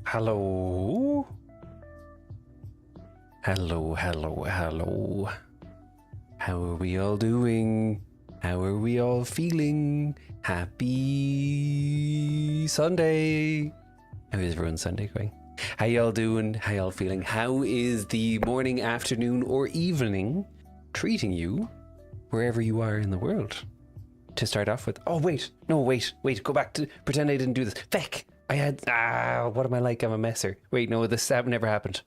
Hello? Hello, hello, hello. How are we all doing? How are we all feeling? Happy Sunday! How is everyone's Sunday going? How y'all doing? How y'all feeling? How is the morning, afternoon, or evening treating you wherever you are in the world? To start off with, oh wait, no wait, go back to pretend I didn't do this. Feck! I had, what am I like? I'm a messer. Wait, no, this never happened.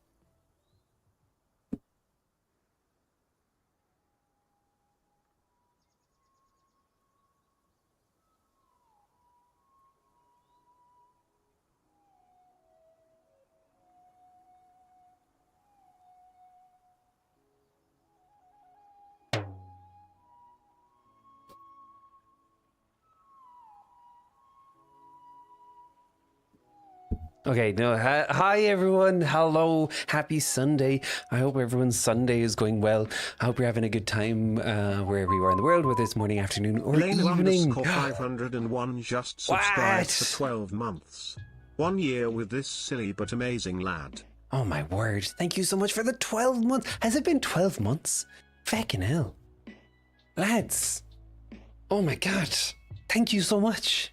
Okay, no, hi everyone, hello, happy Sunday. I hope everyone's Sunday is going well. I hope you're having a good time wherever you are in the world, whether it's morning, afternoon, or evening. 501 just subscribed for 12 months. 1 year with this silly but amazing lad. Oh my word, thank you so much for the 12 months. Has it been 12 months? Feckin' hell. Lads, oh my god, thank you so much.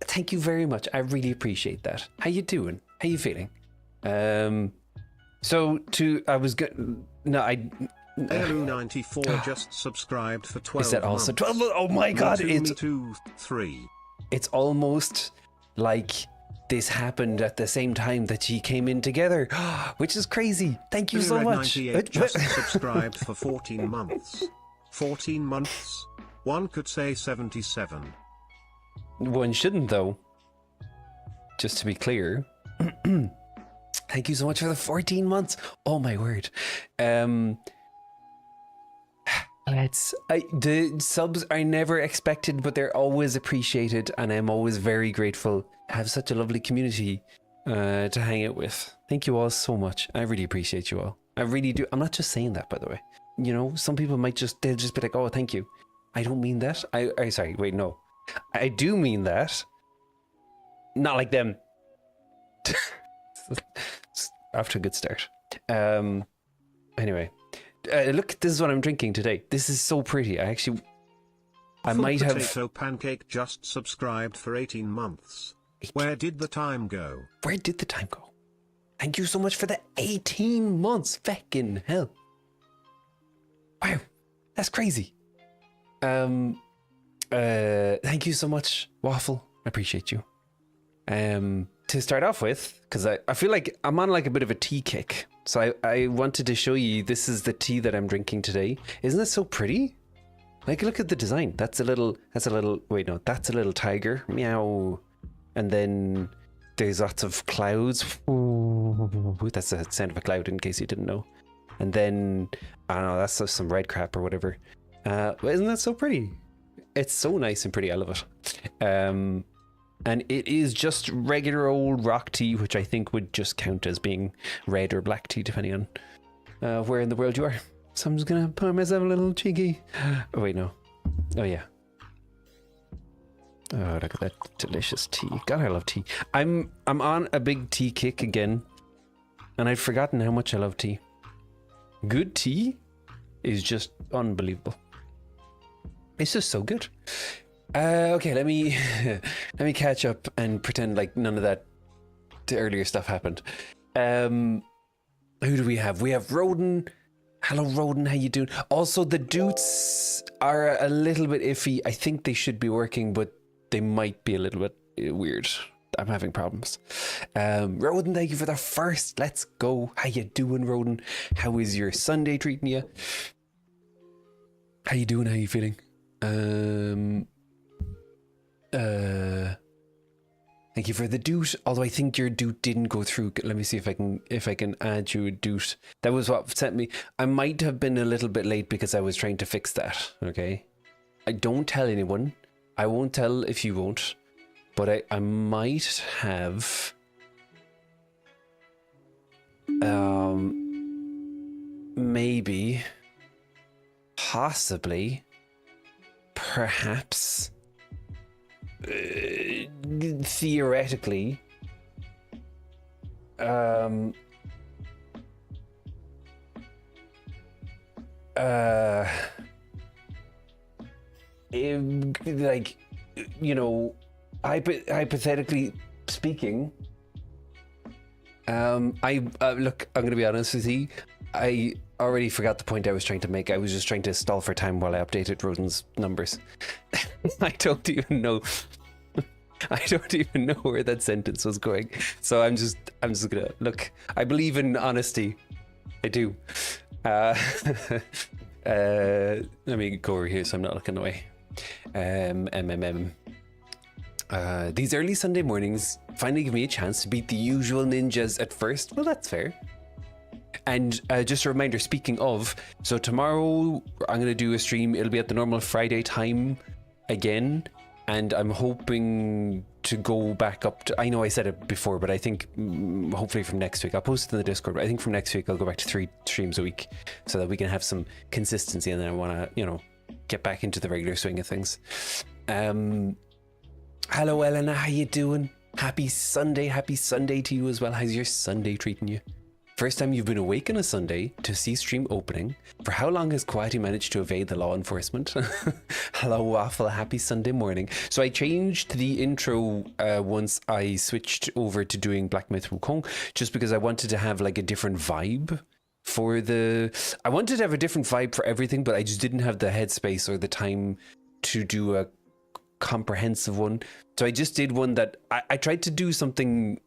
Thank you very much. I really appreciate that. How you doing? How you feeling? So I was good. No, I. Elu94 just subscribed for 12 Is that also months. 12? Oh my god! It's 2, 3. It's almost like this happened at the same time that she came in together, which is crazy. Thank you so much. 98 just subscribed for 14 months. 14 months. One could say 77. One shouldn't, though. Just to be clear. Thank you so much for the 14 months. Oh my word. The subs are never expected, but they're always appreciated, and I'm always very grateful to have such a lovely community to hang out with. Thank you all so much. I really appreciate you all. I really do. I'm not just saying that, by the way. You know, some people they'll just be like, oh, thank you. I don't mean that. Sorry, wait, no. I do mean that. Not like them. Off to a good start. Anyway, look, this is what I'm drinking today. This is so pretty. I might have. Potato Pancake just subscribed for 18 months. Where did the time go? Where did the time go? Thank you so much for the 18 months. Feckin' hell. Wow, that's crazy. Thank you so much, Waffle. I appreciate you. To start off with, because I feel like I'm on like a bit of a tea kick. So I wanted to show you, this is the tea that I'm drinking today. Isn't it so pretty? Like, look at the design. That's a little, wait, no, that's a little tiger. Meow. And then there's lots of clouds. Ooh, that's the sound of a cloud in case you didn't know. And then, I don't know, that's some red crap or whatever. Isn't that so pretty? It's so nice and pretty. I love it. And it is just regular old rock tea, which I think would just count as being red or black tea, depending on where in the world you are. So I'm just gonna pour myself a little cheeky. Oh wait, no. Oh yeah. Oh, look at that delicious tea. God, I love tea. I'm on a big tea kick again, and I'd forgotten how much I love tea. Good tea is just unbelievable. It's just so good. Okay, let me catch up and pretend like none of that earlier stuff happened. Who do we have? We have Roden. Hello, Roden. How you doing? Also, the Doots are a little bit iffy. I think they should be working, but they might be a little bit weird. I'm having problems. Roden, thank you for the first. Let's go. How you doing, Roden? How is your Sunday treating you? How you doing? How you feeling? Thank you for the doot. Although I think your doot didn't go through. Let me see if I can add you a doot. That was what sent me. I might have been a little bit late because I was trying to fix that. Okay. I don't tell anyone. I won't tell if you won't. But I might have maybe, possibly, perhaps, theoretically Um, like, you know, hypothetically speaking, I look, I'm gonna be honest with you. I already forgot the point I was trying to make. I was just trying to stall for time while I updated Roden's numbers. I don't even know. I don't even know where that sentence was going. So I'm just gonna look. I believe in honesty. I do. Let me go over here so I'm not looking away. These early Sunday mornings finally give me a chance to beat the usual ninjas at first. Well, that's fair. And just a reminder, speaking of, so tomorrow I'm going to do a stream. It'll be at the normal Friday time again. And I'm hoping to go back up to, I know I said it before, but I think hopefully from next week, I'll post it in the Discord, but I think from next week I'll go back to 3 streams a week so that we can have some consistency, and then I want to, you know, get back into the regular swing of things. Hello Elena, how you doing? Happy Sunday to you as well. How's your Sunday treating you? First time you've been awake on a Sunday to see stream opening. For how long has Kwati managed to evade the law enforcement? Hello Waffle, happy Sunday morning. So I changed the intro once I switched over to doing Black Myth Wukong, just because I wanted to have like a different vibe for I wanted to have a different vibe for everything, but I just didn't have the headspace or the time to do a comprehensive one. So I just did one that I tried to do something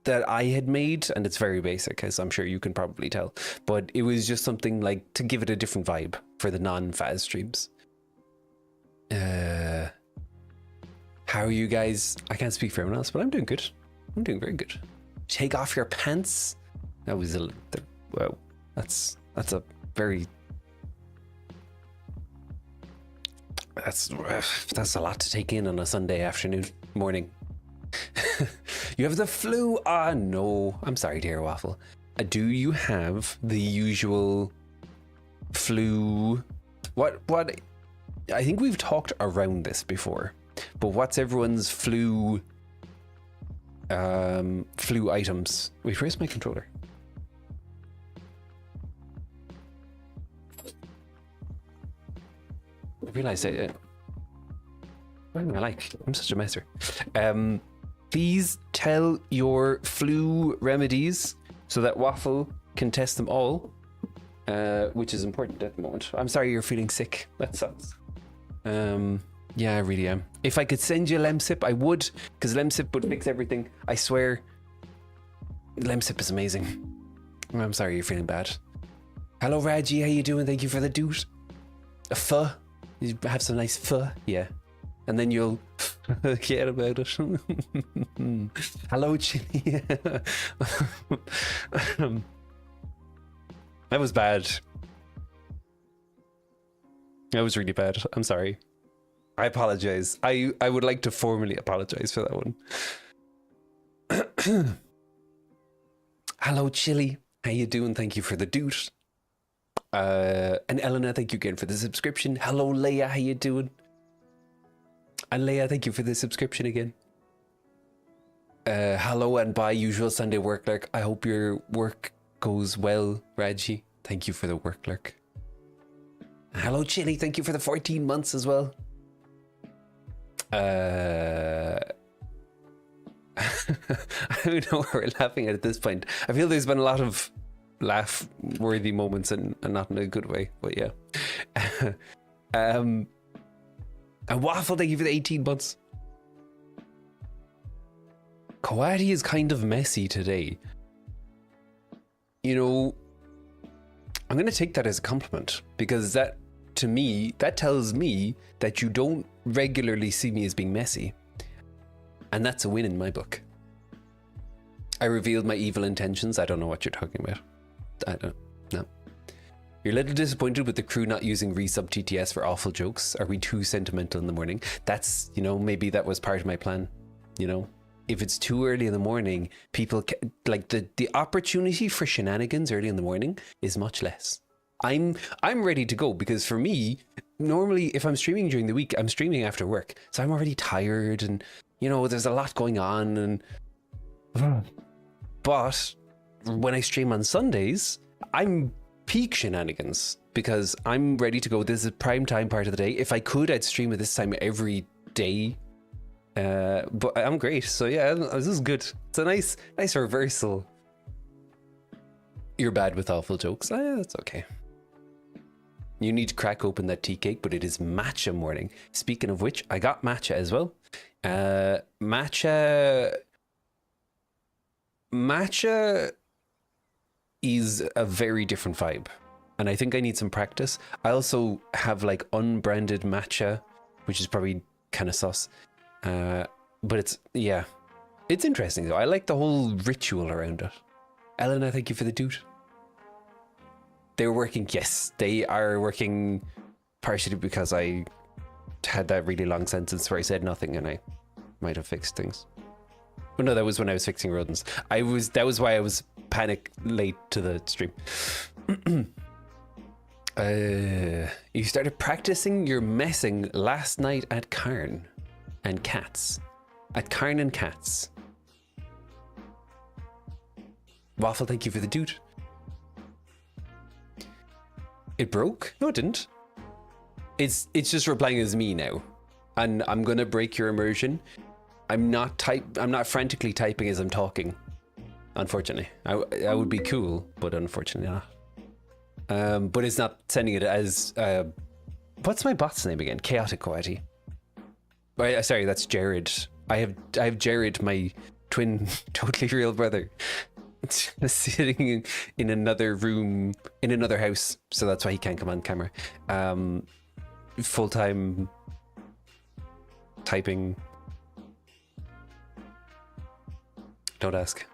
that I had made, and it's very basic, as I'm sure you can probably tell, but it was just something like to give it a different vibe for the non-Faz streams. How are you guys? I can't speak for everyone else, but I'm doing good. I'm doing very good. Take off your pants. That was wow. That's a very. That's a lot to take in on a Sunday morning. You have the flu? Ah, no. I'm sorry, dear Waffle. Do you have the usual flu? What? I think we've talked around this before, but what's everyone's flu items? Wait, where's my controller? I realized what am I like? I'm such a messer. Please tell your flu remedies so that Waffle can test them all, which is important at the moment. I'm sorry you're feeling sick. That sucks. Yeah, I really am. If I could send you Lemsip, I would, because Lemsip would fix everything. I swear. Lemsip is amazing. I'm sorry you're feeling bad. Hello, Raji. How you doing? Thank you for the dude. A pho. You have some nice pho. Yeah. And then you'll forget about it. Hello, Chili. That was bad. That was really bad. I'm sorry. I apologize. I would like to formally apologize for that one. Hello, Chili. How you doing? Thank you for the dude. And Elena, thank you again for the subscription. Hello, Leia. How you doing? And Leia, thank you for the subscription again. Hello and bye, usual Sunday work lurk. I hope your work goes well, Raji. Thank you for the work lurk. Hello, Chili. Thank you for the 14 months as well. I don't know why we're laughing at this point. I feel there's been a lot of laugh-worthy moments and not in a good way, but yeah. And Waffle, thank you for the 18 months. Kawadi is kind of messy today. You know, I'm going to take that as a compliment, because that, to me, that tells me that you don't regularly see me as being messy. And that's a win in my book. I revealed my evil intentions. I don't know what you're talking about. I don't know. You're a little disappointed with the crew not using resub TTS for awful jokes. Are we too sentimental in the morning? That's, you know, maybe that was part of my plan. You know, if it's too early in the morning, people like the opportunity for shenanigans early in the morning is much less. I'm ready to go, because for me, normally if I'm streaming during the week, I'm streaming after work. So I'm already tired and, you know, there's a lot going on and But when I stream on Sundays, I'm peak shenanigans because I'm ready to go. This is prime time part of the day. If I could, I'd stream at this time every day. But I'm great. So yeah, this is good. It's a nice reversal. You're bad with awful jokes. That's okay. You need to crack open that tea cake, but it is matcha morning. Speaking of which, I got matcha as well. Matcha is a very different vibe, and I think I need some practice. I also have like unbranded matcha, which is probably kind of sus. But it's interesting though. I like the whole ritual around it. Elena, thank you for the dude. They're working. Yes, they are working, partially because I had that really long sentence where I said nothing and I might have fixed things. But no, that was when I was fixing rodents. That was why I was panic late to the stream. You started practicing your messing last night at Carn and Cats. At Carn and Cats. Waffle, thank you for the dude. It broke? No, it didn't. It's just replying as me now. And I'm gonna break your immersion. I'm not frantically typing as I'm talking. Unfortunately. I would be cool, but unfortunately not. But it's not sending it as what's my bot's name again? Chaotic Coati. Sorry, that's Jared. I have Jared, my twin, totally real brother, sitting in another room, in another house, so that's why he can't come on camera. Full-time typing. Don't ask.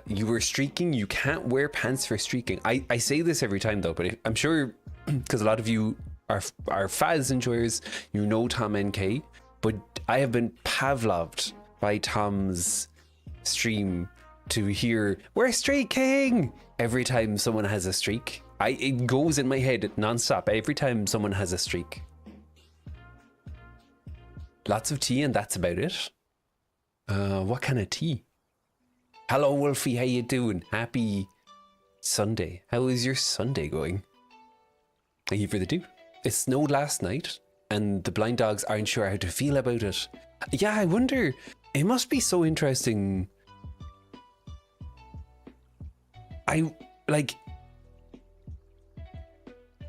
You were streaking. You can't wear pants for streaking. I say this every time though, but I'm sure because a lot of you are Faz enjoyers, you know Tom NK, but I have been Pavloved by Tom's stream to hear "we're streaking" every time someone has a streak. It goes in my head non-stop every time someone has a streak. Lots of tea and that's about it. What kind of tea? Hello Wolfie, how you doing? Happy Sunday. How is your Sunday going? Thank you for the do. It snowed last night and the blind dogs aren't sure how to feel about it. Yeah, I wonder, it must be so interesting.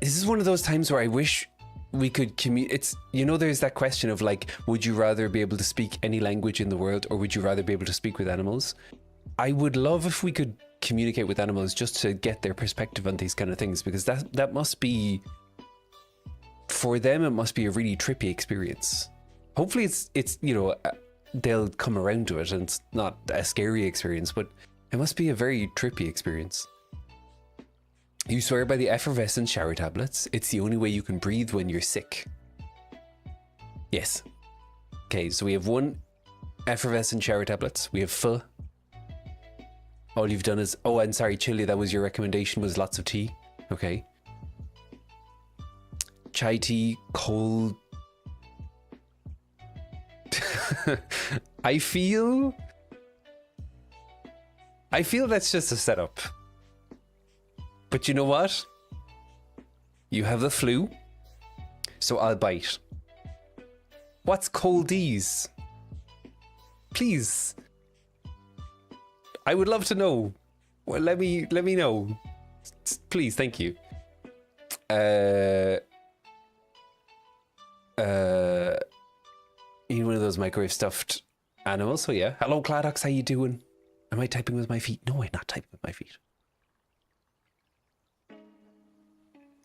This is one of those times where I wish we could it's, you know, there's that question of like, would you rather be able to speak any language in the world or would you rather be able to speak with animals? I would love if we could communicate with animals just to get their perspective on these kind of things, because that must be, for them, it must be a really trippy experience. Hopefully it's you know, they'll come around to it and it's not a scary experience, but it must be a very trippy experience. You swear by the effervescent shower tablets. It's the only way you can breathe when you're sick. Yes. Okay, so we have one effervescent shower tablets. We have pho. All you've done is... Oh, and sorry, Chili, that was your recommendation, was lots of tea. Okay. Chai tea, cold... I feel that's just a setup. But you know what? You have the flu, so I'll bite. What's coldies? Please. I would love to know. Well, let me know. Please, thank you. You're one of those microwave stuffed animals, so yeah. Hello, Cladox, how you doing? Am I typing with my feet? No, I'm not typing with my feet.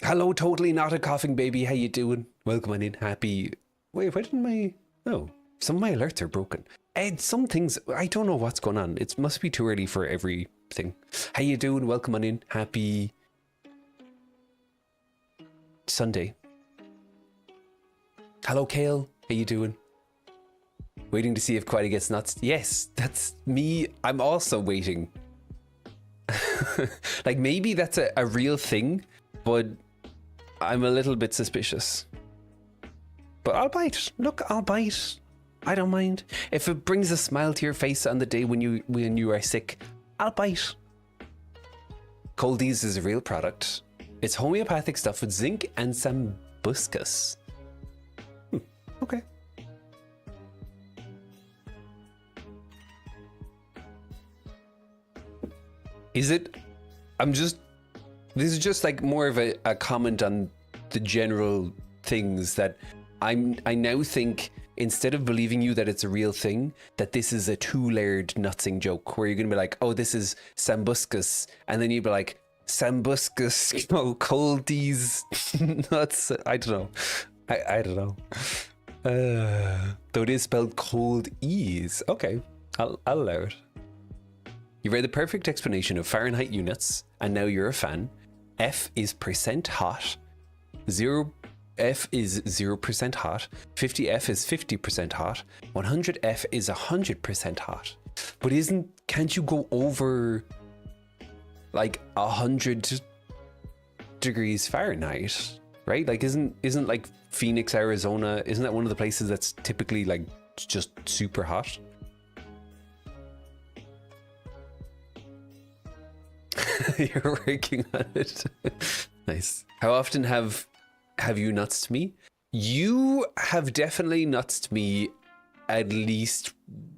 Hello, totally not a coughing baby. How you doing? Welcome on in. Happy... Wait, why didn't my... Oh, some of my alerts are broken. And some things... I don't know what's going on. It must be too early for everything. How you doing? Welcome on in. Happy... Sunday. Hello, Kale. How you doing? Waiting to see if Quaddy gets nuts. Yes, that's me. I'm also waiting. Like, maybe that's a real thing, but I'm a little bit suspicious. But I'll bite. Look, I'll bite. I don't mind. If it brings a smile to your face on the day when you are sick, I'll bite. Coldies is a real product. It's homeopathic stuff with zinc and sambuscus. Okay. Is it? This is just like more of a comment on the general things that I now think, instead of believing you that it's a real thing, that this is a 2-layered nutsing joke where you're going to be like, oh, this is sambuscus. And then you'd be like, sambuscus, coldies, nuts. I don't know. I don't know. Though it is spelled cold ease. Okay, I'll allow it. You read the perfect explanation of Fahrenheit units, and now you're a fan. F is percent hot. F is 0% hot. 50F is 50% hot. 100F is 100% hot. But can't you go over like 100 degrees Fahrenheit, right? Like isn't like Phoenix, Arizona, isn't that one of the places that's typically like just super hot? You're working on it. Nice. How often have you nutsed me? You have definitely nutsed me at least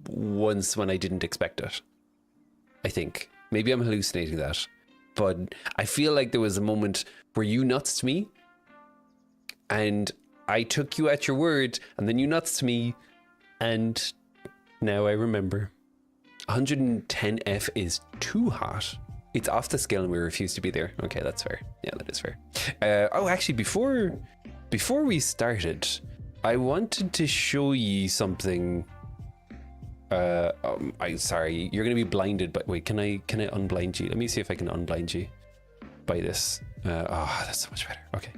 once when I didn't expect it. I think. Maybe I'm hallucinating that. But I feel like there was a moment where you nutsed me and I took you at your word and then you nutsed me and now I remember. 110F is too hot. It's off the scale and we refuse to be there. Okay, that's fair. Yeah, that is fair. Oh, actually, before we started, I wanted to show you something. Sorry, you're gonna be blinded. But wait, can I unblind you? Let me see if I can unblind you by this. Oh, that's so much better. Okay.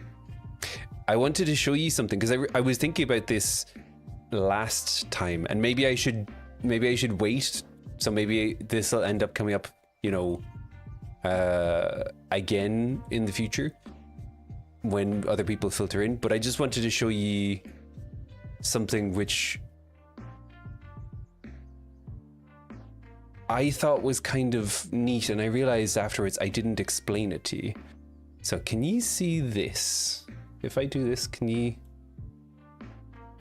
I wanted to show you something because I was thinking about this last time, and maybe I should wait. So maybe this will end up coming up, you know, again in the future when other people filter in. But I just wanted to show you something which I thought was kind of neat, and I realized afterwards I didn't explain it to you. So can you see this? If I do this, can you?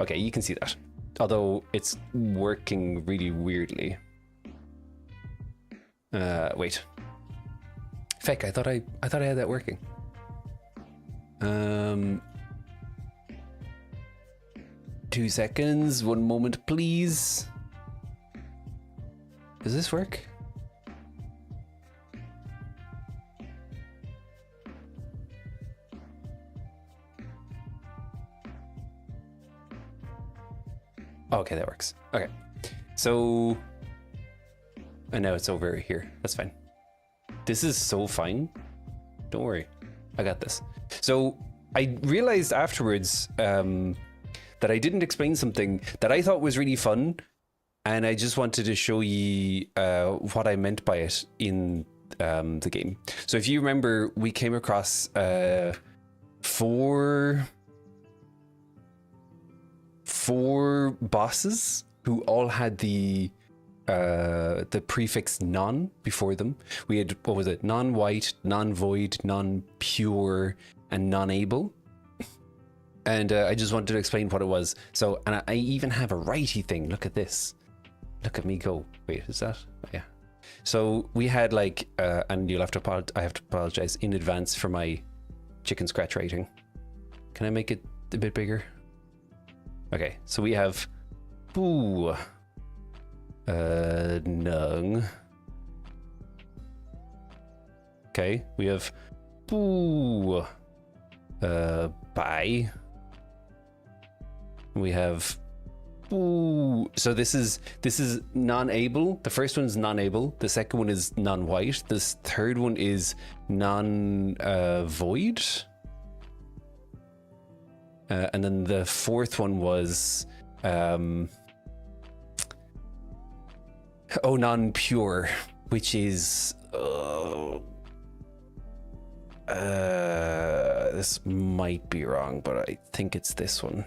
Okay, you can see that, although it's working really weirdly. Wait. Feck, I thought I had that working. 2 seconds, 1 moment, please. Does this work? Okay, that works. Okay, so, and now it's over here. That's fine. This is so fine. Don't worry, I got this. So I realized afterwards that I didn't explain something that I thought was really fun, and I just wanted to show you what I meant by it in the game. So if you remember, we came across four bosses who all had the prefix non before them. We had, what was it? Non-white, non-void, non-pure, and non-able. And I just wanted to explain what it was. So, and I even have a righty thing. Look at this. Look at me go. Wait, is that? Oh, yeah. So we had like, and you'll have to I have to apologize in advance for my chicken scratch rating. Can I make it a bit bigger? Okay, so we have boo, nung. Okay, we have boo, bye. We have boo. So this is non-able. The first one's non-able. The second one is non-white. This third one is non-void. And then the fourth one was non-pure, which is this might be wrong, but I think it's this one.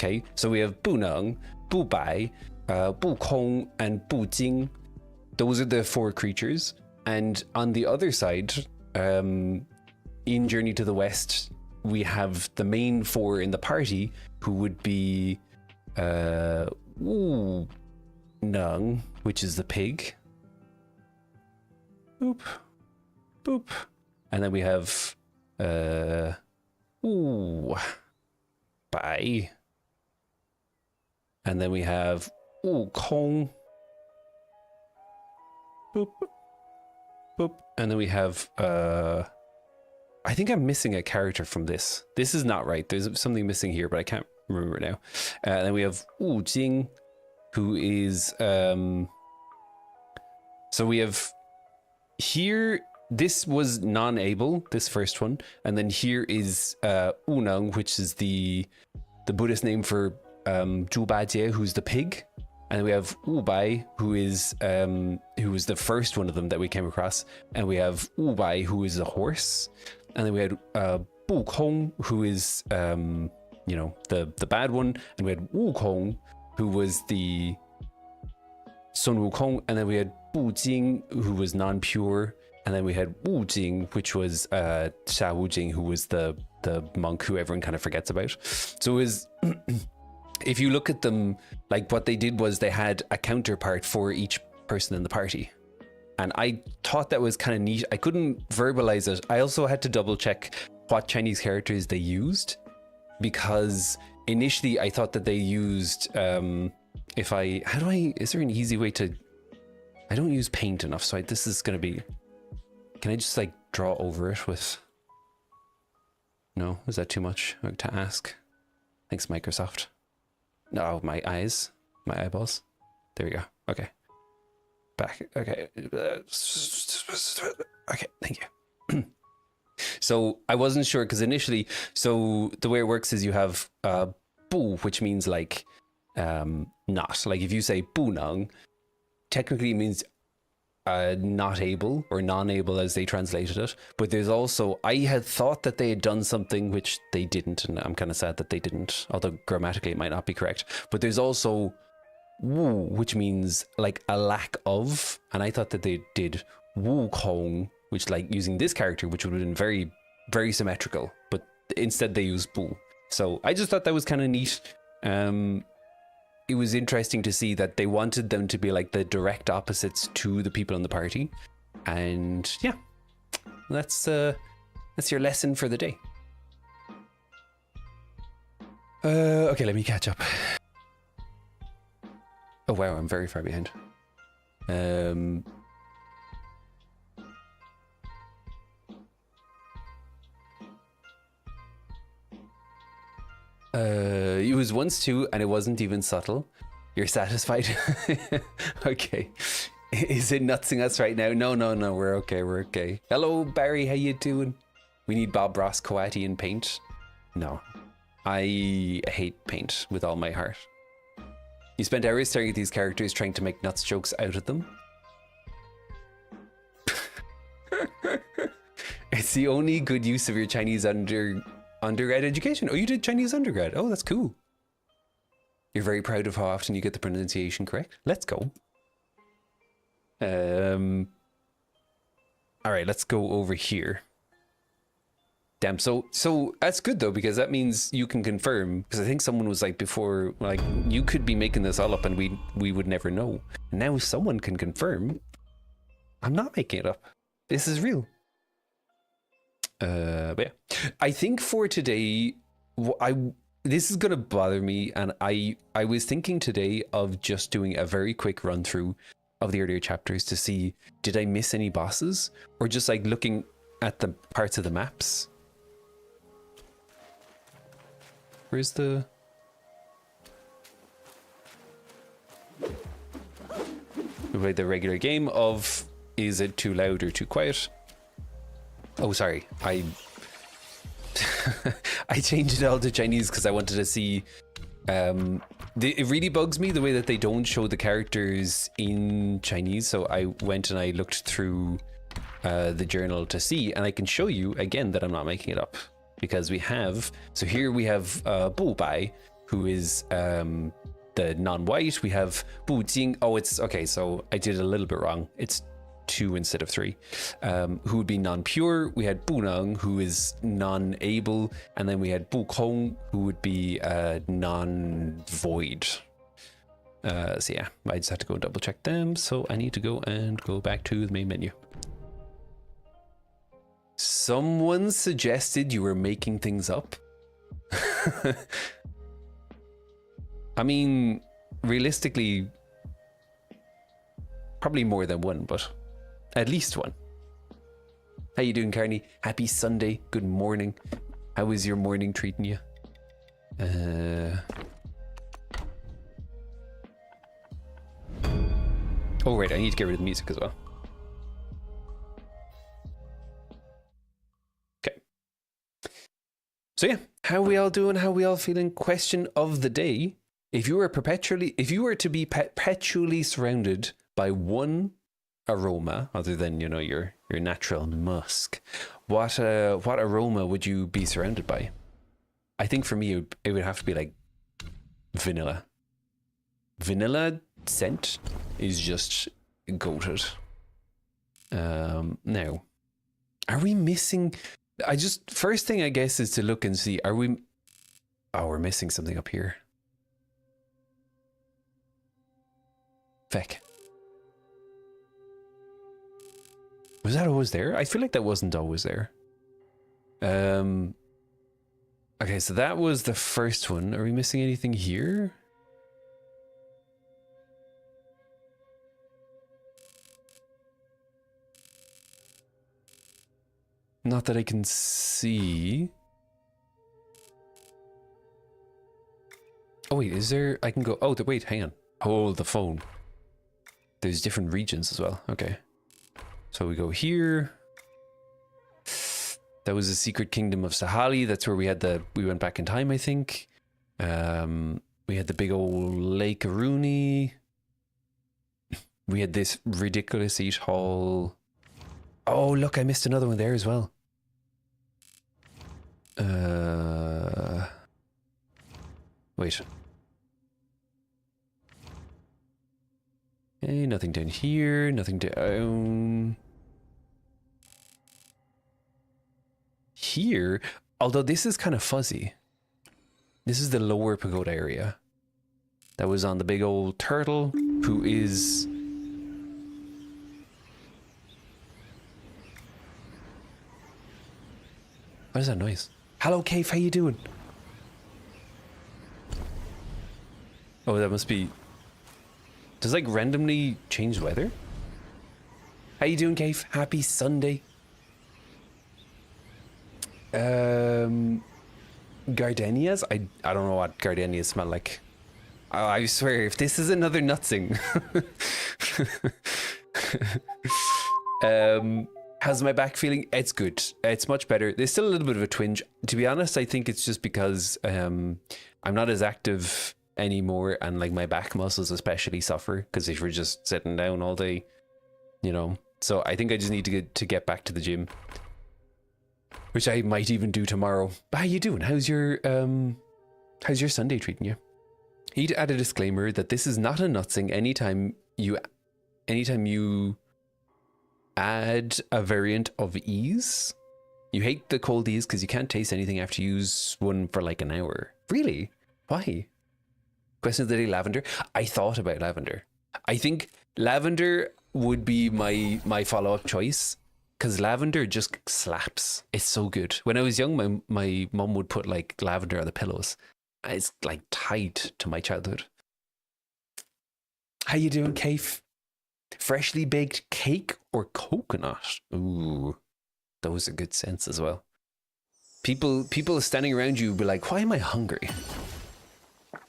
Okay, so we have Buneng, Bubai, Wukong, and Bujing. Those are the 4 creatures. And on the other side, in Journey to the West, we have the main 4 in the party, who would be Nung, which is the pig. Boop, boop. And then we have Bai. And then we have Wukong. Boop, boop. And then we have I think I'm missing a character from this. This is not right. There's something missing here, but I can't remember now. And then we have Wu Jing, who is so we have here, this was non-able, this first one, and then here is Unang, which is the Buddhist name for Zhu Bajie, who's the pig. And then we have Wubai, who is the first one of them that we came across, and we have Wubai, who is a horse. And then we had Wukong, who is the bad one, and we had Wukong, who was the Sun Wukong, and then we had Bujing, who was non-pure, and then we had Wujing, which was Sha Wujing, who was the monk who everyone kind of forgets about. So it was if you look at them, like what they did was they had a counterpart for each person in the party. And I thought that was kind of neat. I couldn't verbalize it. I also had to double check what Chinese characters they used, because initially I thought that they used, is there an easy way to, I don't use paint enough. So this is going to be, can I just like draw over it with, no, is that too much to ask? Thanks, Microsoft. No, my eyeballs. There we go. Okay. Back. Okay. Okay, thank you. So I wasn't sure because initially, so the way it works is you have bu, which means like not. Like if you say bunang, technically it means not able or non-able as they translated it. But there's also, I had thought that they had done something which they didn't, and I'm kind of sad that they didn't, although grammatically it might not be correct. But there's also wu, which means like a lack of, and I thought that they did Wukong, which like using this character, which would have been very, very symmetrical, but instead they use bu. So I just thought that was kind of neat. It was interesting to see that they wanted them to be like the direct opposites to the people in the party. And yeah, that's your lesson for the day. Okay, let me catch up. Oh wow, I'm very far behind. It was once too, and it wasn't even subtle. You're satisfied? Okay. Is it nutsing us right now? No, we're okay. Hello, Barry, how you doing? We need Bob Ross Coati in paint. No, I hate paint with all my heart. You spent hours staring at these characters trying to make nuts jokes out of them. It's the only good use of your Chinese undergrad education. Oh, you did Chinese undergrad. Oh, that's cool. You're very proud of how often you get the pronunciation correct. Let's go. All right, let's go over here. Damn, so that's good though, because that means you can confirm, because I think someone was like before, like you could be making this all up and we would never know. And now someone can confirm I'm not making it up. This is real. But yeah, I think for today, this is gonna bother me, and I was thinking today of just doing a very quick run through of the earlier chapters to see, did I miss any bosses, or just like looking at the parts of the maps. Where's the... We played the regular game of, is it too loud or too quiet? Oh, sorry. I changed it all to Chinese because I wanted to see... it really bugs me the way that they don't show the characters in Chinese. So I went and I looked through the journal to see, and I can show you again that I'm not making it up, because we have... So here we have Bu Bai, who is the non-white. We have Bu Jing. Oh, it's okay. So I did a little bit wrong. It's 2 instead of 3. Who would be non-pure. We had Bu Nang, who is non-able, and then we had Wukong, who would be non-void. So yeah, I just had to go double check them. So I need to go back to the main menu. Someone suggested you were making things up. I mean, realistically, probably more than one, but at least one. How you doing, Carney? Happy Sunday. Good morning. How is your morning treating you? Oh, right. I need to get rid of the music as well. Okay. So yeah, how we all doing? How we all feeling? Question of the day. If you were to be perpetually surrounded by one aroma other than, you know, your natural musk, what aroma would you be surrounded by? I think for me it would have to be like vanilla. Vanilla scent is just goated. Now, are we missing? First thing I guess is to look and see, are we? Oh, we're missing something up here. Feck. Was that always there? I feel like that wasn't always there. Okay, so that was the first one. Are we missing anything here? Not that I can see. Oh wait, is there? I can go. Oh, wait, hang on. Hold the phone. There's different regions as well. Okay. So we go here. That was the secret kingdom of Sahali. That's where we went back in time, I think. We had the big old Lake Aruni. We had this ridiculous eat hall. Oh, look, I missed another one there as well. Wait. Okay, nothing down here, nothing down here. Although this is kind of fuzzy. This is the lower pagoda area. That was on the big old turtle, who is... What is that noise? Hello, Cave, how you doing? Oh, that must be... Does like randomly change weather? How you doing, Cave? Happy Sunday. Gardenias? I don't know what gardenias smell like. I swear, if this is another nutsing. How's my back feeling? It's good. It's much better. There's still a little bit of a twinge. To be honest, I think it's just because I'm not as active anymore, and like my back muscles especially suffer because if you're just sitting down all day, you know. So I think I just need to get back to the gym, which I might even do tomorrow. How you doing? How's your Sunday treating you? Need to add a disclaimer that this is not a nutsing. Anytime you add a variant of ease, you hate the cold ease because you can't taste anything after you use one for like an hour. Really? Why? Question of the day, lavender. I thought about lavender. I think lavender would be my follow-up choice because lavender just slaps. It's so good. When I was young, my mom would put like lavender on the pillows. It's like tied to my childhood. How you doing, Kaif? Freshly baked cake or coconut? Ooh, those are good scents as well. People standing around you be like, why am I hungry?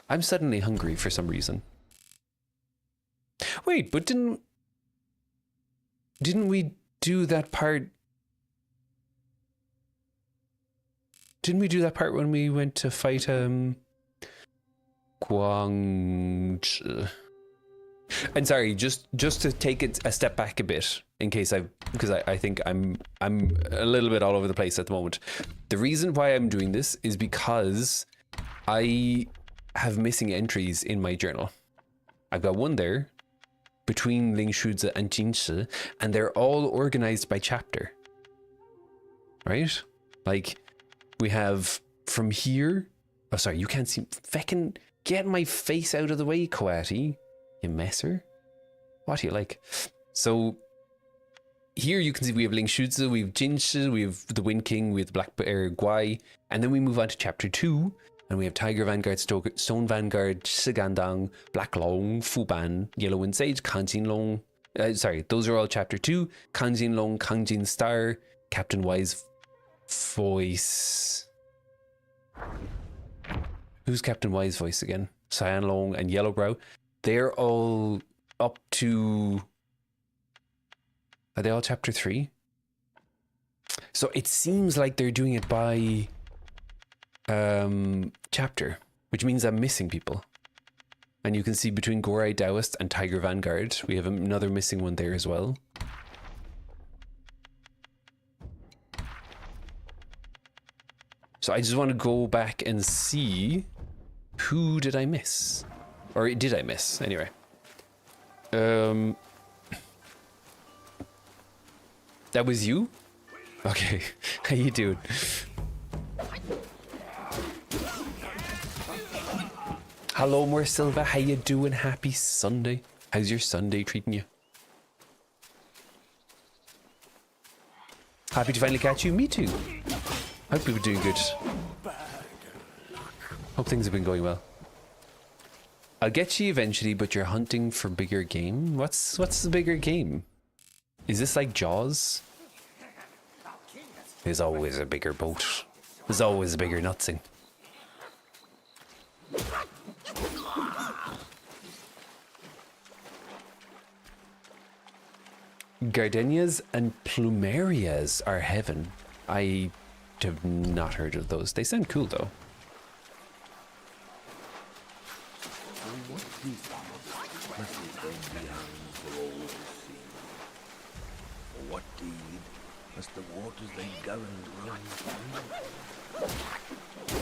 I'm suddenly hungry for some reason. Wait, but didn't we do that part? Didn't we do that part when we went to fight Guang? And sorry, just to take it a step back a bit, in case because I think I'm a little bit all over the place at the moment. The reason why I'm doing this is because I have missing entries in my journal. I've got one there between Lingshuzi and Jinshi, and they're all organized by chapter. Right? Like, we have from here. Oh, sorry, you can't see. Feckin' get my face out of the way, Koati. You messer. What do you like? So, here you can see we have Lingshuzi, we have Jinshi, we have the Wind King, we have the Black Bear Guai, and then we move on to chapter 2, and we have Tiger Vanguard, Stone Vanguard, Sigandang, Black Long, Fuban, Yellow Wind Sage, Kanjin Long. Sorry, those are all chapter 2. Kanjin Long, Kanjin Star, Captain Wise Voice. Who's Captain Wise Voice again? Cyan Long and Yellowbrow. They're all up to... Are they all chapter 3? So it seems like they're doing it by chapter, which means I'm missing people. And you can see between Gorai Taoist and Tiger Vanguard, we have another missing one there as well. So I just want to go back and see who did I miss? Or did I miss? Anyway. That was you? Okay. How you doing? Hello, More Silva. How you doing? Happy Sunday. How's your Sunday treating you? Happy to finally catch you. Me too. Hope you were doing good. Hope things have been going well. I'll get you eventually, but you're hunting for bigger game? What's the bigger game? Is this like Jaws? There's always a bigger boat. There's always a bigger nutsing. Gardenias and plumerias are heaven. I have not heard of those. They sound cool though. What deed must the waters they govern run through?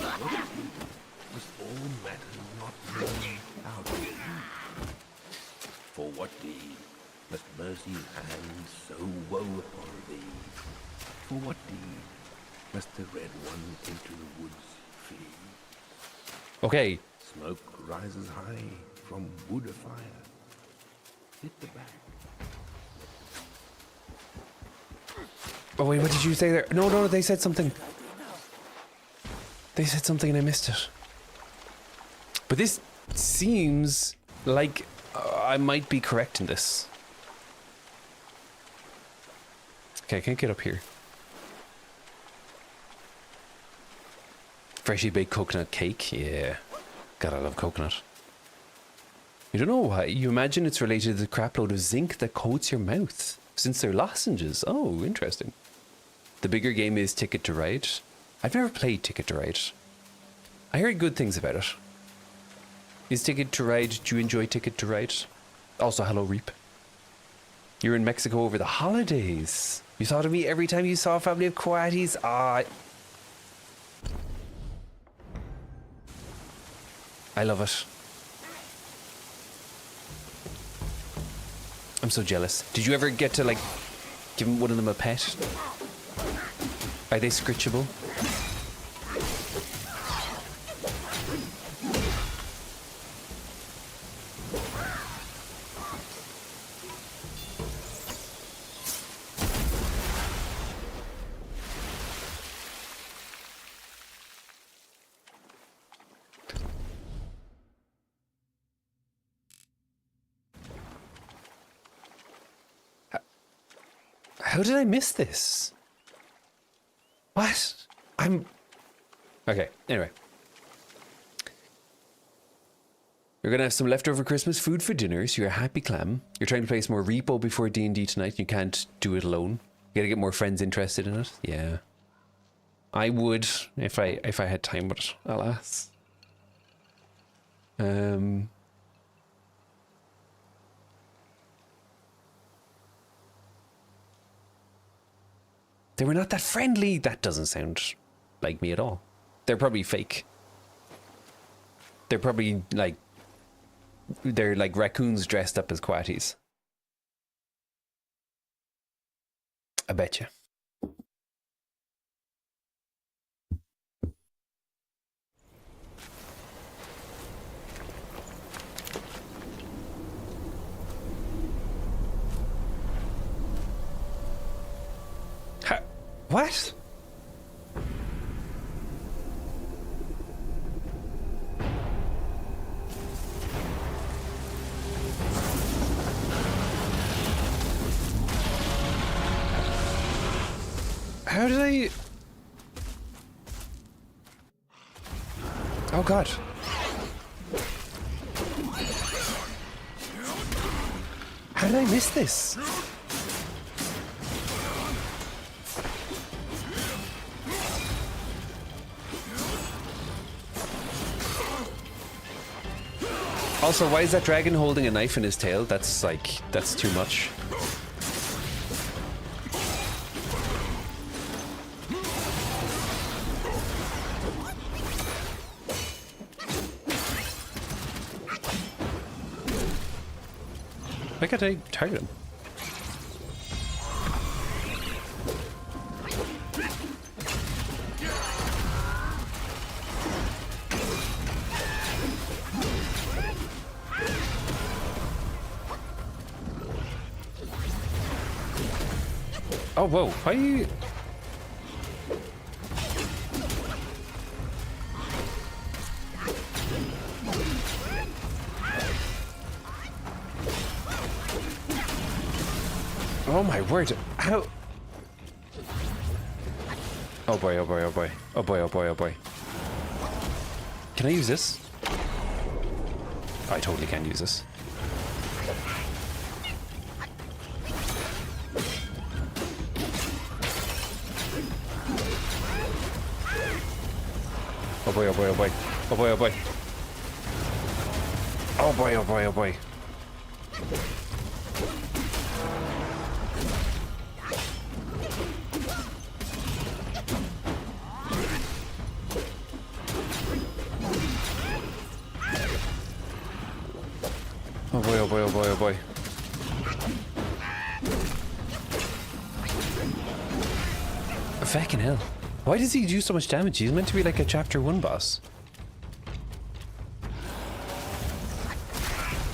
What deed must all matter not run out of you? For what deed must mercy's hand so woe upon thee? For what deed must the red one into the woods flee? Okay. Smoke rises high from wood afire. Hit the back. Oh wait, what did you say there? No, they said something. They said something and I missed it. But this seems like I might be correct in this. Okay, I can't get up here. Freshly baked coconut cake, yeah. God, I love coconut. You don't know why. You imagine it's related to the crapload of zinc that coats your mouth, since they're lozenges. Oh, interesting. The bigger game is Ticket to Ride. I've never played Ticket to Ride. I heard good things about it. Is Ticket to Ride, do you enjoy Ticket to Ride? Also, hello Reap. You're in Mexico over the holidays. You thought of me every time you saw a family of Coatis. I love it. I'm so jealous. Did you ever get to like give one of them a pet? Are they scritchable? How did I miss this? What? Okay, anyway. You're gonna have some leftover Christmas food for dinner, so you're a happy clam. You're trying to play some more repo before D&D tonight, and you can't do it alone. You gotta get more friends interested in it. Yeah. I would, if I had time, but alas. They were not that friendly. That doesn't sound like me at all. They're probably fake. They're probably like, they're like raccoons dressed up as quatties. I bet you. What? How did I... Oh god. How did I miss this? Also, why is that dragon holding a knife in his tail? That's like, that's too much. Why can't I target him? Oh, whoa. Why are you... Oh my word. How... Oh boy, oh boy, oh boy. Oh boy, oh boy, oh boy. Can I use this? I totally can use this. Oh boy, oh boy, oh boy. Oh boy, oh boy. Oh boy, oh boy, oh boy. Oh boy, oh boy, oh boy, oh boy. Fucking hell. Why does he do so much damage? He's meant to be like a chapter 1 boss.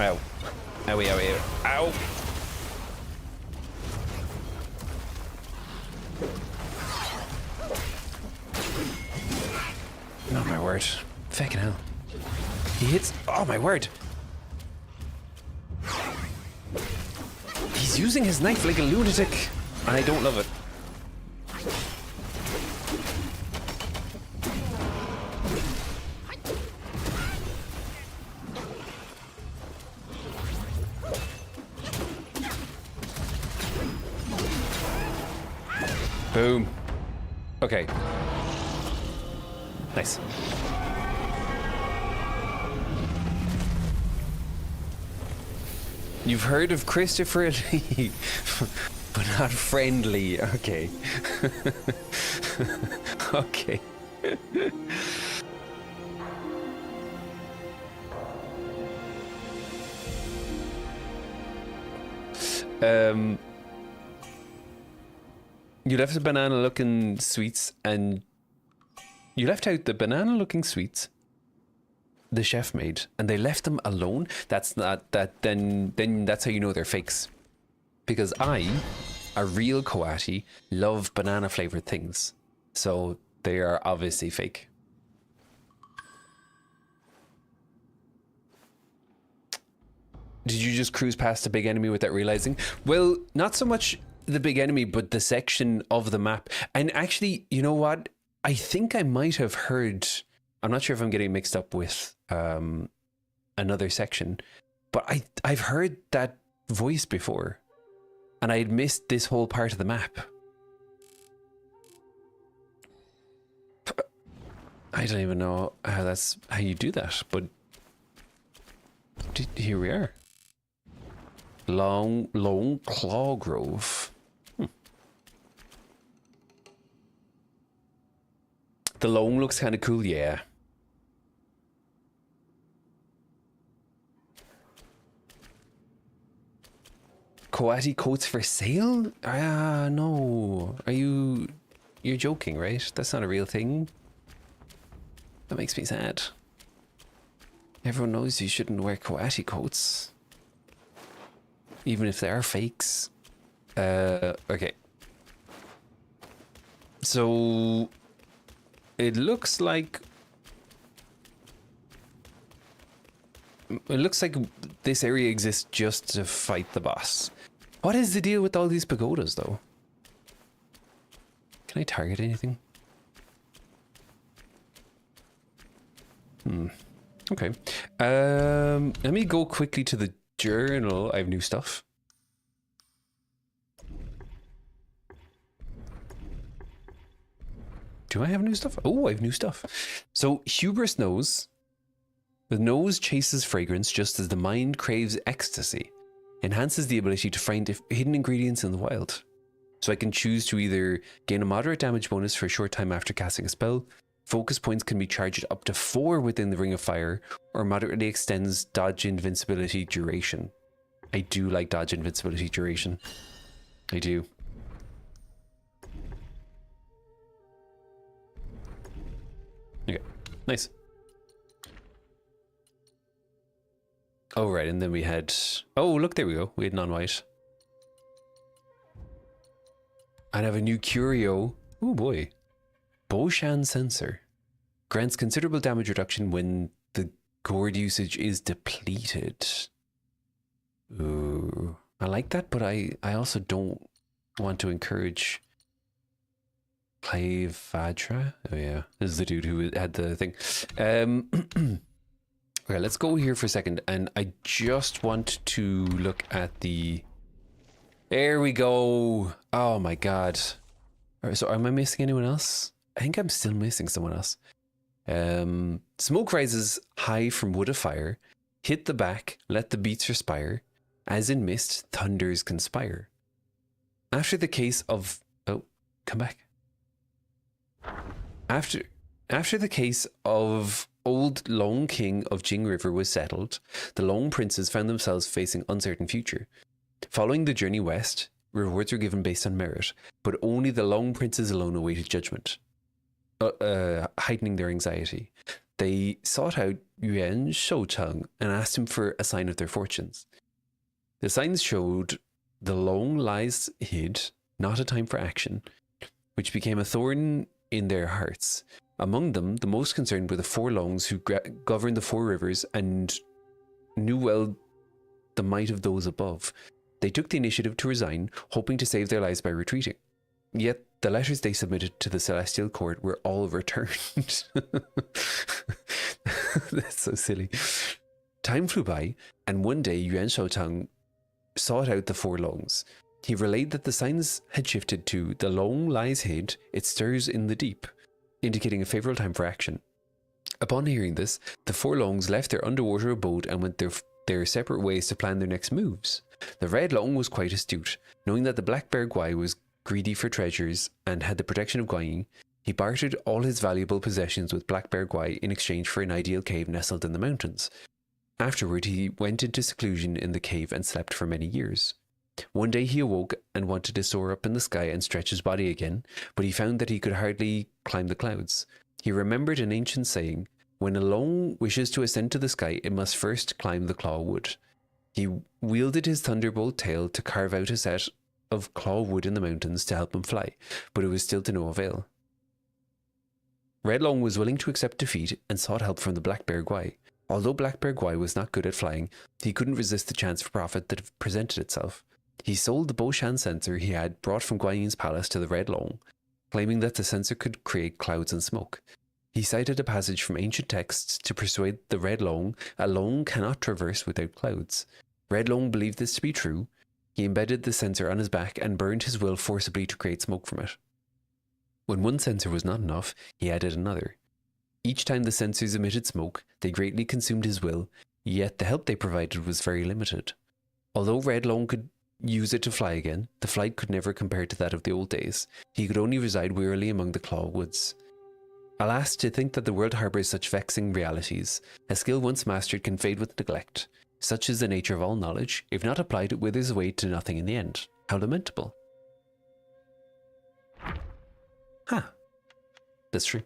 Ow. Owie, owie, ow. Oh my word. Fucking hell. He hits... Oh my word. He's using his knife like a lunatic. And I don't love it. Boom. Okay. Nice. You've heard of Christopher Lee, but not friendly. Okay. Okay. You left the banana-looking sweets, and you left out the banana-looking sweets the chef made, and they left them alone. That's not that. Then that's how you know they're fakes. Because I, a real Coati, love banana-flavored things, so they are obviously fake. Did you just cruise past the big enemy without realizing? Well, not so much the big enemy, but the section of the map. And actually, you know what? I think I might have heard... I'm not sure if I'm getting mixed up with another section, but I've heard that voice before, and I had missed this whole part of the map. I don't even know how you do that, but here we are. Lone Claw Grove. The loam looks kind of cool, yeah. Coati coats for sale? Ah, no. You're joking, right? That's not a real thing. That makes me sad. Everyone knows you shouldn't wear Coati coats. Even if they are fakes. Okay. So it looks like this area exists just to fight the boss. What is the deal with all these pagodas, though? Can I target anything? Okay. Let me go quickly to the journal. I have new stuff. Do I have new stuff? Oh, I have new stuff. So, hubris knows. The nose chases fragrance just as the mind craves ecstasy. Enhances the ability to find hidden ingredients in the wild. So I can choose to either gain a moderate damage bonus for a short time after casting a spell, focus points can be charged up to 4 within the Ring of Fire, or moderately extends dodge invincibility duration. I do like dodge invincibility duration. I do. Okay, nice. Oh, right, and then we had... Oh, look, there we go. We had non-white. And I have a new curio. Oh, boy. Boshan Sensor. Grants considerable damage reduction when the gourd usage is depleted. Ooh. I like that, but I also don't want to encourage... Clavadra? Oh, yeah. This is the dude who had the thing. Okay, let's go here for a second, and I just want to look at the... There we go! Oh my god. Alright, so am I missing anyone else? I think I'm still missing someone else. Smoke rises high from wood of fire, hit the back, let the beats respire, as in mist, thunders conspire. After the case of... Oh, come back. After the case of old Long King of Jing River was settled, the Long Princes found themselves facing uncertain future. Following the journey west, rewards were given based on merit, but only the Long Princes alone awaited judgment, heightening their anxiety. They sought out Yuan Shoucheng and asked him for a sign of their fortunes. The signs showed the long lies hid, not a time for action, which became a thorn in their hearts. Among them, the most concerned were the 4 Longs who governed the 4 rivers and knew well the might of those above. They took the initiative to resign, hoping to save their lives by retreating. Yet the letters they submitted to the Celestial Court were all returned. That's so silly. Time flew by, and one day Yuan Shoucheng sought out the 4 Longs. He relayed that the signs had shifted to the long lies hid, it stirs in the deep, indicating a favourable time for action. Upon hearing this, the 4 Longs left their underwater abode and went their separate ways to plan their next moves. The Red Long was quite astute. Knowing that the Black Bear Guai was greedy for treasures and had the protection of Guai, he bartered all his valuable possessions with Black Bear Guai in exchange for an ideal cave nestled in the mountains. Afterward, he went into seclusion in the cave and slept for many years. One day he awoke and wanted to soar up in the sky and stretch his body again, but he found that he could hardly climb the clouds. He remembered an ancient saying, when a Long wishes to ascend to the sky, it must first climb the claw wood. He wielded his thunderbolt tail to carve out a set of claw wood in the mountains to help him fly, but it was still to no avail. Red Long was willing to accept defeat and sought help from the Black Bear Guai. Although Black Bear Guai was not good at flying, he couldn't resist the chance for profit that presented itself. He sold the Boshan sensor he had brought from Guanyin's palace to the Red Long, claiming that the sensor could create clouds and smoke. He cited a passage from ancient texts to persuade the Red Long a Long cannot traverse without clouds. Red Long believed this to be true. He embedded the sensor on his back and burned his will forcibly to create smoke from it. When one sensor was not enough, he added another. Each time the sensors emitted smoke, they greatly consumed his will, yet the help they provided was very limited. Although Red Long could use it to fly again, the flight could never compare to that of the old days. He could only reside wearily among the claw woods. Alas, to think that the world harbours such vexing realities. A skill once mastered can fade with neglect. Such is the nature of all knowledge. If not applied, it withers away to nothing in the end. How lamentable. Huh. That's true.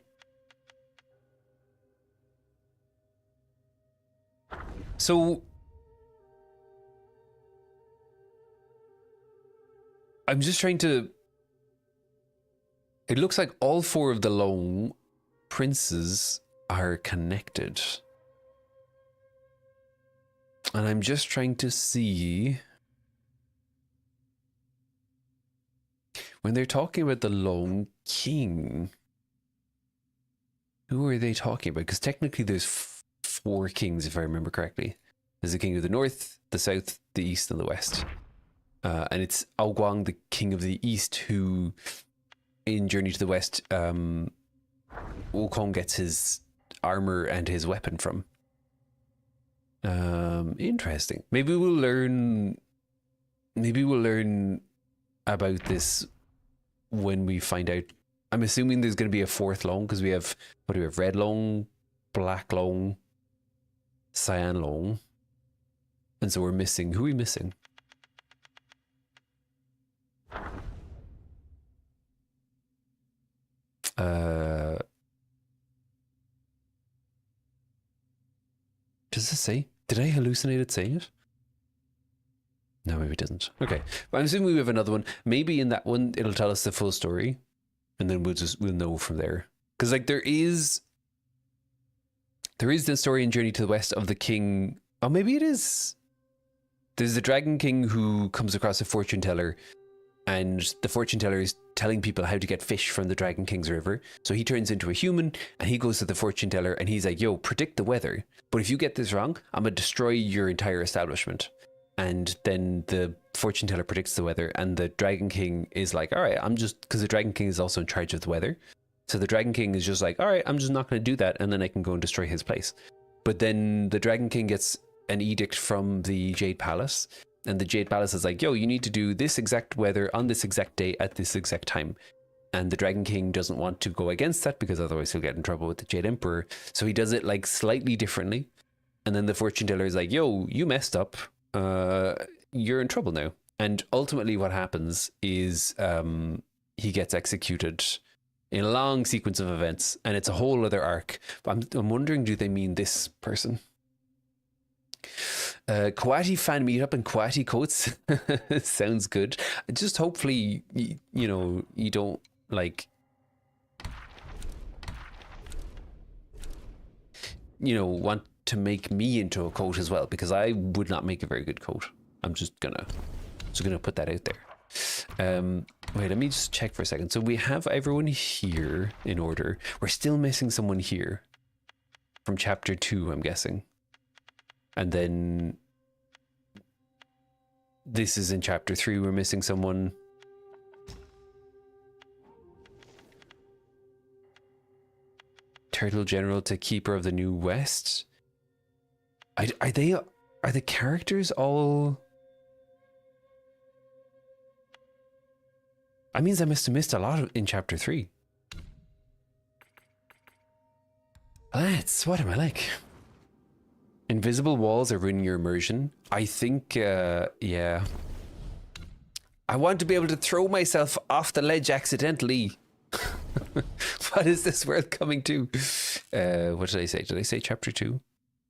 So, I'm just trying to... It looks like all 4 of the Long princes are connected. And I'm just trying to see... When they're talking about the Long King, who are they talking about? Because technically there's 4 kings, if I remember correctly. There's the king of the north, the south, the east, and the west. And it's Wukong, the king of the east, who, in Journey to the West, Wukong gets his armor and his weapon from. Interesting. Maybe we'll learn about this when we find out. I'm assuming there's going to be a 4th Long, because we have, what do we have? Red Long, Black Long, Cyan Long. And so we're missing, who are we missing? Does it say? Did I hallucinate it saying it? No, maybe it doesn't. Okay. But I'm assuming we have another one. Maybe in that one, it'll tell us the full story. And then we'll know from there. Because like there is the story in Journey to the West of the king. Oh, maybe it is. There's the Dragon King who comes across a fortune teller. And the fortune teller is telling people how to get fish from the Dragon King's river. So he turns into a human and he goes to the fortune teller and he's like, yo, predict the weather. But if you get this wrong, I'm going to destroy your entire establishment. And then the fortune teller predicts the weather and the Dragon King is like, all right, because the Dragon King is also in charge of the weather. So the Dragon King is just like, all right, I'm just not going to do that. And then I can go and destroy his place. But then the Dragon King gets an edict from the Jade Palace. And the Jade Palace is like, yo, you need to do this exact weather on this exact day at this exact time. And the Dragon King doesn't want to go against that because otherwise he'll get in trouble with the Jade Emperor. So he does it like slightly differently. And then the fortune teller is like, yo, you messed up. You're in trouble now. And ultimately what happens is he gets executed in a long sequence of events. And it's a whole other arc. But I'm wondering, do they mean this person? Kawati fan meetup and Kawati quotes. Sounds good. Just hopefully, you know, you don't like, you know, want to make me into a coat as well, because I would not make a very good coat. I'm just gonna put that out there. Wait, let me just check for a second. So we have everyone here in order. We're still missing someone here from chapter 2, I'm guessing. And then this is in chapter 3. We're missing someone. Turtle General to Keeper of the New West. Are the characters all... That means I must have missed a lot in chapter 3. That's... What am I like? Invisible walls are ruining your immersion. I think, yeah. I want to be able to throw myself off the ledge accidentally. What is this world coming to? What did I say? Did I say chapter 2?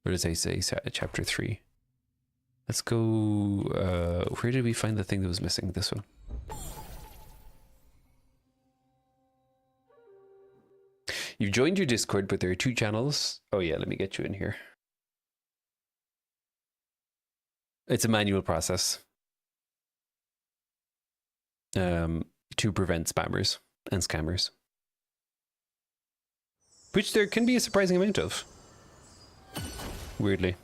Or did I say chapter 3? Let's go... where did we find the thing that was missing? This one. You've joined your Discord, but there are 2 channels. Oh yeah, let me get you in here. It's a manual process to prevent spammers and scammers, which there can be a surprising amount of, weirdly.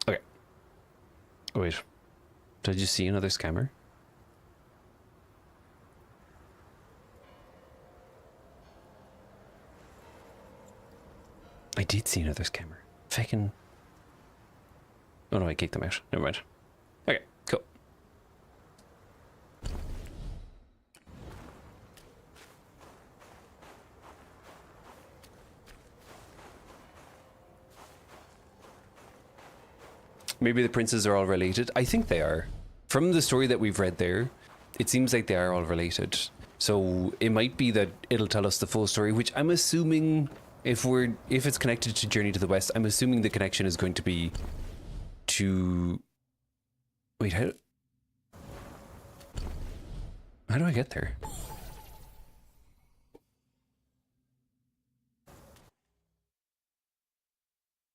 Okay. Oh, wait. Did you see another scammer? I did see another scammer. Fucking... Oh no, I kicked them out. Never mind. Okay, cool. Maybe the princes are all related. I think they are. From the story that we've read there, it seems like they are all related. So it might be that it'll tell us the full story, which I'm assuming if it's connected to Journey to the West, I'm assuming the connection is going to be to... Wait, how do I get there?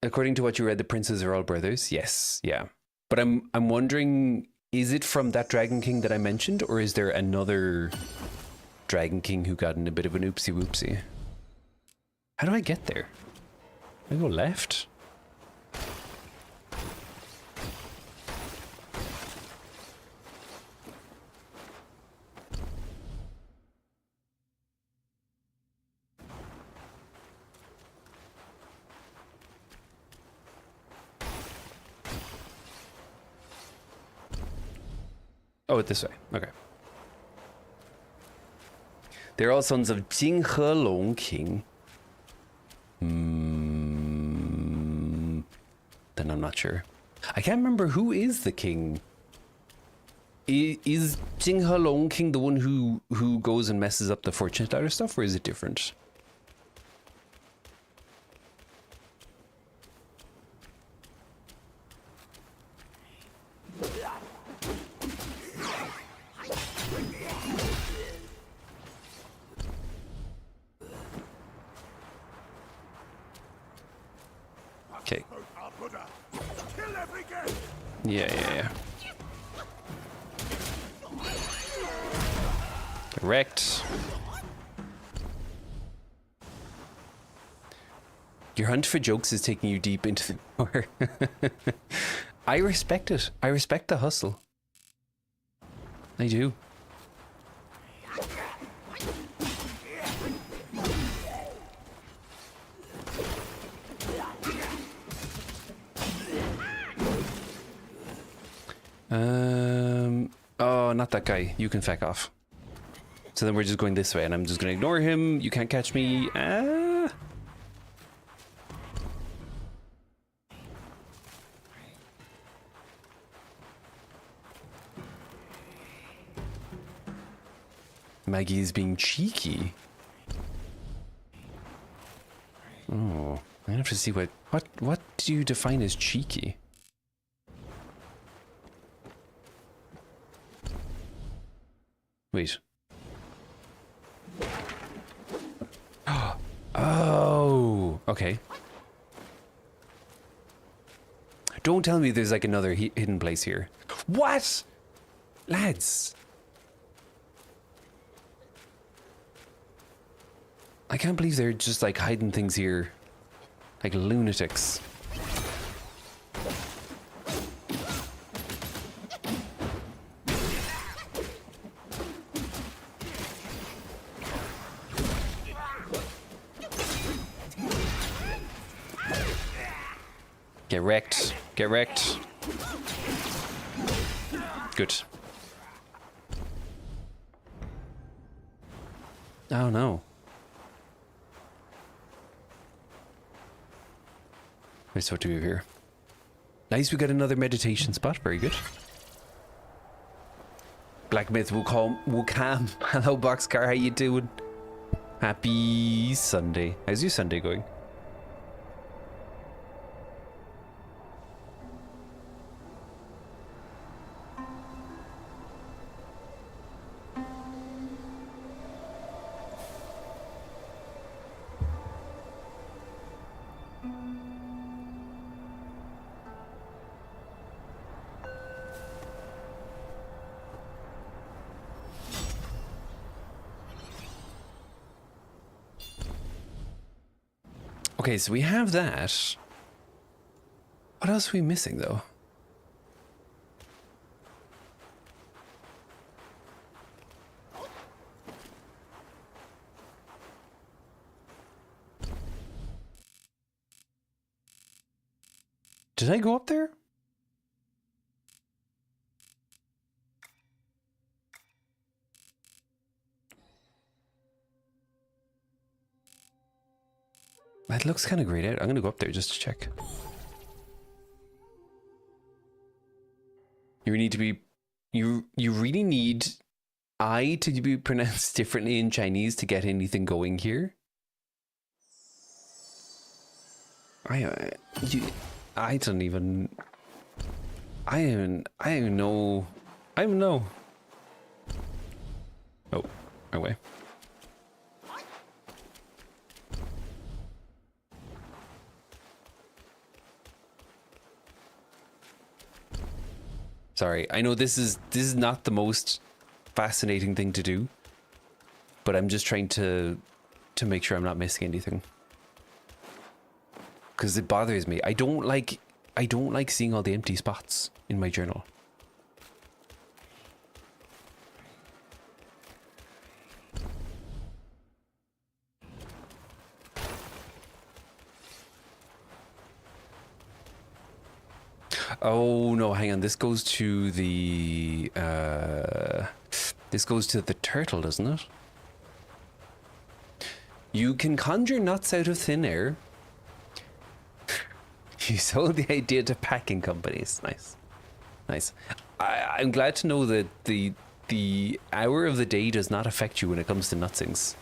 According to what you read, the princes are all brothers. Yes, yeah. But I'm wondering, is it from that Dragon King that I mentioned, or is there another Dragon King who got in a bit of an oopsie whoopsie? How do I get there? I go left? Oh, this way. Okay. They're all sons of Jing He Long King. Then I'm not sure. I can't remember who is the king. Is Jing He Long King the one who goes and messes up the fortune teller stuff, or is it different? Okay. Yeah. Correct. Your hunt for jokes is taking you deep into the lore. I respect it. I respect the hustle. I do. Oh, not that guy. You can feck off. So then we're just going this way, and I'm just gonna ignore him. You can't catch me. Maggie is being cheeky. Oh, I have to see what do you define as cheeky? Wait. Oh, okay. Don't tell me there's like another hidden place here. What? Lads. I can't believe they're just like hiding things here. Like lunatics. Get wrecked. Get wrecked. Good. Oh no. Wait, so what do we have here? Nice, we got another meditation spot. Very good. Black Myth Wukong. Hello, Boxcar. How you doing? Happy Sunday. How's your Sunday going? Okay, so we have that. What else are we missing, though? Did I go up there? That looks kind of grayed out. I'm going to go up there just to check. You need to be, you really need I to be pronounced differently in Chinese to get anything going here. I don't even know. I don't know. Oh, wrong way. Sorry, I know this is not the most fascinating thing to do, but I'm just trying to make sure I'm not missing anything. Because it bothers me. I don't like seeing all the empty spots in my journal. Oh no, hang on. This goes to the turtle, doesn't it? You can conjure nuts out of thin air. You sold the idea to packing companies. Nice. Nice. I'm glad to know that the hour of the day does not affect you when it comes to nutsings.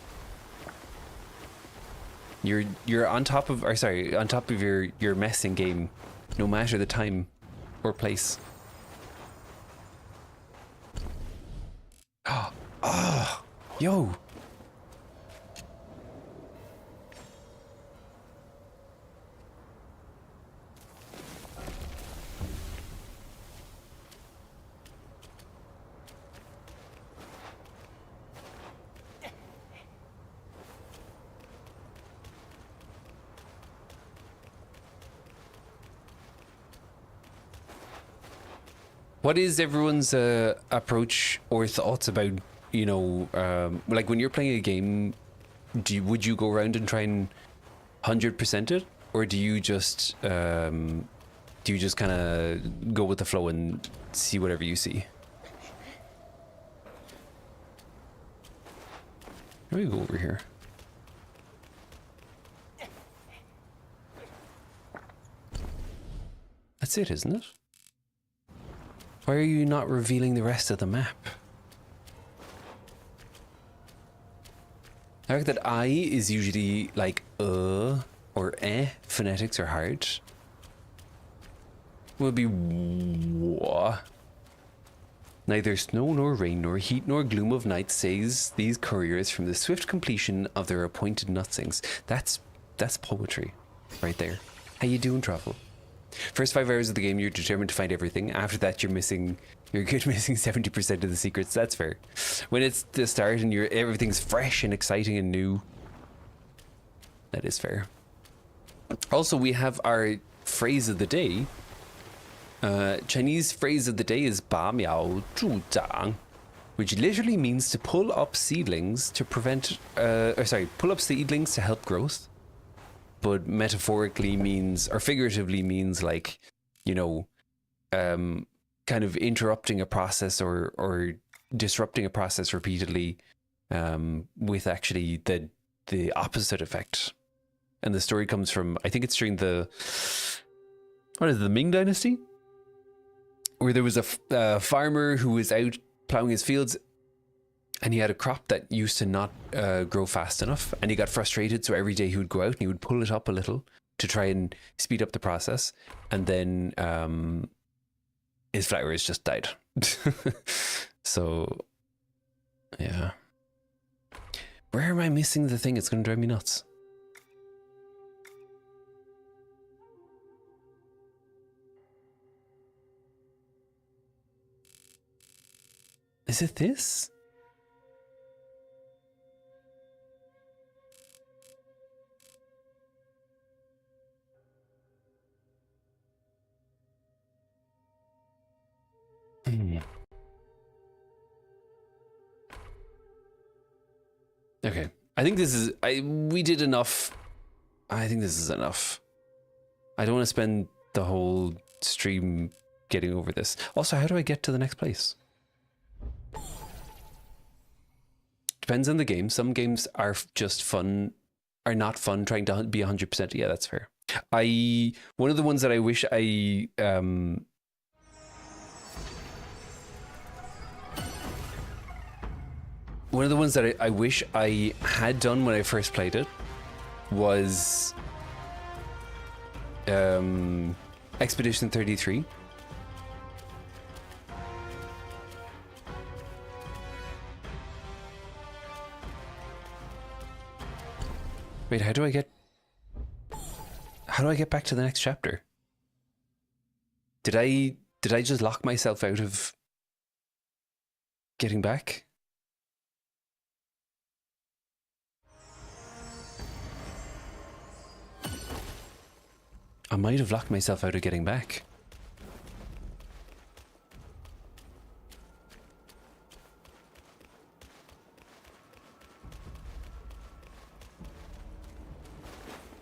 You're on top of your messing game, no matter the time or place. Oh, yo. What is everyone's approach or thoughts about, you know, like when you're playing a game, would you go around and try and 100% it, or do you just kind of go with the flow and see whatever you see? Let me go over here. That's it, isn't it? Why are you not revealing the rest of the map? I like that I is usually like or phonetics are hard. Will be wah. Neither snow nor rain nor heat nor gloom of night saves these couriers from the swift completion of their appointed nutsings. That's poetry right there. How you doing, Truffle? First 5 hours of the game, you're determined to find everything. After that, you're missing 70% of the secrets. That's fair. When it's the start and everything's fresh and exciting and new, that is fair. Also, we have our phrase of the day. Chinese phrase of the day is ba miao zhu zhang, which literally means to pull up seedlings to prevent, pull up seedlings to help growth. But metaphorically means, or figuratively means, like, you know, kind of interrupting a process or disrupting a process repeatedly, with actually the opposite effect. And the story comes from, I think it's during the Ming Dynasty, where there was a farmer who was out plowing his fields, and he had a crop that used to not grow fast enough, and he got frustrated. So every day he would go out and he would pull it up a little to try and speed up the process. And then his flowers just died. So, yeah. Where am I missing the thing? It's going to drive me nuts. Is it this? Okay, I think this is, we did enough. I think this is enough. I don't want to spend the whole stream getting over this. Also, how do I get to the next place? Depends on the game. Some games are just fun, are not fun trying to be 100%. Yeah, that's fair. One of the ones that I wish I one of the ones that I wish I had done when I first played it was Expedition 33. Wait, how do I get back to the next chapter? Did I just lock myself out of getting back? I might have locked myself out of getting back.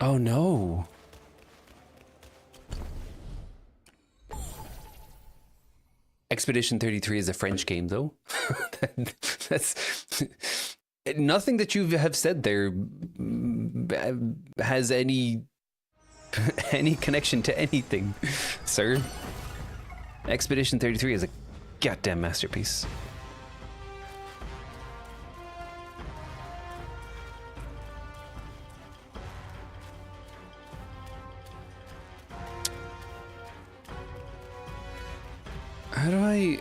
Oh no. Expedition 33 is a French game though. That's nothing that you have said there has any connection to anything, sir. Expedition 33 is a goddamn masterpiece. How do I...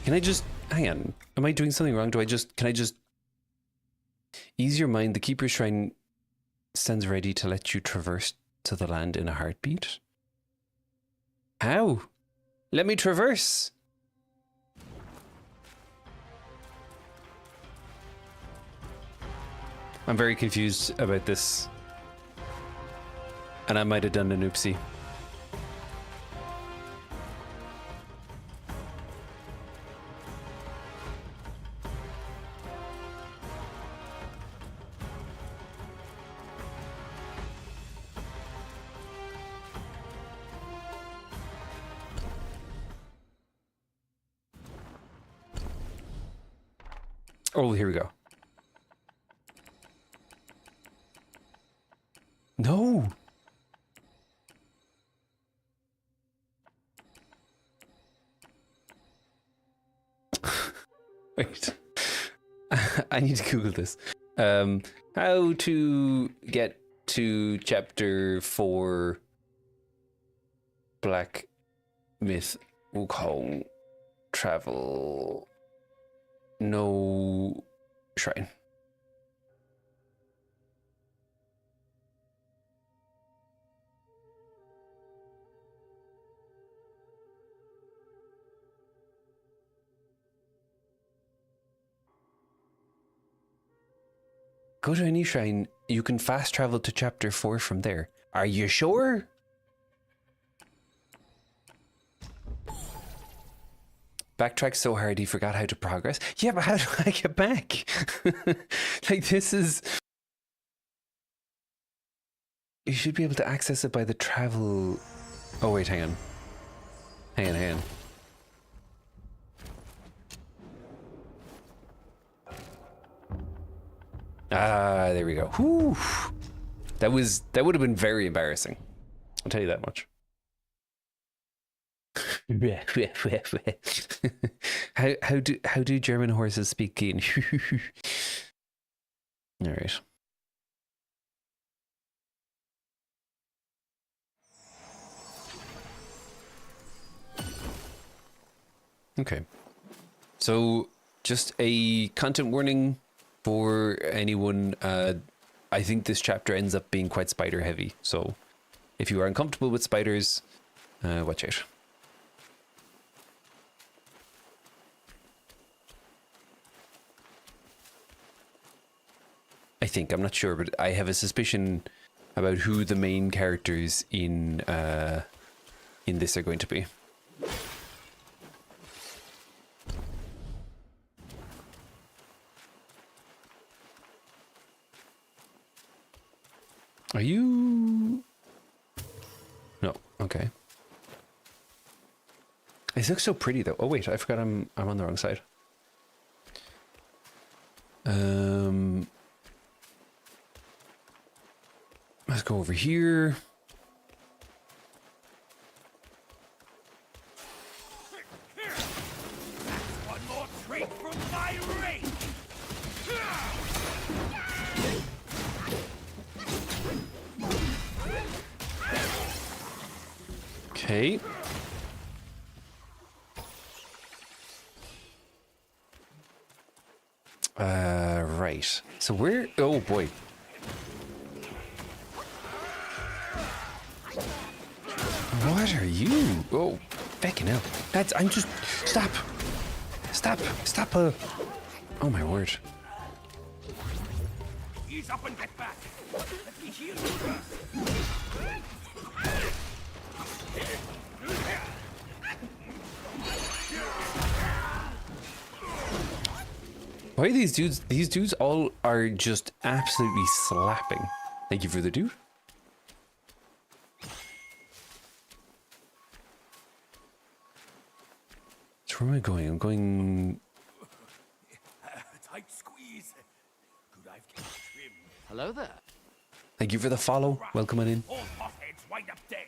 Can I just... Hang on. Am I doing something wrong? Can I just... Ease your mind. The Keeper's Shrine stands ready to let you traverse to the land in a heartbeat. How? Let me traverse. I'm very confused about this. And I might have done an oopsie. Oh, here we go. No. Wait. I need to Google this. How to get to chapter 4 Black Myth Wukong travel. No shrine. Go to any shrine. You can fast travel to chapter 4 from there. Are you sure? Backtrack so hard he forgot how to progress. Yeah, but how do I get back? Like, this is... You should be able to access it by the travel... Oh, wait, hang on. Hang on. Ah, there we go. Whew. That would have been very embarrassing. I'll tell you that much. how do German horses speak Keen? All right. Okay. So just a content warning for anyone. I think this chapter ends up being quite spider heavy. So if you are uncomfortable with spiders, watch out. I think, I'm not sure, but I have a suspicion about who the main characters in this are going to be. Are you... No, okay. This looks so pretty though. Oh wait, I forgot I'm on the wrong side. Let's go over here. One more trait from my range. Okay. Right. So where? Oh boy. What are you? Oh, fucking hell. I'm just... Stop. Stop. Stop. Oh my word. Ease up and get back. Let me heal you first. Why are these dudes? These dudes all are just absolutely slapping. Thank you for the dude. So where am I going? I'm going... Tight squeeze. Good, I've kept trim. Hello there. Thank you for the follow. Welcome on in. All hotheads wind up dead.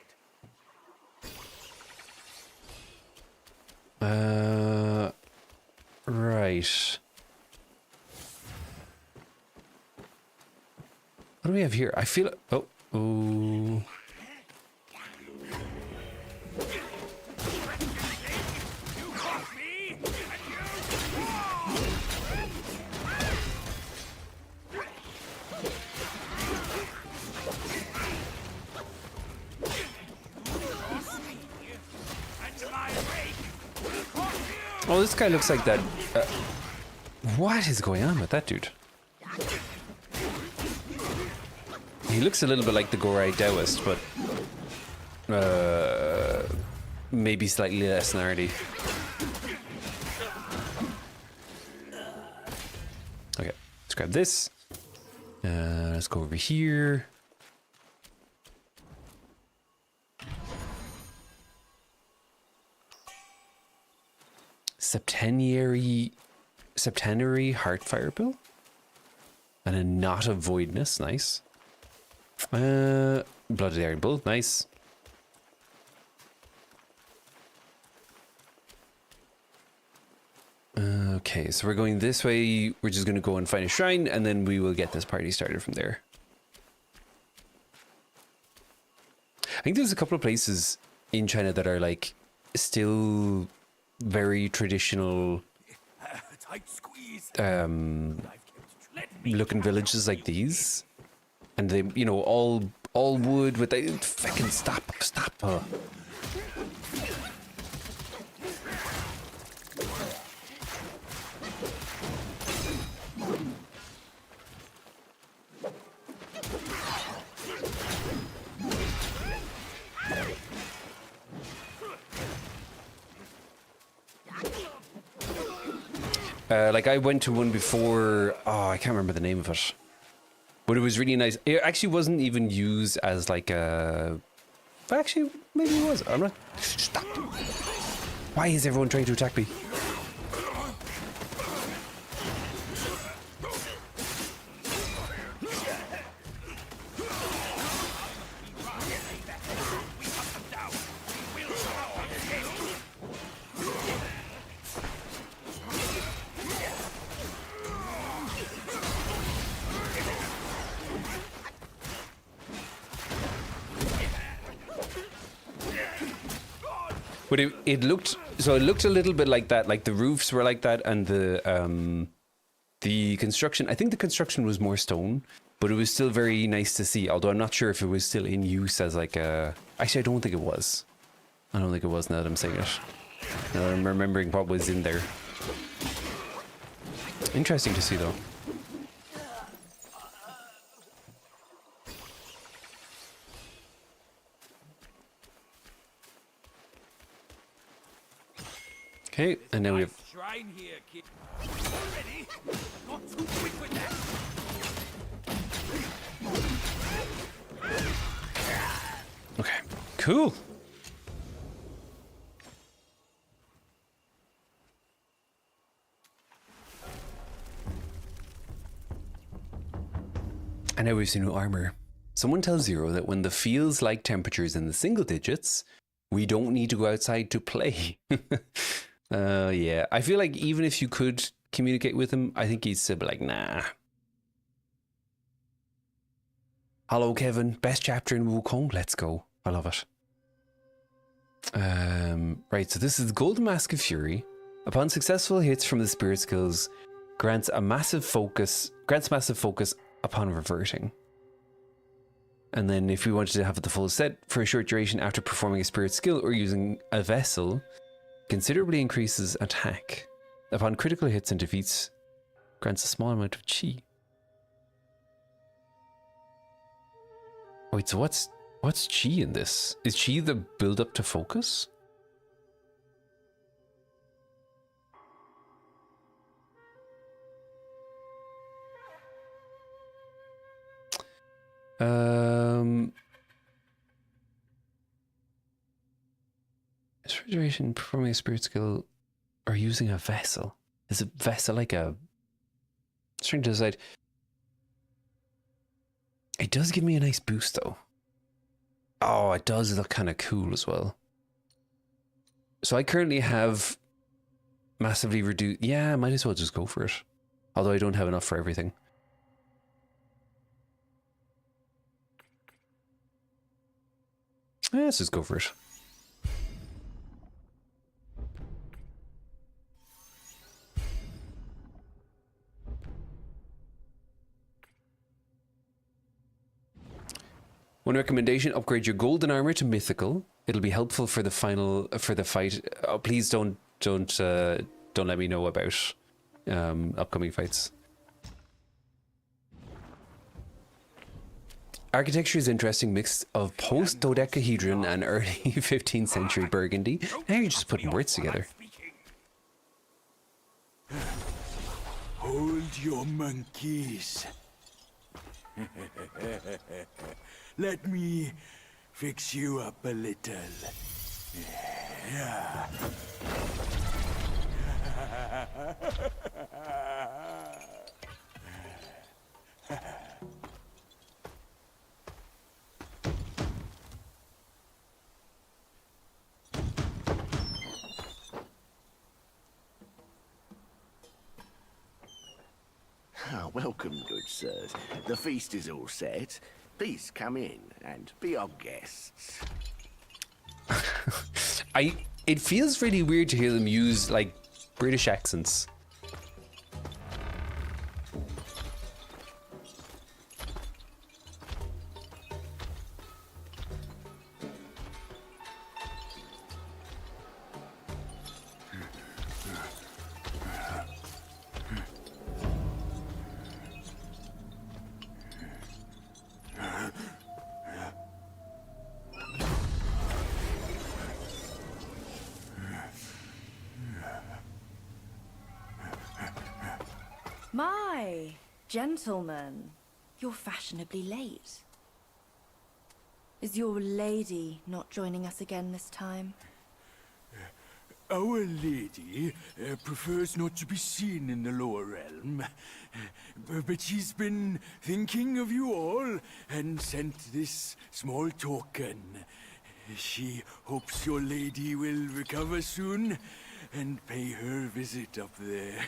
Right. What do we have here? I feel... Oh. Ooh. Oh, this guy looks like that. What is going on with that dude? He looks a little bit like the Gorai Taoist, but maybe slightly less gnarly. Okay, let's grab this. Let's go over here. Septenary Heartfire Pill. And a Knot of Voidness, nice. Blooded Iron Bull, nice. Okay, so we're going this way. We're just going to go and find a shrine, and then we will get this party started from there. I think there's a couple of places in China that are like still very traditional looking villages like these, and they, you know, all wood with the fucking stop. Like I went to one before, oh, I can't remember the name of it, but it was really nice. It actually wasn't even used as like a, but actually maybe it was. I'm not, stop. Why is everyone trying to attack me? But it looked, so it looked a little bit like that, like the roofs were like that, and the construction, I think the construction was more stone, but it was still very nice to see, although I'm not sure if it was still in use as like a, actually I don't think it was. I don't think it was now that I'm saying it. Now that I'm remembering what was in there. Interesting to see though. Okay, and now we have... Shrine here, kid. Ready? Not too quick with that. Okay, cool. And now we've seen new armor. Someone tells Zero that when the feels like temperatures in the single digits, we don't need to go outside to play. Yeah, I feel like even if you could communicate with him, I think he'd still be like, nah. Hello, Kevin. Best chapter in Wukong. Let's go. I love it. Right, so this is the Golden Mask of Fury. Upon successful hits from the spirit skills, grants massive focus upon reverting. And then if we wanted to have the full set for a short duration after performing a spirit skill or using a vessel, considerably increases attack. Upon critical hits and defeats, grants a small amount of chi. Wait, so what's chi in this? Is chi the build up to focus? Duration performing a spirit skill or using a vessel. Is a vessel like a string to decide? It does give me a nice boost though. Oh, it does look kind of cool as well. So I currently have massively reduced. Yeah, I might as well just go for it. Although I don't have enough for everything. Yeah, let's just go for it. One recommendation: upgrade your golden armor to mythical. It'll be helpful for the fight. Oh, please don't let me know about upcoming fights. Architecture is interesting mix of post-dodecahedron and early 15th century Burgundy. Now you're just putting words together. Hold your monkeys. Let me fix you up a little. Yeah. Welcome, good sirs. The feast is all set. Please come in and be our guests. It feels really weird to hear them use like British accents. My gentlemen, you're fashionably late. Is your lady not joining us again this time? Our lady prefers not to be seen in the lower realm, but she's been thinking of you all and sent this small token. She hopes your lady will recover soon and pay her visit up there.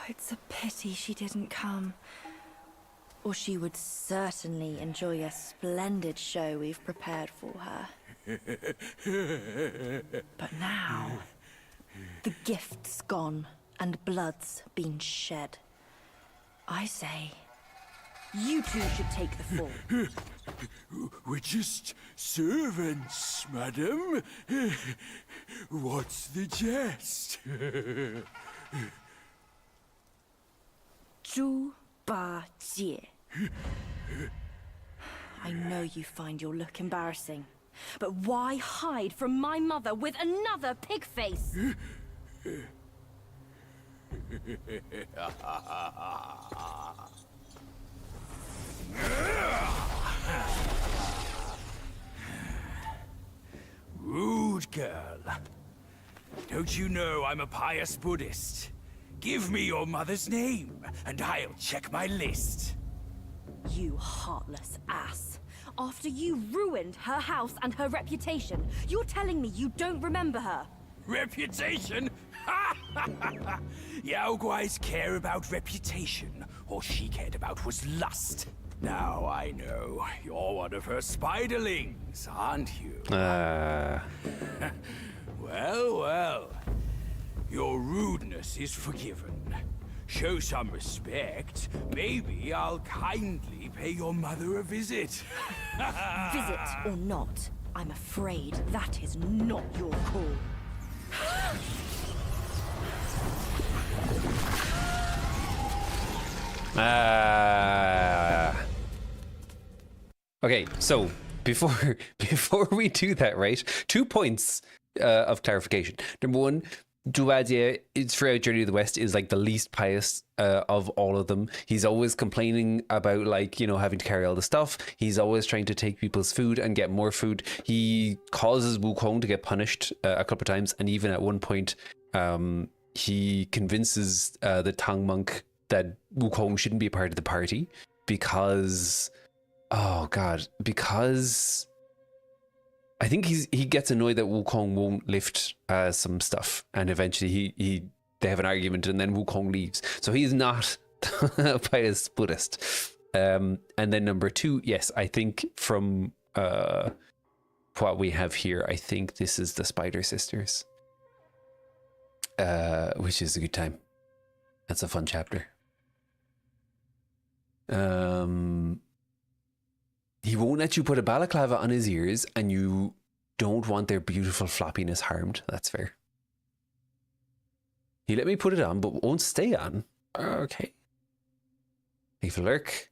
It's a pity she didn't come. Or she would certainly enjoy a splendid show we've prepared for her. But now, the gift's gone and blood's been shed. I say, you two should take the fall. We're just servants, madam. What's the jest? Zhu Ba Jie. I know you find your look embarrassing, but why hide from my mother with another pig face? Rude girl. Don't you know I'm a pious Buddhist? Give me your mother's name, and I'll check my list. You heartless ass. After you ruined her house and her reputation, you're telling me you don't remember her? Reputation? Yao Guai's care about reputation. All she cared about was lust. Now I know. You're one of her spiderlings, aren't you? Well. Your rudeness is forgiven. Show some respect. Maybe I'll kindly pay your mother a visit. Visit or not, I'm afraid that is not your call. Okay, so before we do that, right? 2 points of clarification. Number one, Duadia, it's throughout Journey to the West, is like the least pious of all of them. He's always complaining about, like, you know, having to carry all the stuff. He's always trying to take people's food and get more food. He causes Wukong to get punished a couple of times, and even at one point, he convinces the Tang monk that Wukong shouldn't be a part of the party because, because I think he gets annoyed that Wukong won't lift some stuff, and eventually they have an argument, and then Wukong leaves. So he's not a pious Buddhist. And then number two, yes, I think from what we have here, I think this is the Spider Sisters, which is a good time. That's a fun chapter. He won't let you put a balaclava on his ears, and you don't want their beautiful floppiness harmed. That's fair. He let me put it on, but won't stay on. Okay. Leave a lurk.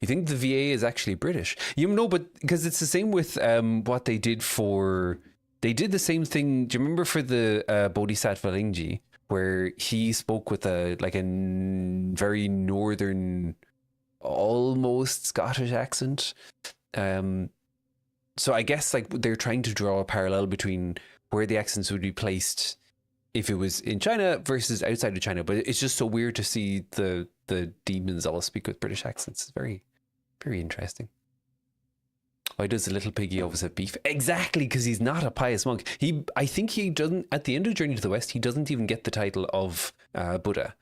You think the VA is actually British? You know, but because it's the same with what they did for... They did the same thing. Do you remember for the Bodhisattva Lingji, where he spoke with a very northern, almost Scottish accent? So I guess like they're trying to draw a parallel between where the accents would be placed if it was in China versus outside of China. But it's just so weird to see the demons all speak with British accents. It's very, very interesting. Why does the little piggy always have beef? Exactly, because he's not a pious monk. I think he doesn't, at the end of Journey to the West, he doesn't even get the title of Buddha,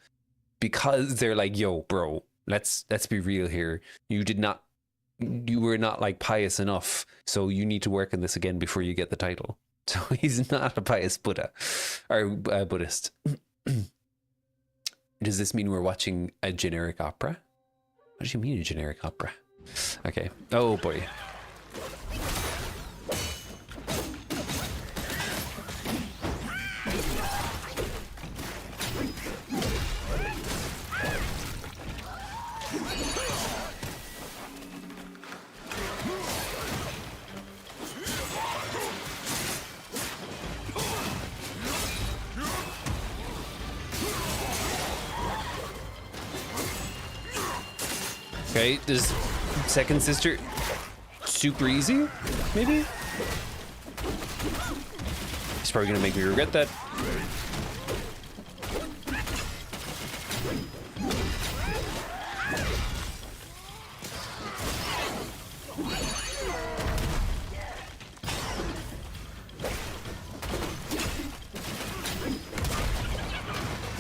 because they're like, yo, bro, let's be real here. You were not like pious enough, so you need to work on this again before you get the title. So he's not a pious Buddha or Buddhist. Does this mean we're watching a generic opera? What do you mean a generic opera? Okay. Oh boy. Okay, this second sister, super easy, maybe? He's probably gonna make me regret that.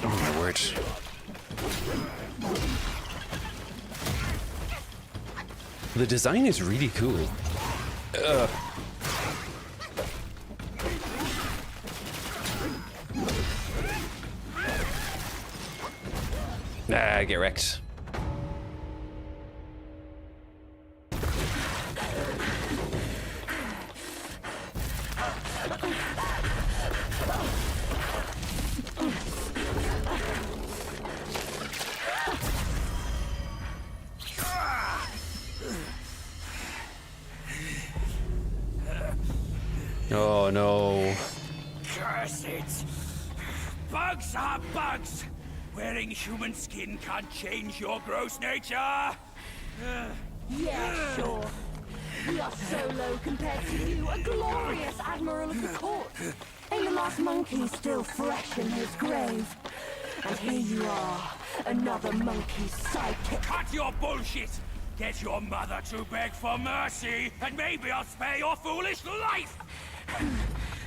Oh my word. The design is really cool. Get wrecked. Oh no. Curse it! Bugs are bugs! Wearing human skin can't change your gross nature! Yeah, sure. We are so low compared to you, a glorious admiral of the court. Ain't the last monkey still fresh in his grave? And here you are, another monkey's sidekick. Cut your bullshit! Get your mother to beg for mercy, and maybe I'll spare your foolish life!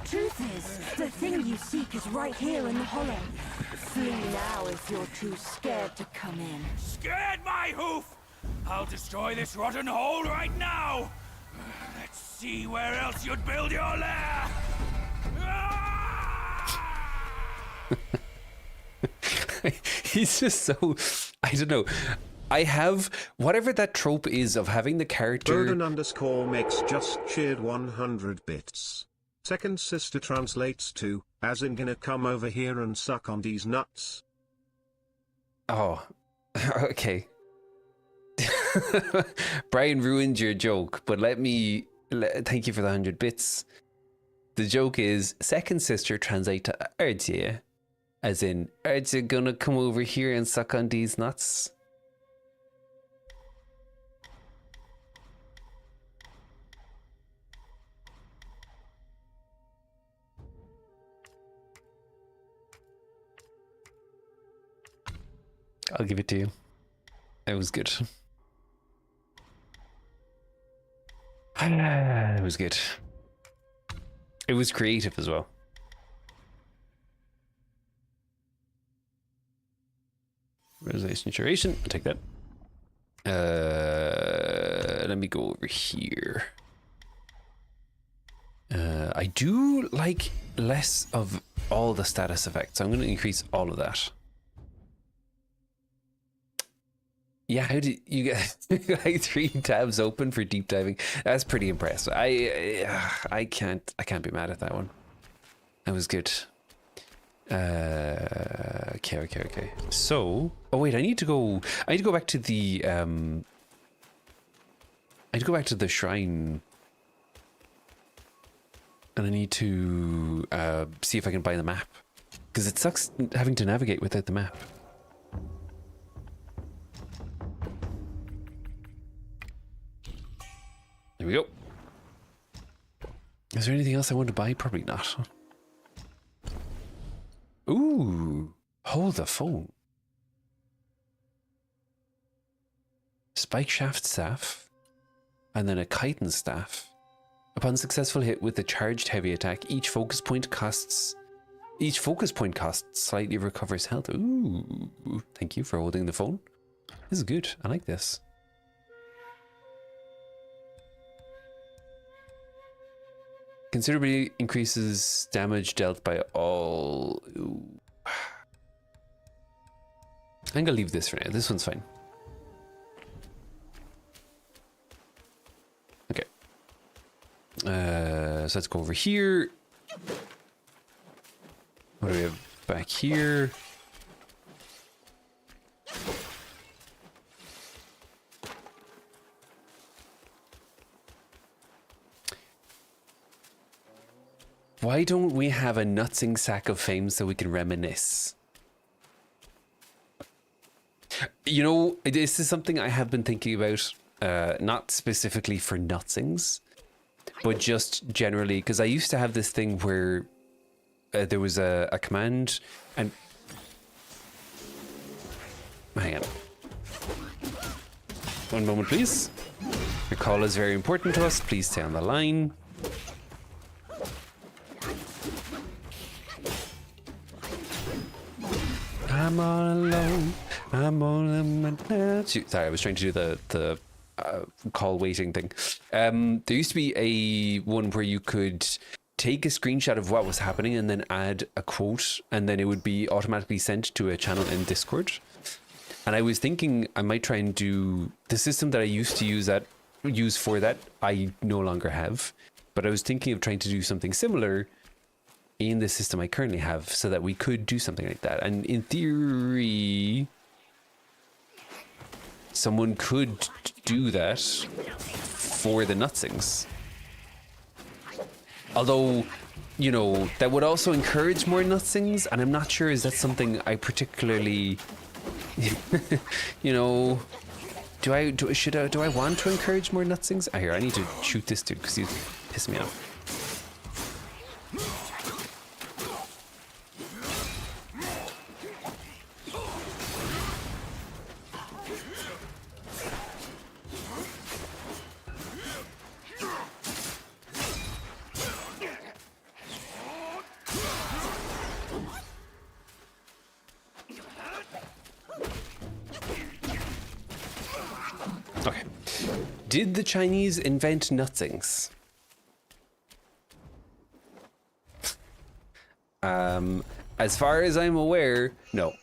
Truth is, the thing you seek is right here in the hollow. Flee now if you're too scared to come in. Scared my hoof! I'll destroy this rotten hole right now! Let's see where else you'd build your lair! He's just so, I don't know. I have whatever that trope is of having the character. Burden_ makes just cheered 100 bits. Second sister translates to, as in gonna come over here and suck on these nuts. Oh, okay. Brian ruined your joke, but thank you for the 100 bits. The joke is second sister translate to Erdje, as in Erdje gonna come over here and suck on these nuts. I'll give it to you. It was good. It was good. It was creative as well. Resolution duration. I'll take that. Let me go over here. I do like less of all the status effects, so I'm going to increase all of that. Yeah, how did you get like 3 tabs open for deep diving? That's pretty impressive. I can't be mad at that one. That was good. Okay. So, oh wait, I need to go back to the I need to go back to the shrine. And I need to see if I can buy the map, because it sucks having to navigate without the map. There we go. Is there anything else I want to buy? Probably not. Ooh, hold the phone. Spike shaft staff, and then a chitin staff. Upon successful hit with the charged heavy attack, each focus point costs slightly recovers health. Ooh, thank you for holding the phone. This is good. I like this. Considerably increases damage dealt by all. Ooh. I'm gonna leave this for now. This one's fine. Okay. So let's go over here. What do we have back here? Why don't we have a nutsing sack of fame so we can reminisce? You know, this is something I have been thinking about, not specifically for nutsings, but just generally, because I used to have this thing where there was a command, and... Hang on. One moment, please. Your call is very important to us. Please stay on the line. I'm all alone. I'm all alone. Sorry, I was trying to do the call waiting thing. There used to be a one where you could take a screenshot of what was happening and then add a quote, and then it would be automatically sent to a channel in Discord. And I was thinking I might try and do the system that I used to use for that. I no longer have, but I was thinking of trying to do something similar in the system I currently have, so that we could do something like that. And in theory, someone could do that for the nutsings. Although, you know, that would also encourage more nutsings, and I'm not sure is that something I particularly, you know, do I want to encourage more nutsings? Here, I need to shoot this dude because he's pissing me off. Did the Chinese invent nutsings? As far as I'm aware, no.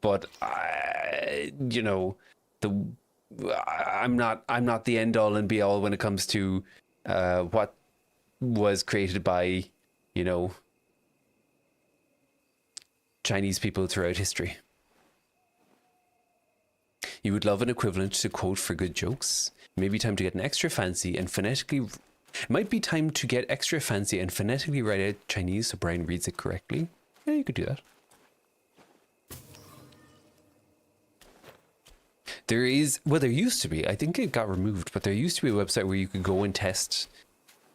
But you know, I'm not the end all and be all when it comes to what was created by, you know, Chinese people throughout history. You would love an equivalent to quote for good jokes. Maybe time to get an extra fancy and phonetically. Might be time to get extra fancy and phonetically write out Chinese so Brian reads it correctly. Yeah, you could do that. There is, well, there used to be, I think it got removed, but there used to be a website where you could go and test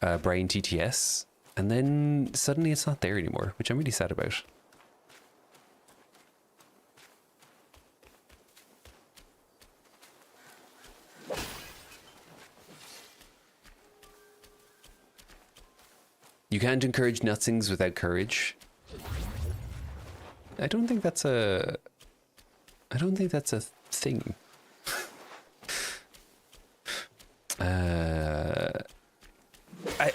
Brian TTS, and then suddenly it's not there anymore, which I'm really sad about. You can't encourage nutsings without courage. I don't think that's a thing.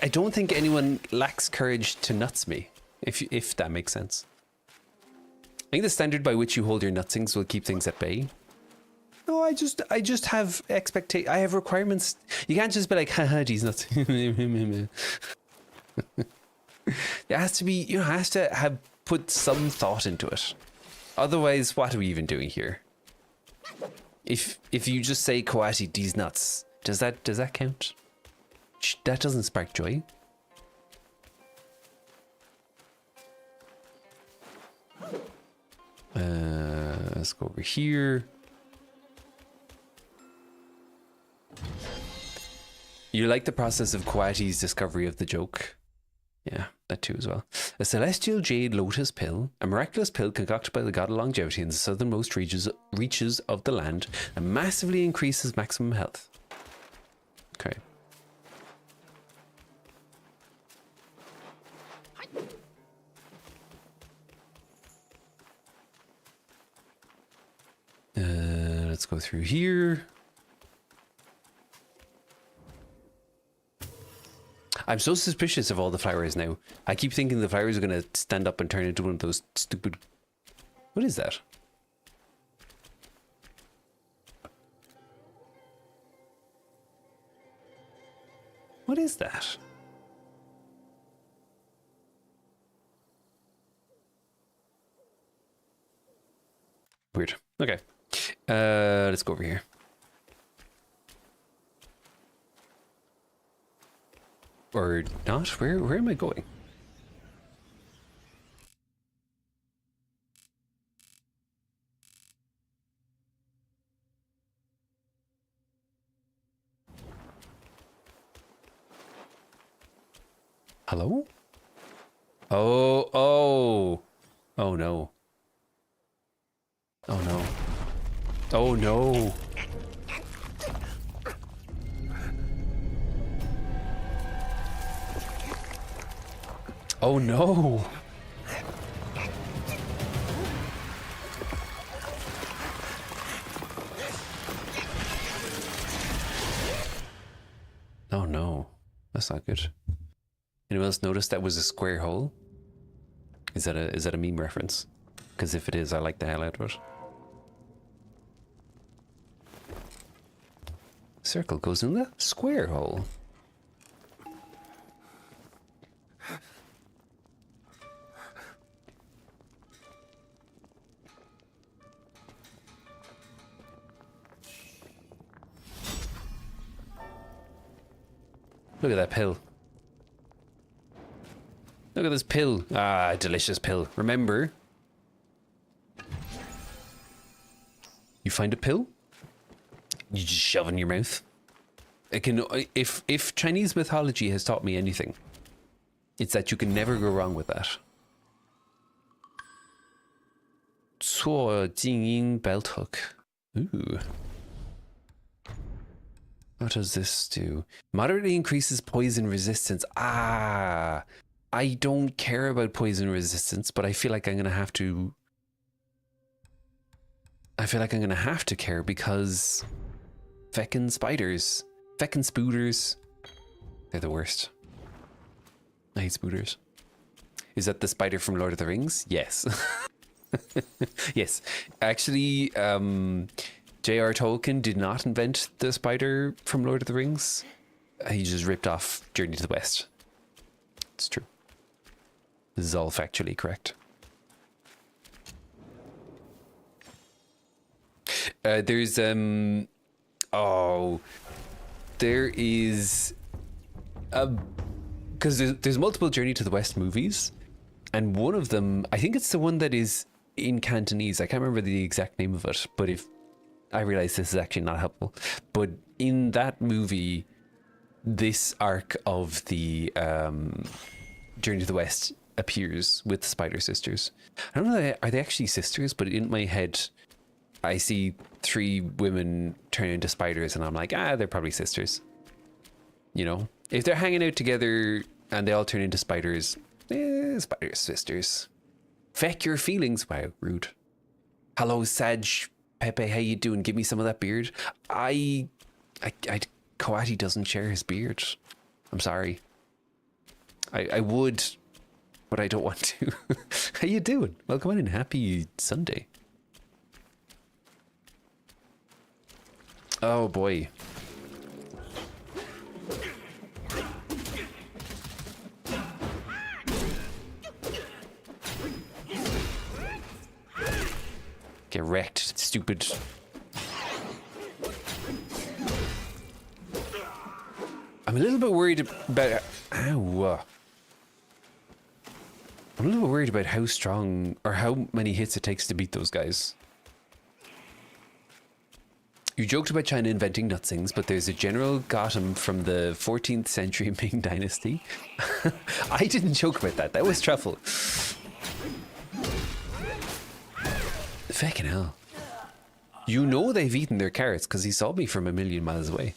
I don't think anyone lacks courage to nuts me, if that makes sense. I think the standard by which you hold your nutsings will keep things at bay. No, I just have I have requirements. You can't just be like, haha, these nuts. It has to be, you know, has to have put some thought into it. Otherwise, what are we even doing here? If you just say Coati these nuts, does that count? That doesn't spark joy. Let's go over here. You like the process of Coati's discovery of the joke? Yeah, that too as well. A celestial jade lotus pill, a miraculous pill concocted by the god of longevity in the southernmost reaches of the land, that massively increases maximum health. Okay. Let's go through here. I'm so suspicious of all the flowers now. I keep thinking the flowers are going to stand up and turn into one of those stupid... What is that? What is that? Weird. Okay. Let's go over here. Or not? Where am I going? Hello? Oh no. Oh no. Oh no. Oh no. Oh no. That's not good. Anyone else notice that was a square hole? Is that a meme reference? Because if it is, I like the hell out of it. Circle goes in the square hole. Look at that pill. Look at this pill. Ah, delicious pill. Remember, you find a pill, you just shove it in your mouth. It can, if Chinese mythology has taught me anything, it's that you can never go wrong with that. 错静音 belt hook. Ooh. What does this do? Moderately increases poison resistance. Ah, I don't care about poison resistance, but I feel like I'm gonna have to. I feel like I'm gonna have to care because Feckin' spiders. Feckin' spooters. They're the worst. I hate spooters. Is that the spider from Lord of the Rings? Yes. Yes. Actually, J.R. Tolkien did not invent the spider from Lord of the Rings. He just ripped off Journey to the West. It's true. This is all factually correct. There's there is because there's multiple Journey to the West movies, and one of them, I think it's the one that is in Cantonese. I can't remember the exact name of it, but if I realize this is actually not helpful, but in that movie, this arc of the Journey to the West appears with the Spider Sisters. I don't know, are they actually sisters? But in my head, I see 3 women turn into spiders, and I'm like, they're probably sisters. You know, if they're hanging out together and they all turn into spiders, spider sisters. Feck your feelings. Wow, rude. Hello, Sag Pepe, how you doing? Give me some of that beard. Coati doesn't share his beard. I'm sorry. I would, but I don't want to. How you doing? Welcome in. Happy Sunday. Oh boy. Get wrecked, stupid. I'm a little bit worried about... Ow. I'm a little bit worried about how strong or how many hits it takes to beat those guys. You joked about China inventing nutsings, but there's a General Gotham from the 14th century Ming Dynasty. I didn't joke about that. That was truffle. Fucking hell. You know they've eaten their carrots because he saw me from a million miles away.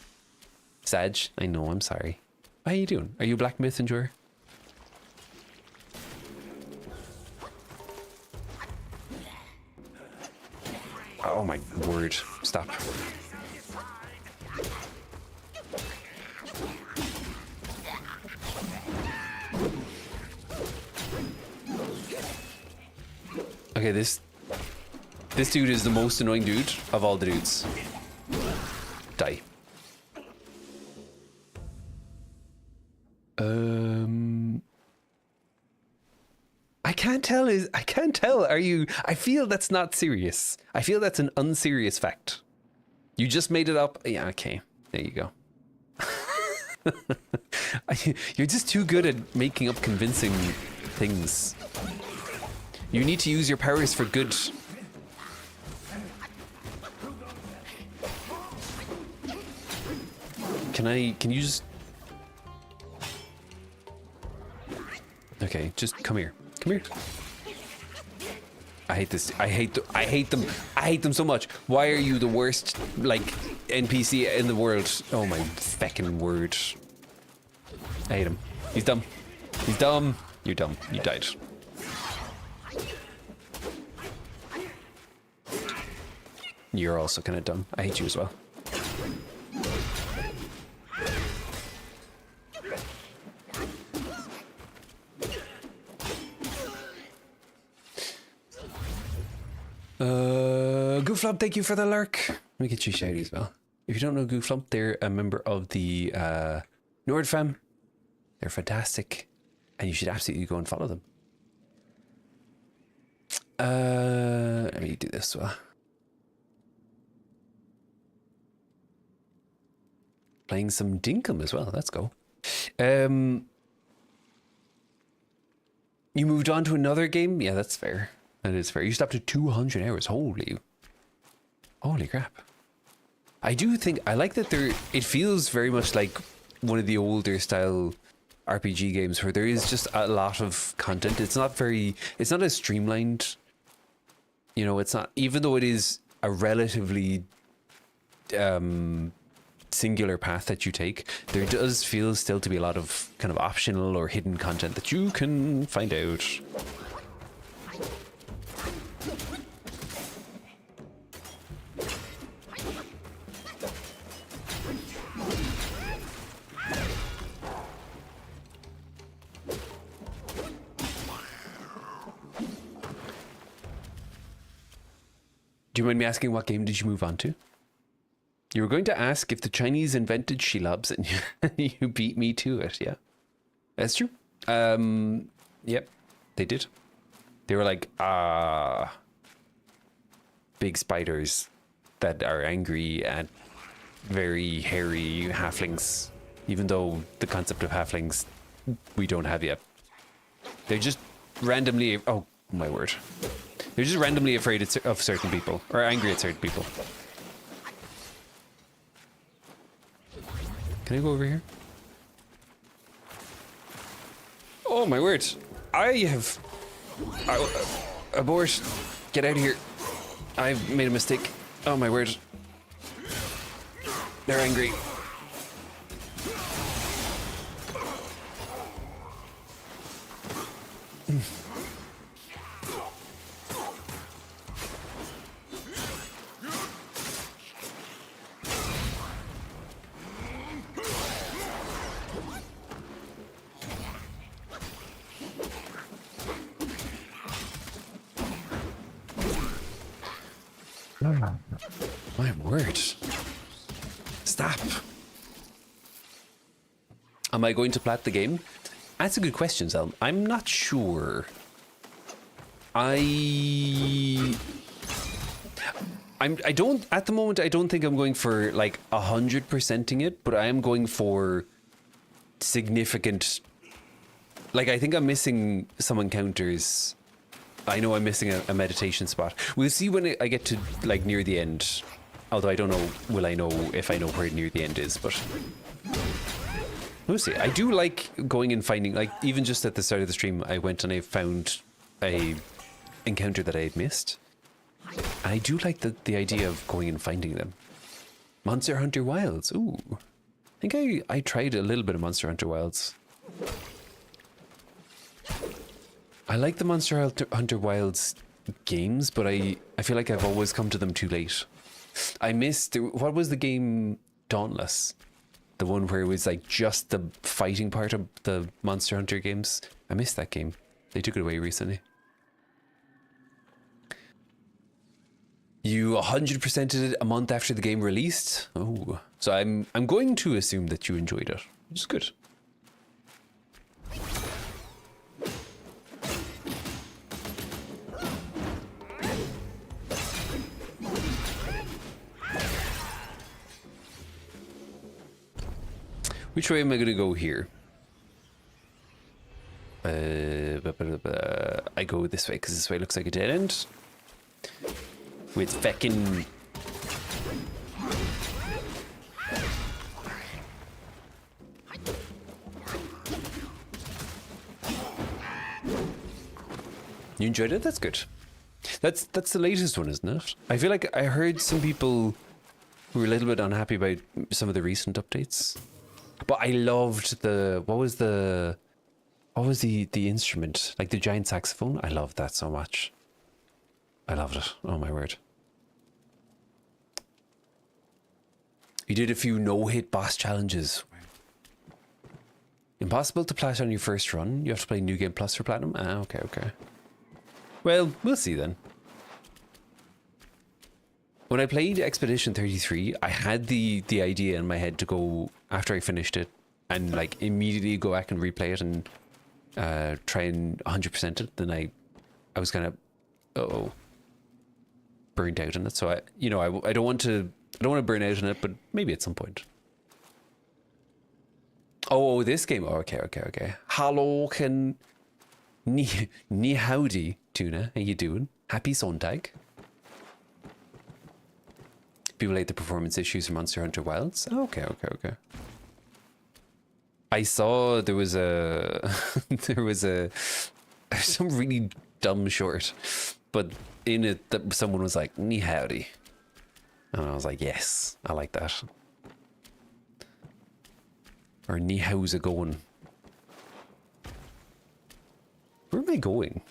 Sag, I know, I'm sorry. How you doing? Are you a Black Myth enjoyer? Oh my word. Stop. Okay, this dude is the most annoying dude of all the dudes. Die. I can't tell. Are you... I feel that's not serious. I feel that's an unserious fact. You just made it up. Yeah, okay. There you go. You're just too good at making up convincing things. You need to use your powers for good. Can you just... Okay, just come here. Come here. I hate this. I hate them. I hate them so much. Why are you the worst, like, NPC in the world? Oh my feckin' word. I hate him. He's dumb. He's dumb. You're dumb. You died. You're also kind of dumb. I hate you as well. Gooflump, thank you for the lurk. Let me get you shouty as well. If you don't know Gooflump, they're a member of the Nordfam. They're fantastic, and you should absolutely go and follow them. Let me do this as well. Playing some Dinkum as well. Let's go. You moved on to another game? Yeah, that's fair. That is fair. You stopped at 200 hours. Holy crap. I do think, I like that it feels very much like one of the older style RPG games where there is just a lot of content. It's not as streamlined. You know, it's not, even though it is a relatively singular path that you take, there does feel still to be a lot of kind of optional or hidden content that you can find out. you mind me asking what game did you move on to? You were going to ask if the Chinese invented Shelobs and you beat me to it, yeah. That's true. Yep, they did. They were like, big spiders that are angry at very hairy halflings, even though the concept of halflings we don't have yet. They're just randomly, oh my word. They're just randomly afraid of certain people, or angry at certain people. Can I go over here? Oh my word. Abort. Get out of here. I've made a mistake. Oh my word. They're angry. My word. Stop. Am I going to plat the game? That's a good question, Zelm. I'm not sure. I don't, at the moment, I don't think I'm going for like 100%ing it, but I am going for significant, like I think I'm missing some encounters. I know I'm missing a meditation spot. We'll see when I get to like near the end. Although I don't know, will I know if I know where near the end is, but we'll see. I do like going and finding, like even just at the start of the stream, I went and I found a encounter that I had missed. I do like the idea of going and finding them. Monster Hunter Wilds. Ooh. I think I tried a little bit of Monster Hunter Wilds. I like the Monster Hunter Wilds games, but I feel like I've always come to them too late. I missed, what was the game Dauntless? The one where it was like just the fighting part of the Monster Hunter games. I missed that game. They took it away recently. You 100%ed it a month after the game released? Oh, so I'm going to assume that you enjoyed it, which is good. Which way am I going to go here? I go this way because this way looks like a dead end. With feckin'... You enjoyed it? That's good. That's the latest one, isn't it? I feel like I heard some people who were a little bit unhappy about some of the recent updates. But I loved what was the instrument? Like the giant saxophone? I loved that so much. I loved it. Oh my word. You did a few no-hit boss challenges. Impossible to plat on your first run. You have to play New Game Plus for Platinum? Ah, okay. Well, we'll see then. When I played Expedition 33, I had the idea in my head to go, after I finished it, and like immediately go back and replay it and try and 100% it. Then I was kind of, burnt out on it. So I don't want to burn out on it, but maybe at some point. Oh, this game. Oh, okay. Hello, ni howdy, Tuna. How you doing? Happy Sonntag. People like the performance issues from Monster Hunter Wilds. Okay. I saw there was some really dumb short, but in it that someone was like, ni howdy. And I was like, yes, I like that. Or ni how's it going? Where am I going?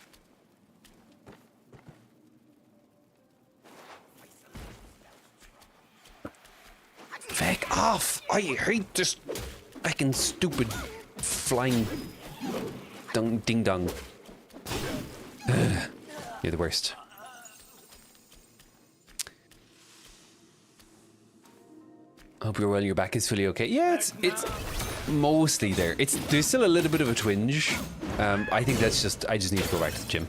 Feck off! I hate this fucking stupid flying ding dong. You're the worst. Hope you're well. Your back is fully okay. Yeah, it's mostly there. There's still a little bit of a twinge. I think that's just I just need to go back to the gym.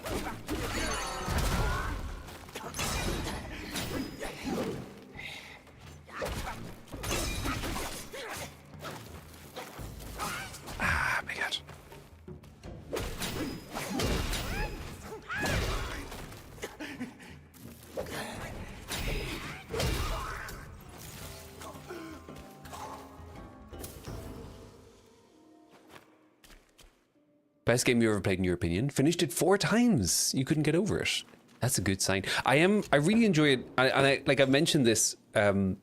Ah, my God. Best game you ever played in your opinion? Finished it 4 times. You couldn't get over it. That's a good sign. I really enjoy it. I like I've mentioned this. Journey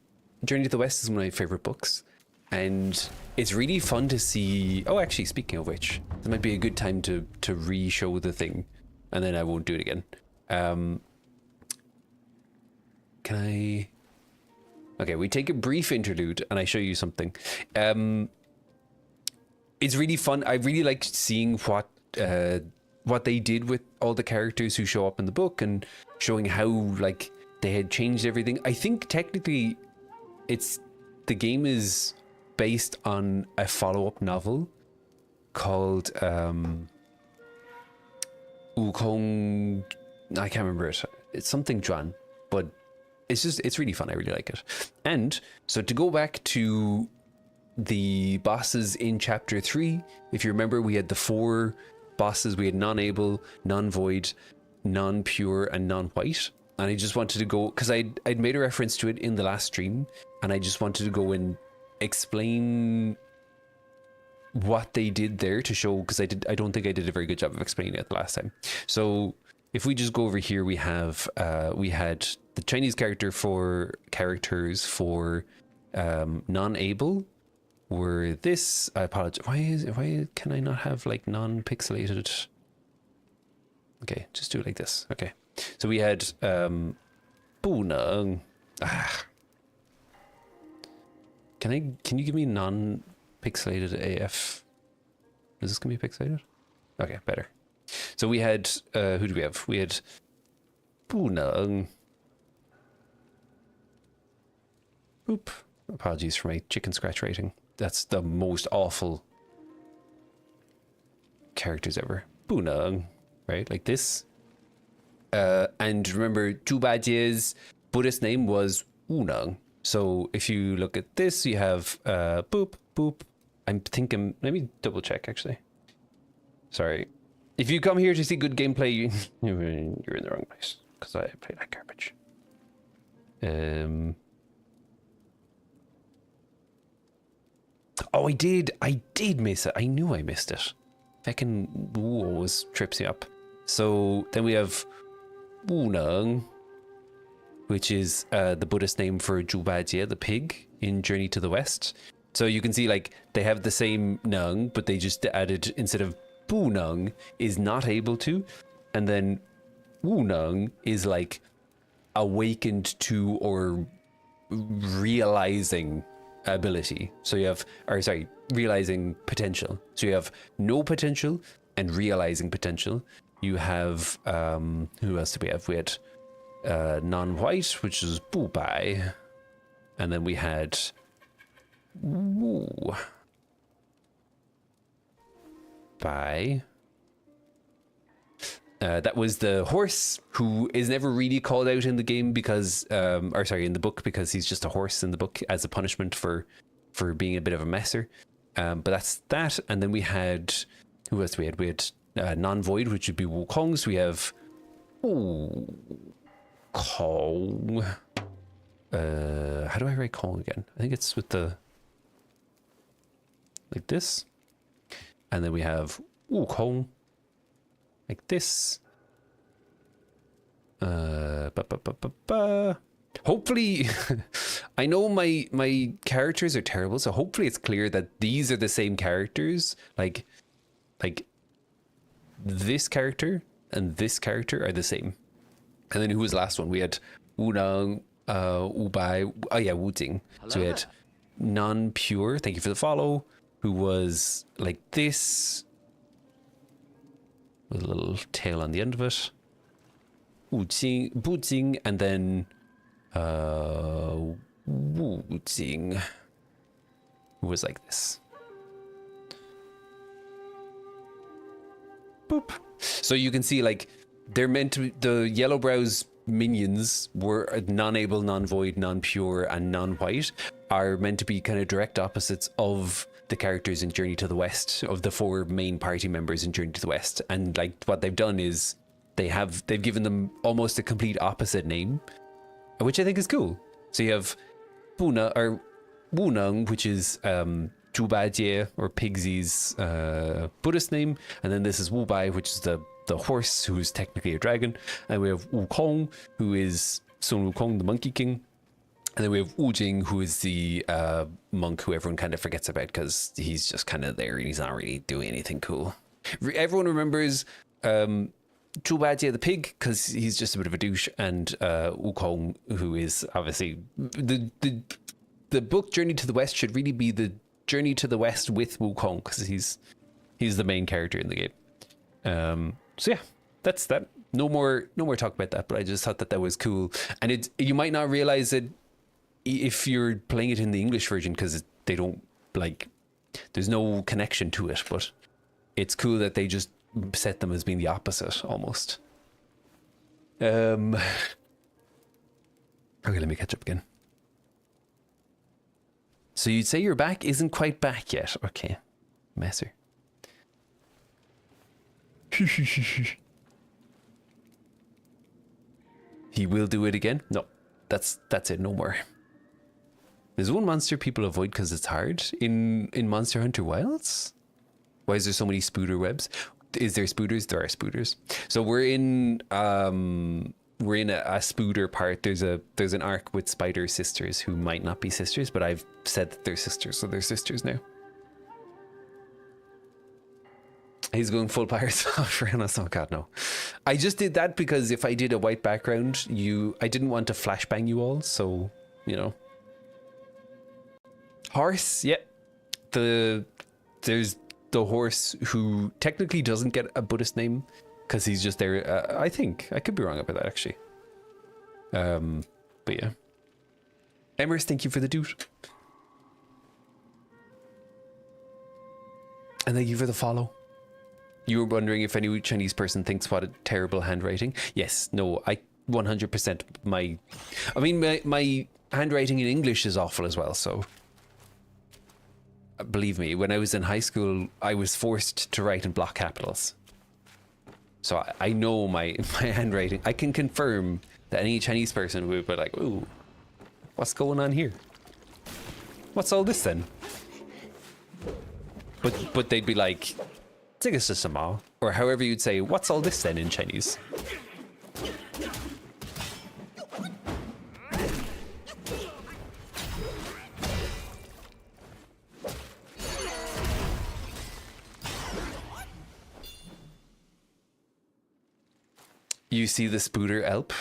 to the West is one of my favorite books, and it's really fun to see. Oh, actually, speaking of which, there might be a good time to re-show the thing, and then I won't do it again. Can I? Okay, we take a brief interlude, and I show you something. It's really fun. I really like seeing what they did with all the characters who show up in the book and showing how like they had changed everything. I think technically the game is based on a follow-up novel called Wukong. I can't remember it. It's something Juan, but it's really fun. I really like it. And so to go back to the bosses in chapter 3, if you remember, we had the 4 bosses. We had non-able, non-void, non-pure, and non-white. And I just wanted to go because I'd made a reference to it in the last stream, and I just wanted to go and explain what they did there to show, because I don't think I did a very good job of explaining it the last time. So if we just go over here, we had the Chinese characters for non-able were this. I apologize. Why can I not have like non-pixelated? Okay, just do it like this. Okay, so we had Buneng. Can you give me non-pixelated AF? Is this gonna be pixelated? Okay, better. So we had who do we have? We had Buneng. Oop. Apologies for my chicken scratch rating. That's the most awful characters ever. Buneng, right? Like this. And remember, Zhubajie's Buddhist name was Wuneng. So if you look at this, you have boop, boop. I'm thinking, let me double check actually. Sorry. If you come here to see good gameplay, you're in the wrong place, because I play like garbage. Oh, I did miss it. I knew I missed it. Feckin' Wu always trips you up. So then we have Wuneng, which is the Buddhist name for Zhubajie, the pig, in Journey to the West. So you can see like they have the same Neng, but they just added, instead of Buneng is not able to, and then Wuneng is like awakened to or realizing ability. So you have, or sorry, realizing potential. So you have no potential and realizing potential. You have who else do we have? We had non-white, which is Bu Bai, and then we had Wu Bai. That was the horse, who is never really called out in the game because, or sorry, in the book, because he's just a horse in the book as a punishment for being a bit of a messer. But that's that. And then we had, who else we had? We had non-void, which would be Wukong. So we have Kong. How do I write Kong again? I think it's with the, like this. And then we have Wukong. Like this. Hopefully, I know my characters are terrible, so hopefully it's clear that these are the same characters. Like this character and this character are the same. And then who was the last one? We had Wuneng, Wubai, oh yeah, Wujing. So we had non-pure, thank you for the follow, who was like this, with a little tail on the end of it. Bujing, and then Wujing. who was like this. Boop. So you can see, like, they're meant to, the yellow brows minions were non-able, non-void, non-pure, and non-white, are meant to be kind of direct opposites of the characters in Journey to the West, of the 4 main party members in Journey to the West. And like what they've done is they've given them almost a complete opposite name, which I think is cool. So you have Buna or Wunang, which is Zhubajie or Pigsy's Buddhist name, and then this is Wubai, which is the horse, who's technically a dragon, and we have Wukong, who is Sun Wukong, the Monkey King, and then we have Wujing, who is the monk who everyone kind of forgets about because he's just kind of there and he's not really doing anything cool. Everyone remembers Zhubajie the pig because he's just a bit of a douche, and Wukong, who is obviously the book Journey to the West should really be the Journey to the West with Wukong, because he's the main character in the game. So yeah, that's that. No more talk about that, but I just thought that was cool. And you might not realize it if you're playing it in the English version, because they don't, like, there's no connection to it, but it's cool that they just set them as being the opposite almost. Okay, let me catch up again. So you'd say your back isn't quite back yet. Okay, messer. He will do it again? No, that's it, no more. There's one monster people avoid because it's hard in Monster Hunter Wilds. Why is there so many spooder webs? Is there spooters? There are spooters. So we're in a spooder part. There's an arc with spider sisters who might not be sisters, but I've said that they're sisters, so they're sisters now. He's going full Pirates of Renaissance. Oh god, no. I just did that because if I did a white background, I didn't want to flashbang you all, so, you know. Horse, yeah. There's the horse who technically doesn't get a Buddhist name because he's just there. I think. I could be wrong about that, actually. But yeah. Emrys, thank you for the dude. And thank you for the follow. You were wondering if any Chinese person thinks what a terrible handwriting. Yes, no, I 100% my handwriting in English is awful as well, so believe me, when I was in high school, I was forced to write in block capitals. So I know my handwriting. I can confirm that any Chinese person would be like, ooh, what's going on here? What's all this then? But they'd be like, 这个是什么? Or however you'd say, what's all this then in Chinese? You see the spooter elp?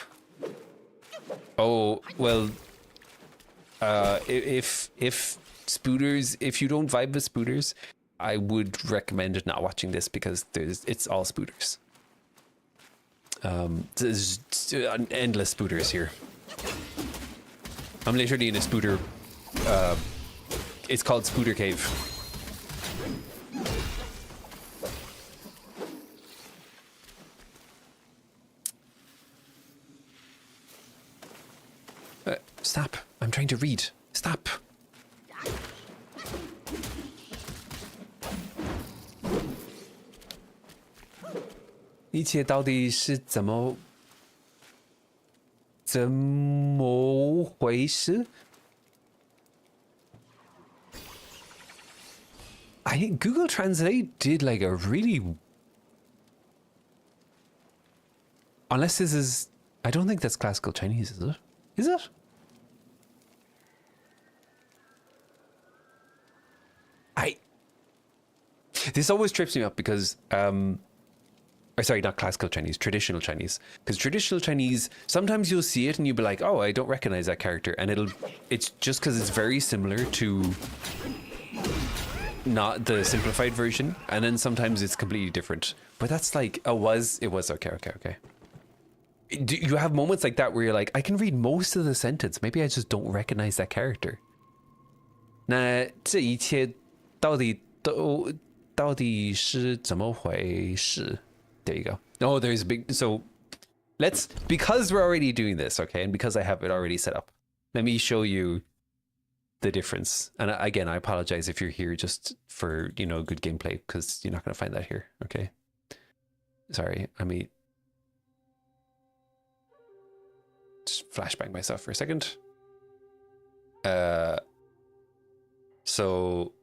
Oh, well, if spooters, if you don't vibe with spooters, I would recommend not watching this because it's all spooters. There's endless spooters here. I'm literally in a spooter. It's called Spooter Cave. Stop. I'm trying to read. Stop. I think Google Translate did like a really... Unless this is... I don't think that's classical Chinese, is it? Is it? This always trips me up because... or sorry, not classical Chinese, traditional Chinese. Because traditional Chinese, sometimes you'll see it and you'll be like, oh, I don't recognize that character. And it's just because it's very similar to not the simplified version. And then sometimes it's completely different. But that's like, it was, okay. Do you have moments like that where you're like, I can read most of the sentence. Maybe I just don't recognize that character. 那这一切到底是怎么回事? There you go. Oh, there's a big... So because we're already doing this, okay, and because I have it already set up, let me show you the difference. And again, I apologize if you're here just for, you know, good gameplay, because you're not going to find that here, okay? Sorry, I mean... Just flashbang myself for a second. So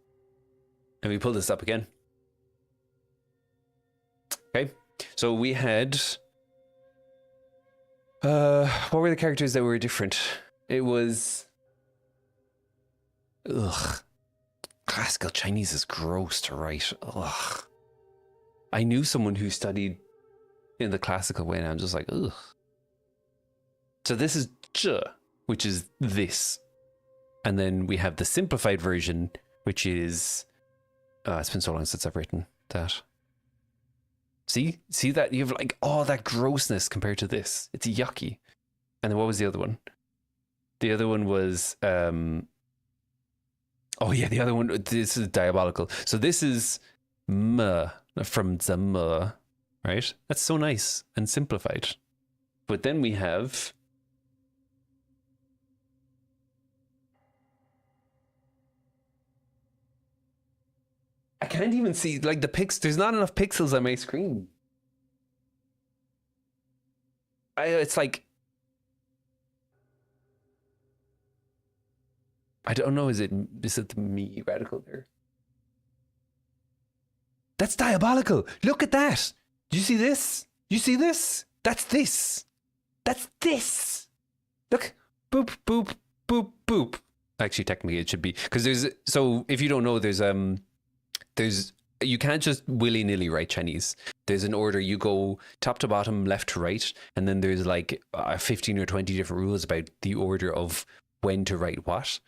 let me pull this up again. Okay, so we had what were the characters that were different? It was classical Chinese is gross to write. I knew someone who studied in the classical way, and I'm just like, ugh. So this is 这, which is this. And then we have the simplified version, which is... it's been so long since I've written that. See that? You have like all that grossness compared to this. It's yucky. And then what was the other one? The other one was... oh yeah, the other one, this is diabolical. So this is me, from the me, right? That's so nice and simplified. But then we have... I can't even see, like, the there's not enough pixels on my screen. It's like... I don't know, is it the me radical there? That's diabolical! Look at that! Do you see this? You see this? That's this! That's this! Look! Boop, boop, boop, boop. Actually, technically it should be, because there's... So, if you don't know, there's you can't just willy-nilly write Chinese. There's an order. You go top to bottom, left to right, and then there's like 15 or 20 different rules about the order of when to write what.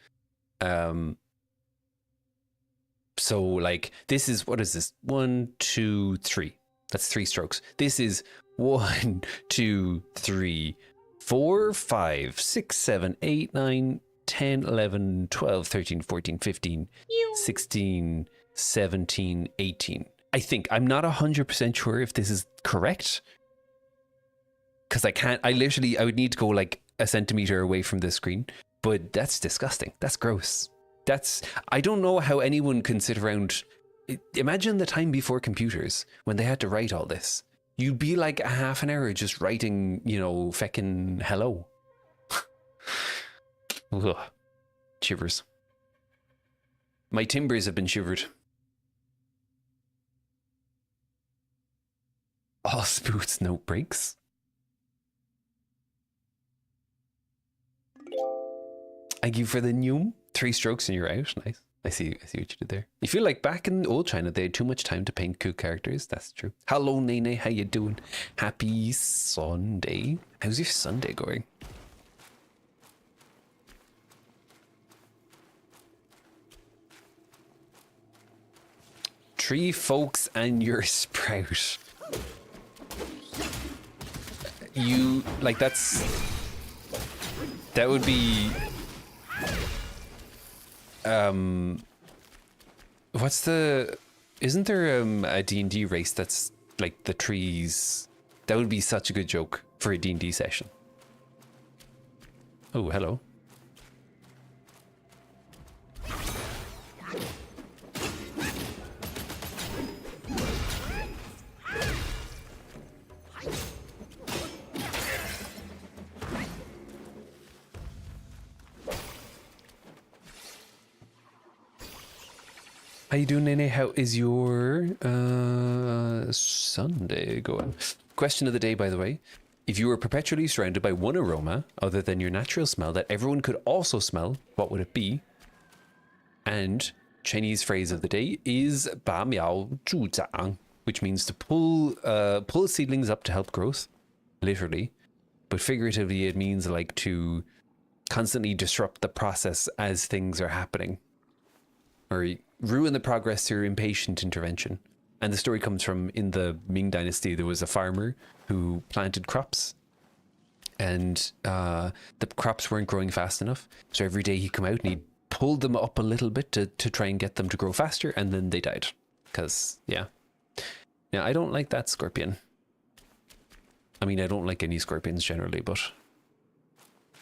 So like this is, what is this? 1, 2, 3. That's 3 strokes. This is 1, 2, 3, 4, 5, 6, 7, 8, 9, 10, 11, 12, 13, 14, 15, 16, 17, 18. I think. I'm not 100% sure if this is correct. Because I would need to go like a centimeter away from the screen. But that's disgusting. That's gross. I don't know how anyone can sit around. Imagine the time before computers when they had to write all this. You'd be like a half an hour just writing, you know, feckin' hello. Ugh. Shivers. My timbers have been shivered. All spoots, no breaks. Thank you for the new 3 strokes and you're out. Nice. I see what you did there. You feel like back in old China, they had too much time to paint cool characters. That's true. Hello, Nene. How you doing? Happy Sunday. How's your Sunday going? Tree folks and your sprout. You like that would be isn't there a D&D race that's like the trees? That would be such a good joke for a D&D session. Oh, hello. How you doing, Nene? How is your Sunday going? Question of the day, by the way. If you were perpetually surrounded by one aroma other than your natural smell that everyone could also smell, what would it be? And Chinese phrase of the day is 拔苗助长, which means to pull seedlings up to help growth, literally. But figuratively, it means like to constantly disrupt the process as things are happening. Or ruin the progress through impatient intervention. And the story comes from, in the Ming Dynasty, there was a farmer who planted crops. And the crops weren't growing fast enough. So every day he'd come out and he'd pulled them up a little bit to try and get them to grow faster, and then they died. Because, yeah. Now, I don't like that scorpion. I mean, I don't like any scorpions generally, but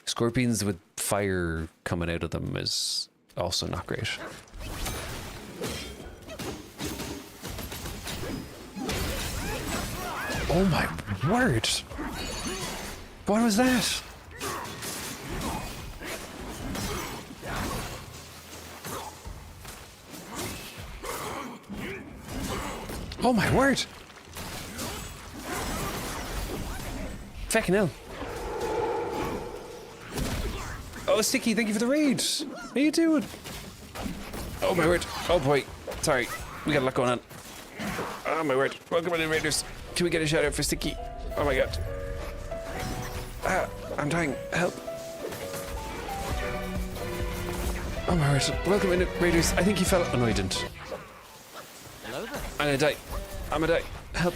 scorpions with fire coming out of them is also not great. Oh my word! What was that? Oh my word! Fucking hell. Oh, Sticky, thank you for the raid. How you doing? Oh my word. Oh boy. Sorry. We got a lot going on. Oh my word. Welcome in, Raiders. Can we get a shout out for Sticky? Oh my god. Ah, I'm dying. Help. Oh my word. Welcome in, Raiders. I think he fell. Oh no, he didn't. Hello there. I'm gonna die. I'm gonna die. Help.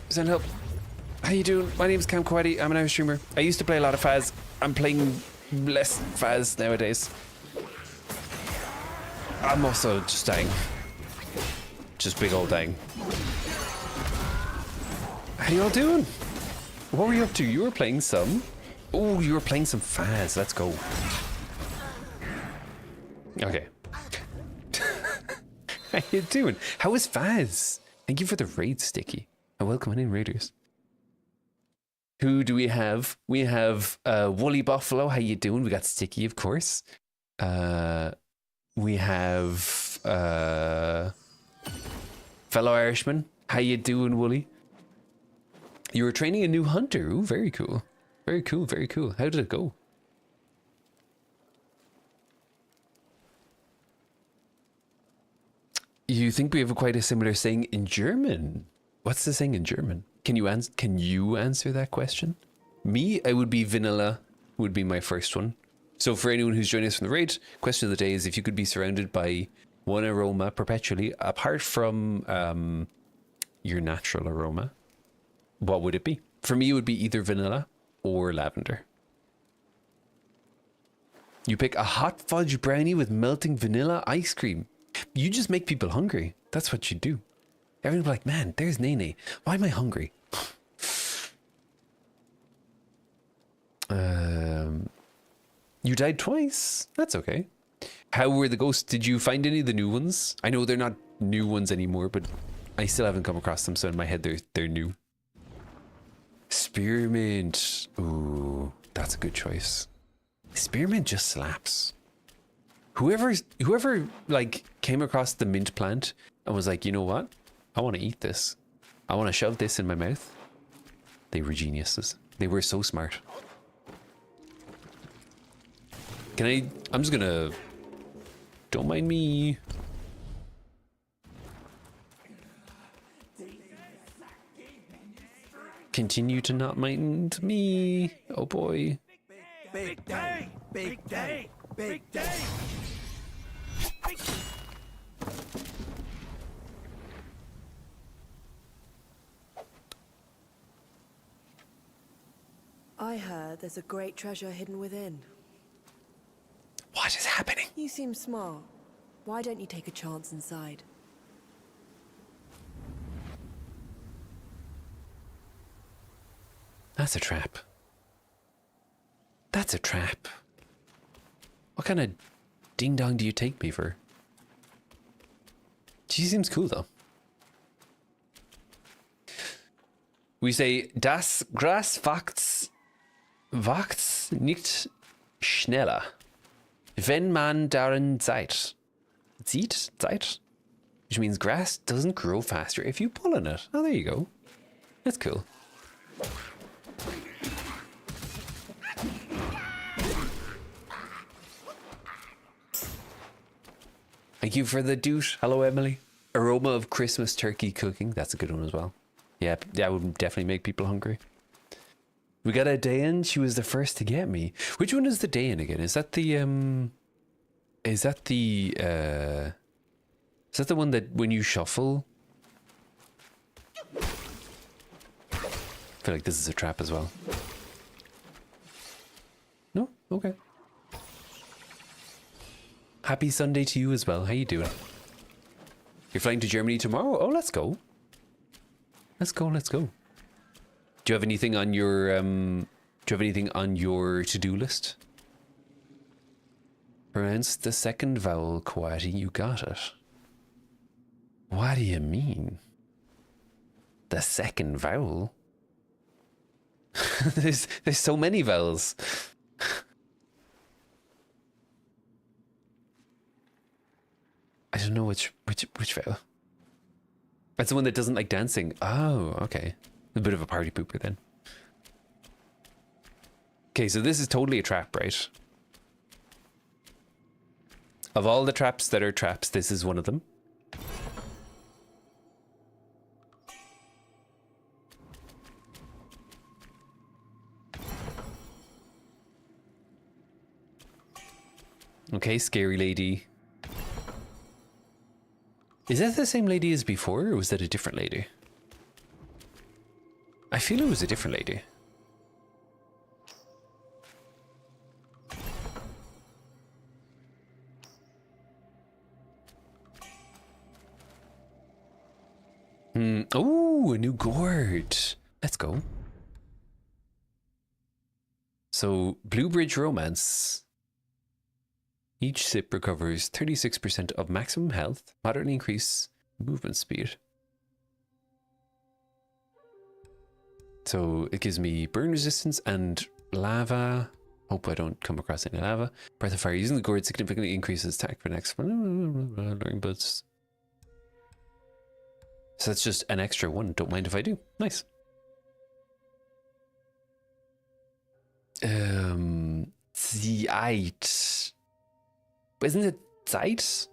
Send help. How you doing? My name's Cam Kwadi. I'm an Irish streamer. I used to play a lot of Faz. I'm playing less Faz nowadays. I'm also just dying. Just big old dying. How you all doing? What were you up to? You were playing some? Oh, you were playing some Faz. Let's go. Okay. How you doing? How is Faz? Thank you for the raid, Sticky. And welcome in, Raiders. Who do we have? We have Woolly Buffalo. How you doing? We got Sticky, of course. We have fellow Irishman. How you doing, Woolly? You were training a new hunter. Ooh, very cool. Very cool, very cool. How did it go? You think we have quite a similar saying in German? What's the saying in German? Can you answer that question? Me, I would be vanilla, would be my first one. So for anyone who's joining us from the raid, question of the day is if you could be surrounded by one aroma perpetually, apart from your natural aroma, what would it be? For me, it would be either vanilla or lavender. You pick a hot fudge brownie with melting vanilla ice cream. You just make people hungry. That's what you do. Everyone will be like, man, there's Nene. Why am I hungry? You died twice. That's okay. How were the ghosts? Did you find any of the new ones? I know they're not new ones anymore, but I still haven't come across them, so in my head they're new. Spearmint. Ooh, that's a good choice. Spearmint just slaps. Whoever like came across the mint plant and was like, you know what? I want to eat this. I want to shove this in my mouth. They were geniuses. They were so smart. I'm just gonna... Don't mind me. Continue to not mind me. Oh boy. Big day! Big day! Big day! I heard there's a great treasure hidden within. What is happening? You seem smart. Why don't you take a chance inside? That's a trap. That's a trap. What kind of ding-dong do you take me for? She seems cool, though. We say, das Gras wächst nicht schneller, wenn man darin sieht. Sieht? Which means grass doesn't grow faster if you pull on it. Oh, there you go. That's cool. Thank you for the douche. Hello, Emily. Aroma of Christmas turkey cooking. That's a good one as well. Yeah, that would definitely make people hungry. We got a Dayan. She was the first to get me. Which one is the Dayan again? Is that the Is that the one that when you shuffle? I feel like this is a trap as well. No? Okay. Happy Sunday to you as well. How you doing? You're flying to Germany tomorrow? Oh, let's go. Let's go, let's go. Do you have anything on your to-do list? Pronounce the second vowel, Quaddy. You got it. What do you mean? The second vowel? there's so many vowels. I don't know which vowel. That's the one that doesn't like dancing. Oh, okay. A bit of a party pooper then. Okay, so this is totally a trap, right? Of all the traps that are traps, this is one of them. Okay, scary lady. Is that the same lady as before, or was that a different lady? I feel it was a different lady. Oh, a new gourd. Let's go. So, Blue Bridge Romance. Each sip recovers 36% of maximum health, moderately increase movement speed. So it gives me burn resistance and lava. Hope I don't come across any lava. Breath of Fire. Using the gourd significantly increases attack for next. Learning buds. So that's just an extra one. Don't mind if I do. Nice. VIII. Isn't it Zeit?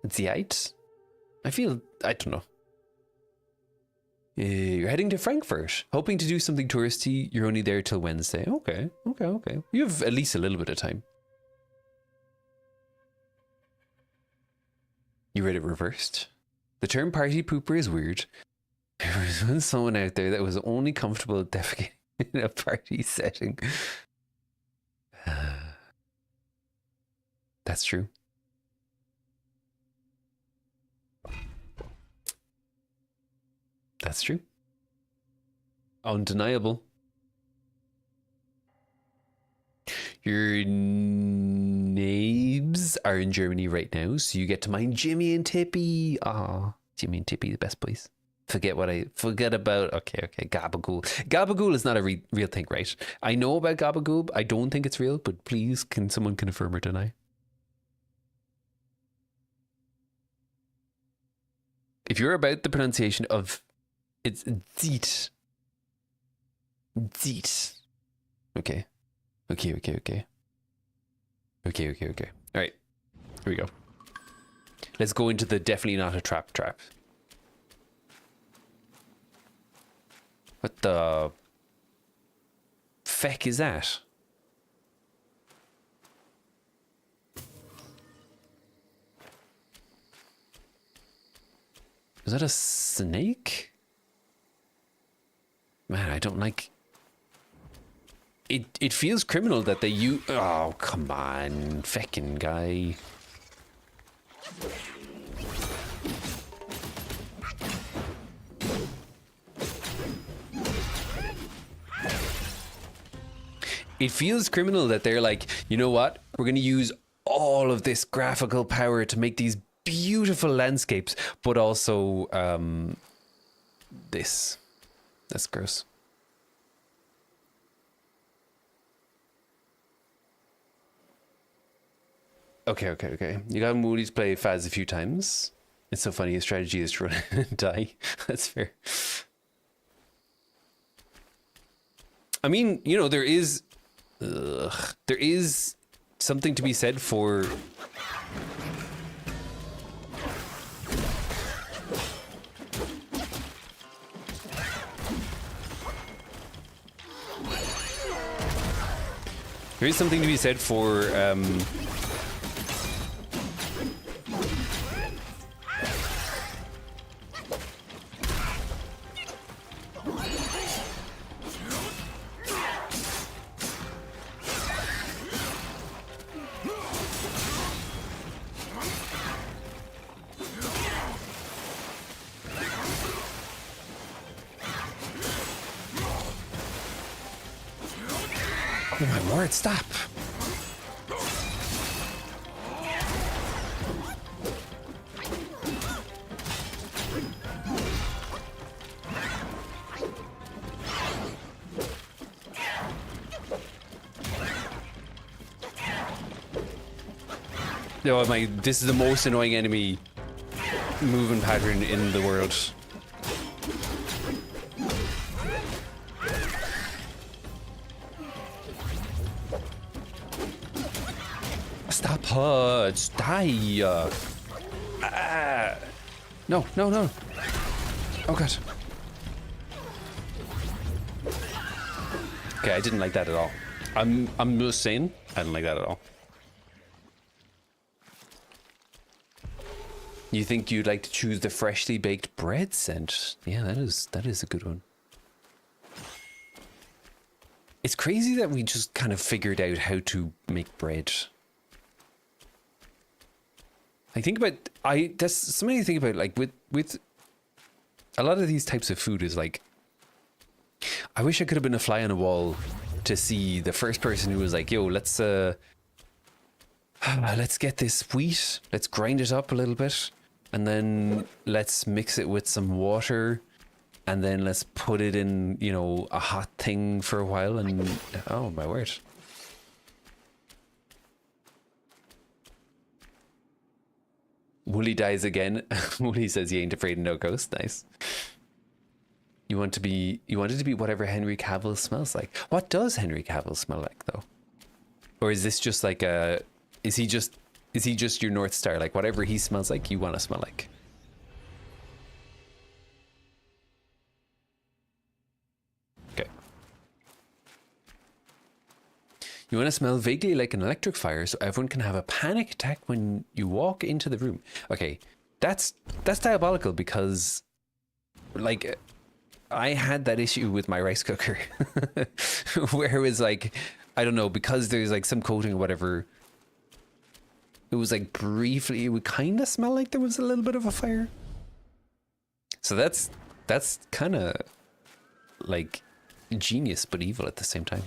VIII? I don't know. You're heading to Frankfurt, hoping to do something touristy. You're only there till Wednesday. Okay. You have at least a little bit of time. You read it reversed. The term party pooper is weird. There was someone out there that was only comfortable defecating in a party setting. That's true. That's true. Undeniable. Your neighbors are in Germany right now, so you get to mind Jimmy and Tippy. Ah, Jimmy and Tippy, the best place. Forget about. Okay, Gabagool. Gabagool is not a real thing, right? I know about Gabagool. I don't think it's real, but please, can someone confirm or deny? If you're about the pronunciation of, it's Zeet. Zeet. Okay. Okay. All right, here we go. Let's go into the definitely not a trap. What the feck is that? Is that a snake? Man, I don't like... It feels criminal that they use... Oh, come on, feckin' guy. It feels criminal that they're like, you know what? We're going to use all of this graphical power to make these beautiful landscapes, but also this. That's gross. Okay. You got Moody's play Faz a few times. It's so funny. His strategy is to run and die. That's fair. I mean, you know, there is something to be said for Oh my word, stop. Oh my, this is the most annoying enemy movement pattern in the world. Stop her, just die. No, no, no. Oh god. Okay, I didn't like that at all. I'm just saying, I didn't like that at all. You think you'd like to choose the freshly baked bread scent? Yeah, that is a good one. It's crazy that we just kind of figured out how to make bread. I think about that's something to think about, like with a lot of these types of food is like, I wish I could have been a fly on a wall to see the first person who was like, yo, let's get this wheat, let's grind it up a little bit, and then let's mix it with some water, and then let's put it in, you know, a hot thing for a while, and oh my word. Wooly dies again. Wooly says he ain't afraid of no ghost. Nice. You wanted to be whatever Henry Cavill smells like. What does Henry Cavill smell like though? Or is this just like a, is he just your North Star? Like whatever he smells like, you want to smell like? Okay. You want to smell vaguely like an electric fire so everyone can have a panic attack when you walk into the room. Okay, that's diabolical because, like, I had that issue with my rice cooker where it was like, I don't know, because there's like some coating or whatever, it was like briefly, it would kind of smell like there was a little bit of a fire. So that's kind of like genius but evil at the same time.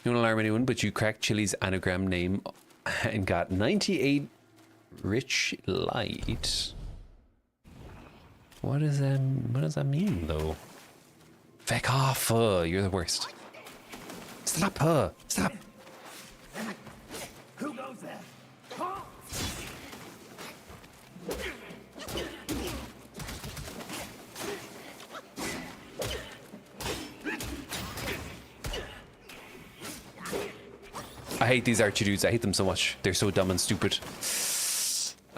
You don't alarm anyone, but you cracked Chili's anagram name and got 98 rich light. What does that mean though? Feck off, you're the worst. Stop her, stop. Who goes there? I hate these archer dudes. I hate them so much. They're so dumb and stupid.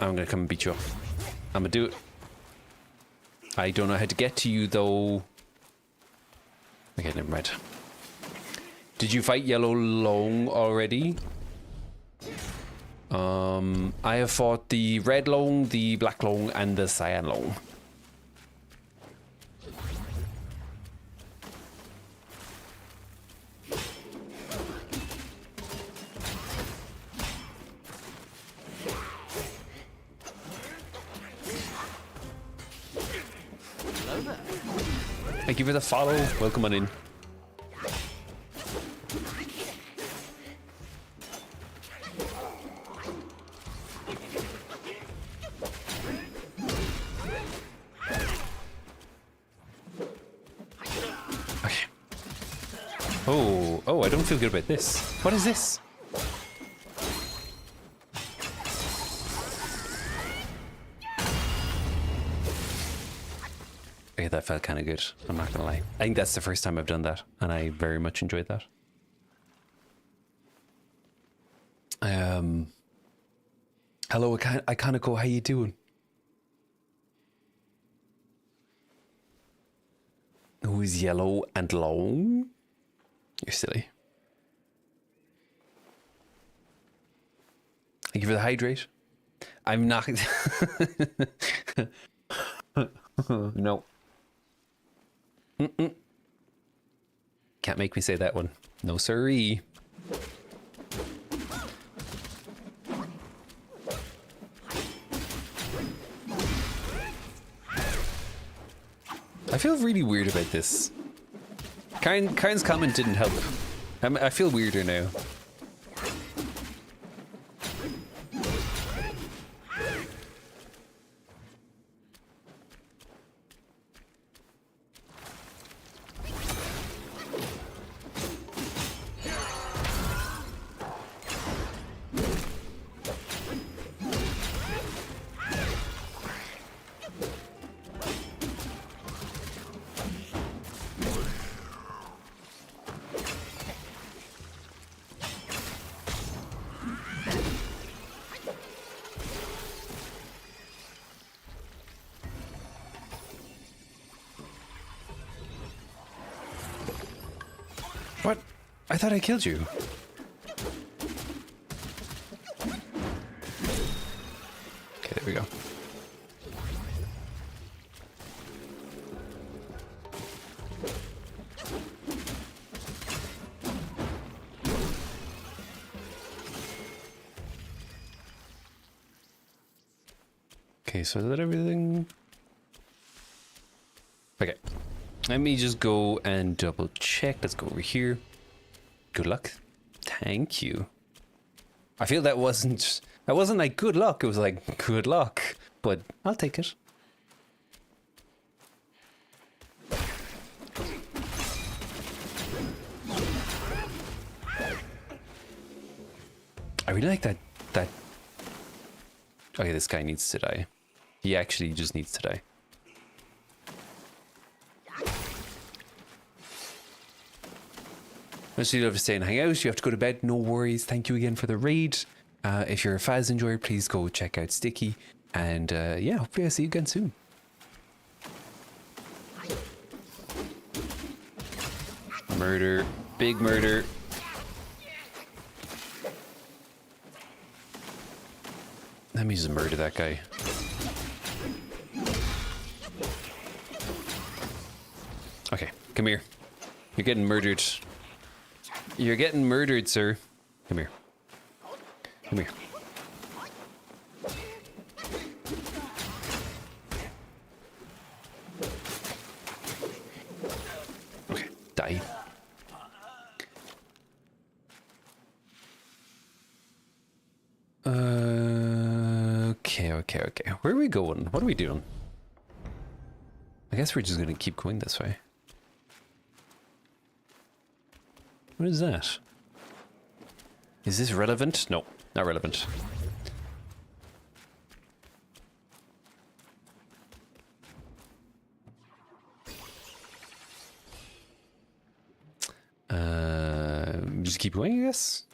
I'm gonna come and beat you up. I'm gonna do it. I don't know how to get to you though. Okay, never mind. Did you fight Yellow Long already? I have fought the Red Long, the Black Long, and the Cyan Long. Thank you for the follow. Welcome on in. Okay. Oh, I don't feel good about this. What is this? Okay, that felt kind of good. I'm not gonna lie. I think that's the first time I've done that, and I very much enjoyed that. Hello, Iconiko, how you doing? Who's yellow and long? You're silly. Thank you for the hydrate. I'm not. No. Can't make me say that one. No siree. I feel really weird about this. Kain's comment didn't help. I feel weirder now. What? I thought I killed you. Okay, there we go. Okay, so is that everything? Okay. Let me just go and double check. Let's go over here. Good luck. Thank you. I feel that wasn't like good luck. It was like good luck, but I'll take it. I really like that. Okay, this guy needs to die. He actually just needs to die. Much love to stay and hang out. You have to go to bed. No worries. Thank you again for the raid. If you're a Faz enjoyer, please go check out Sticky. And yeah, hopefully I'll see you again soon. Murder. Big murder. Let me just murder that guy. Okay, come here. You're getting murdered. You're getting murdered, sir. Come here. Come here. Okay, die. Okay. Where are we going? What are we doing? I guess we're just gonna keep going this way. What is that? Is this relevant? No, not relevant. Just keep going, I guess.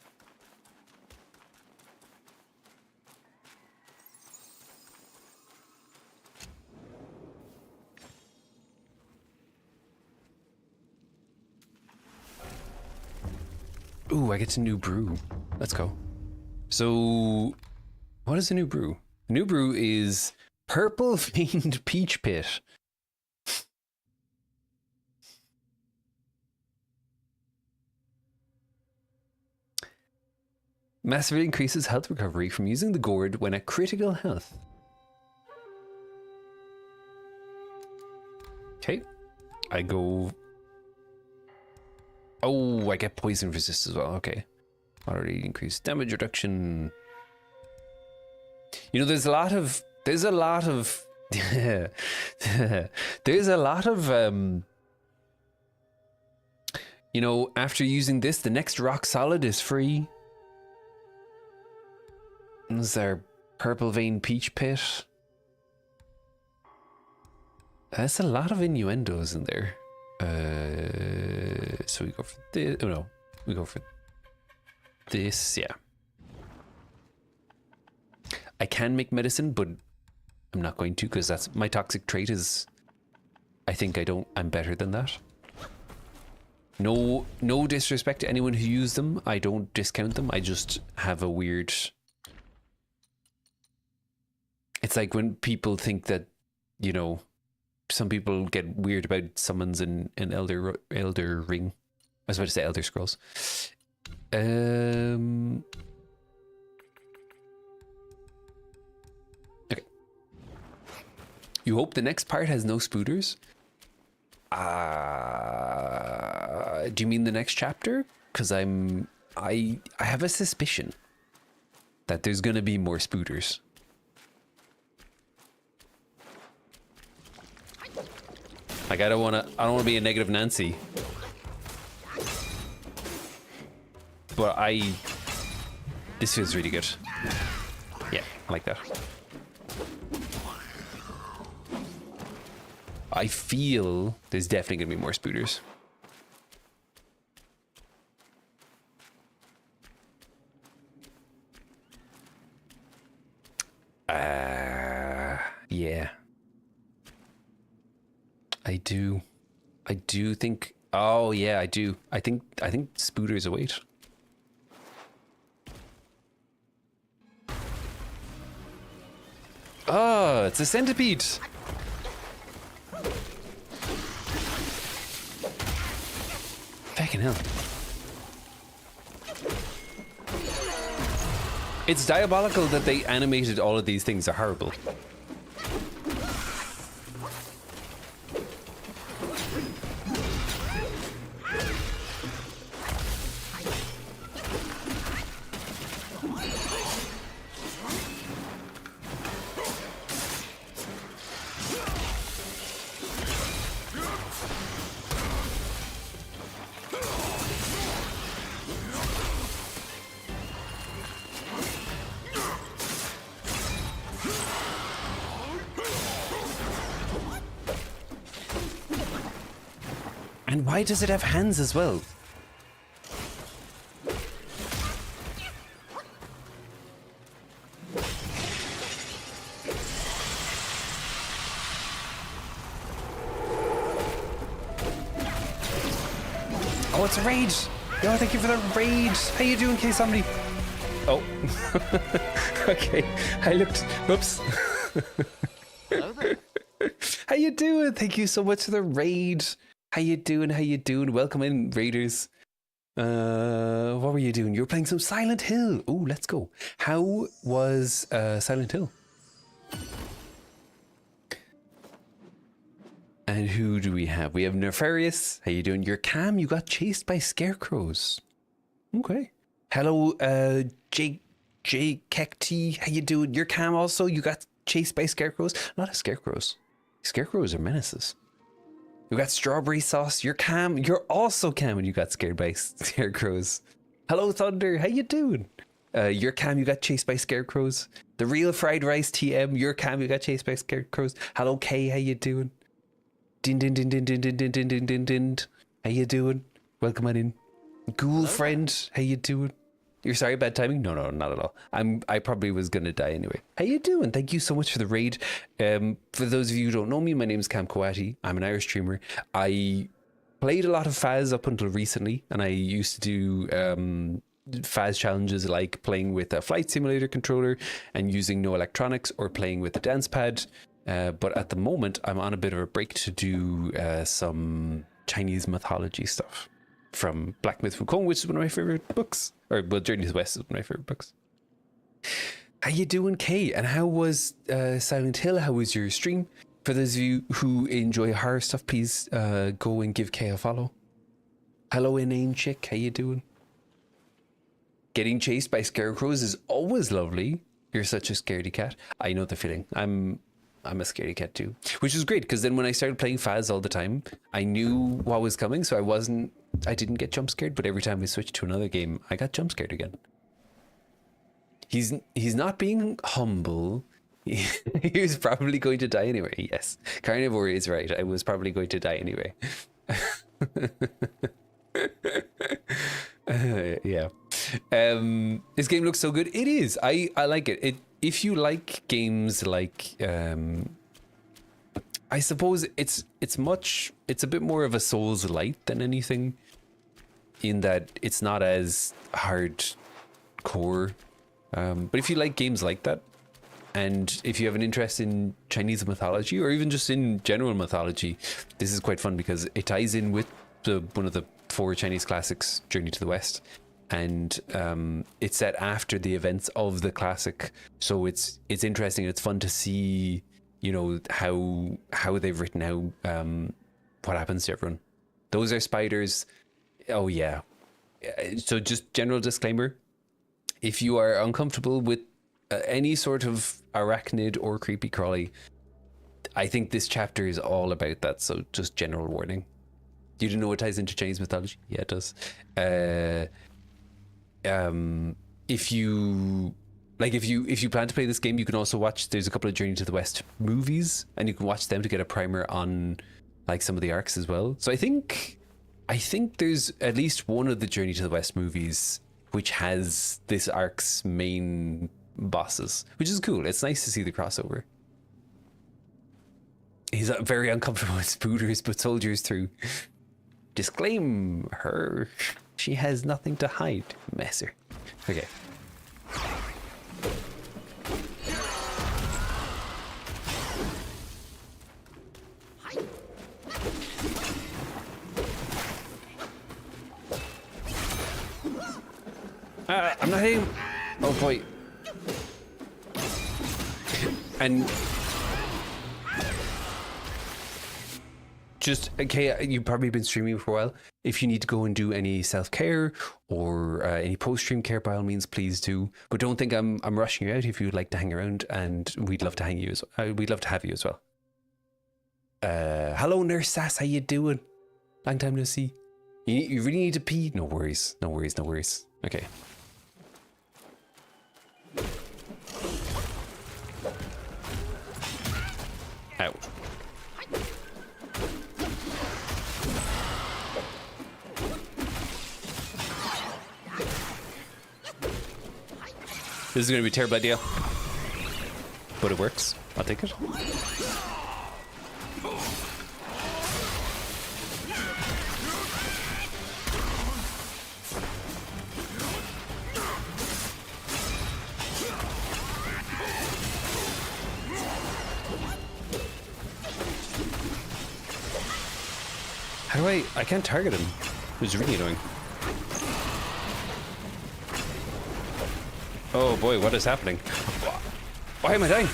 Ooh, I get a new brew. Let's go. So, what is a new brew? A new brew is Purple Veined Peach Pit. Massively increases health recovery from using the gourd when at critical health. Okay. I go... Oh, I get poison resist as well. Okay. Already increased damage reduction. You know, there's a lot of there's a lot of you know, after using this, the next rock solid is free. Is there Purple Vein Peach Pit? That's a lot of innuendos in there. So we go for this. Oh no, we go for this. Yeah, I can make medicine, but I'm not going to because that's my toxic trait. Is I think I'm better than that. No disrespect to anyone who used them. I don't discount them. I just have a weird. It's like when people think that, you know. Some people get weird about summons in Elder Ring. I was about to say Elder Scrolls. Okay. You hope the next part has no spooters? Do you mean the next chapter? Because I have a suspicion that there's gonna be more spooters. Like I don't wanna be a negative Nancy. But this feels really good. Yeah, I like that. I feel there's definitely gonna be more spooters. Yeah. I do think, oh yeah, I do. I think spooters await. Oh, it's a centipede. Fucking hell. It's diabolical that they animated all of these things. They're horrible. And why does it have hands as well? Oh, it's a raid! Yo, thank you for the raid! How you doing, K somebody? Oh. Okay. I looked. Whoops. Hello there. How you doing? Thank you so much for the raid. How you doing? How you doing? Welcome in, raiders. What were you doing? You were playing some Silent Hill. Oh, let's go. How was Silent Hill? And who do we have? We have Nefarious. How you doing? You're Cam. You got chased by scarecrows. Okay. Hello, J Kekti. How you doing? You're Cam also. You got chased by scarecrows. A lot of scarecrows. Scarecrows are menaces. You got strawberry sauce. You're Cam. You're also Cam, and you got scared by scarecrows. Hello, Thunder. How you doing? You're Cam. You got chased by scarecrows. The real fried rice TM. You're Cam. You got chased by scarecrows. Hello, Kay. How you doing? Din din din din din din din din din din din. How you doing? Welcome on in. Ghoul friend. How you doing? You're sorry, bad timing? No, not at all. I probably was gonna die anyway. How you doing? Thank you so much for the raid. For those of you who don't know me, my name is Cam Coati. I'm an Irish streamer. I played a lot of Faz up until recently, and I used to do Faz challenges like playing with a flight simulator controller and using no electronics, or playing with a dance pad. But at the moment, I'm on a bit of a break to do some Chinese mythology stuff from Black Myth Wukong, which is one of my favorite books. Or, well, Journey to the West is one of my favorite books. How you doing, Kay? And how was Silent Hill? How was your stream? For those of you who enjoy horror stuff, please go and give Kay a follow. Hello, inane chick. How you doing? Getting chased by scarecrows is always lovely. You're such a scaredy cat. I know the feeling. I'm a scaredy cat too, which is great because then when I started playing Faz all the time, I knew what was coming, so I didn't get jump scared. But every time we switched to another game, I got jump scared again. He's not being humble. He was probably going to die anyway. Yes, Carnivore is right. I was probably going to die anyway. Yeah. This game looks so good. It is. I like it. If you like games like I suppose it's a bit more of a Souls light than anything, in that it's not as hardcore. But if you like games like that, and if you have an interest in Chinese mythology or even just in general mythology, this is quite fun because it ties in with one of the 4 Chinese classics, Journey to the West. And it's set after the events of the classic, so it's interesting. It's fun to see, you know, how they've written out what happens to everyone. Those are spiders. Oh yeah. So just general disclaimer. If you are uncomfortable with any sort of arachnid or creepy crawly, I think this chapter is all about that. So just general warning. You didn't know it ties into Chinese mythology? Yeah, it does. If you plan to play this game, you can also watch, there's a couple of Journey to the West movies, and you can watch them to get a primer on like some of the arcs as well. So I think there's at least one of the Journey to the West movies which has this arc's main bosses, which is cool. It's nice to see the crossover. He's very uncomfortable with spooters, but soldiers through. Disclaim her. She has nothing to hide. Messer. Okay. I'm not hitting. Oh boy. And just, okay, you've probably been streaming for a while. If you need to go and do any self-care or any post-stream care, by all means, please do. But don't think I'm rushing you out. If you'd like to hang around, and we'd love to hang you as we'd love to have you as well. Hello, Nurse Sass, how you doing? Long time no see. You really need to pee? No worries, no worries, no worries. Okay. Ow. This is going to be a terrible idea, but it works. I'll take it. How do I can't target him. It's really annoying. Oh boy, what is happening? Why am I dying?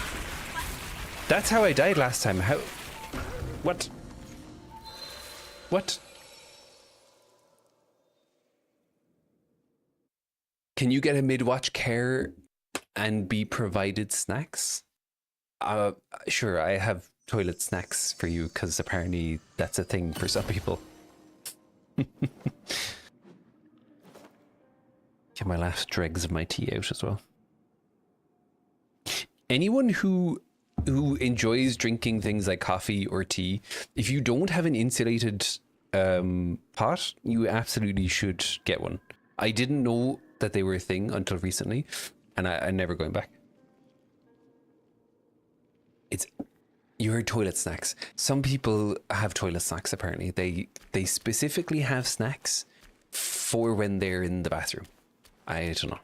That's how I died last time. How? What? What? Can you get a mid-watch care and be provided snacks? Sure, I have toilet snacks for you because apparently that's a thing for some people. Get my last dregs of my tea out as well. Anyone who enjoys drinking things like coffee or tea, if you don't have an insulated pot, you absolutely should get one. I didn't know that they were a thing until recently, and I'm never going back. It's you heard toilet snacks. Some people have toilet snacks apparently. They specifically have snacks for when they're in the bathroom. I don't know.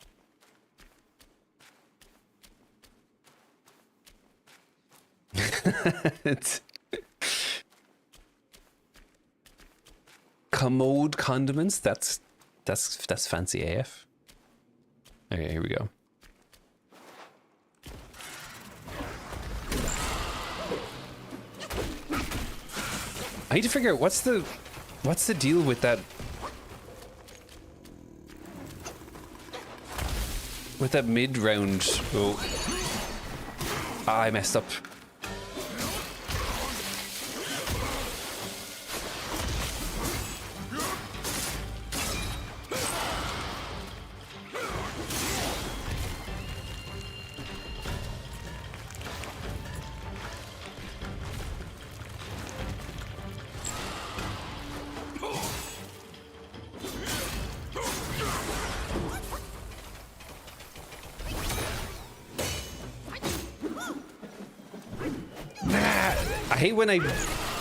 It's commode condiments. That's fancy AF. Okay, here we go. I need to figure out what's the deal with that. With that mid-round. Oh. Ah, I messed up. I hate when I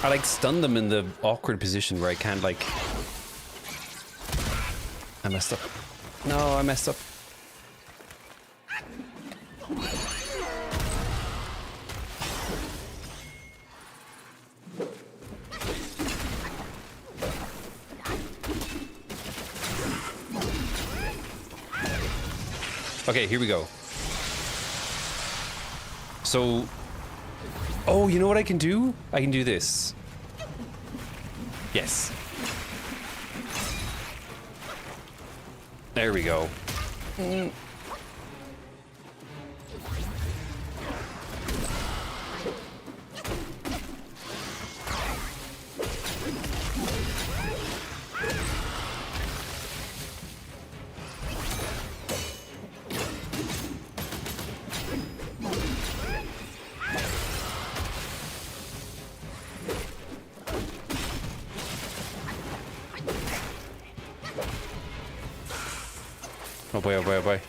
like stun them in the awkward position where I can't like. I messed up. No, I messed up. Okay, here we go. So, oh, you know what I can do? I can do this. Yes. There we go. Oh boy, oh boy, oh boy.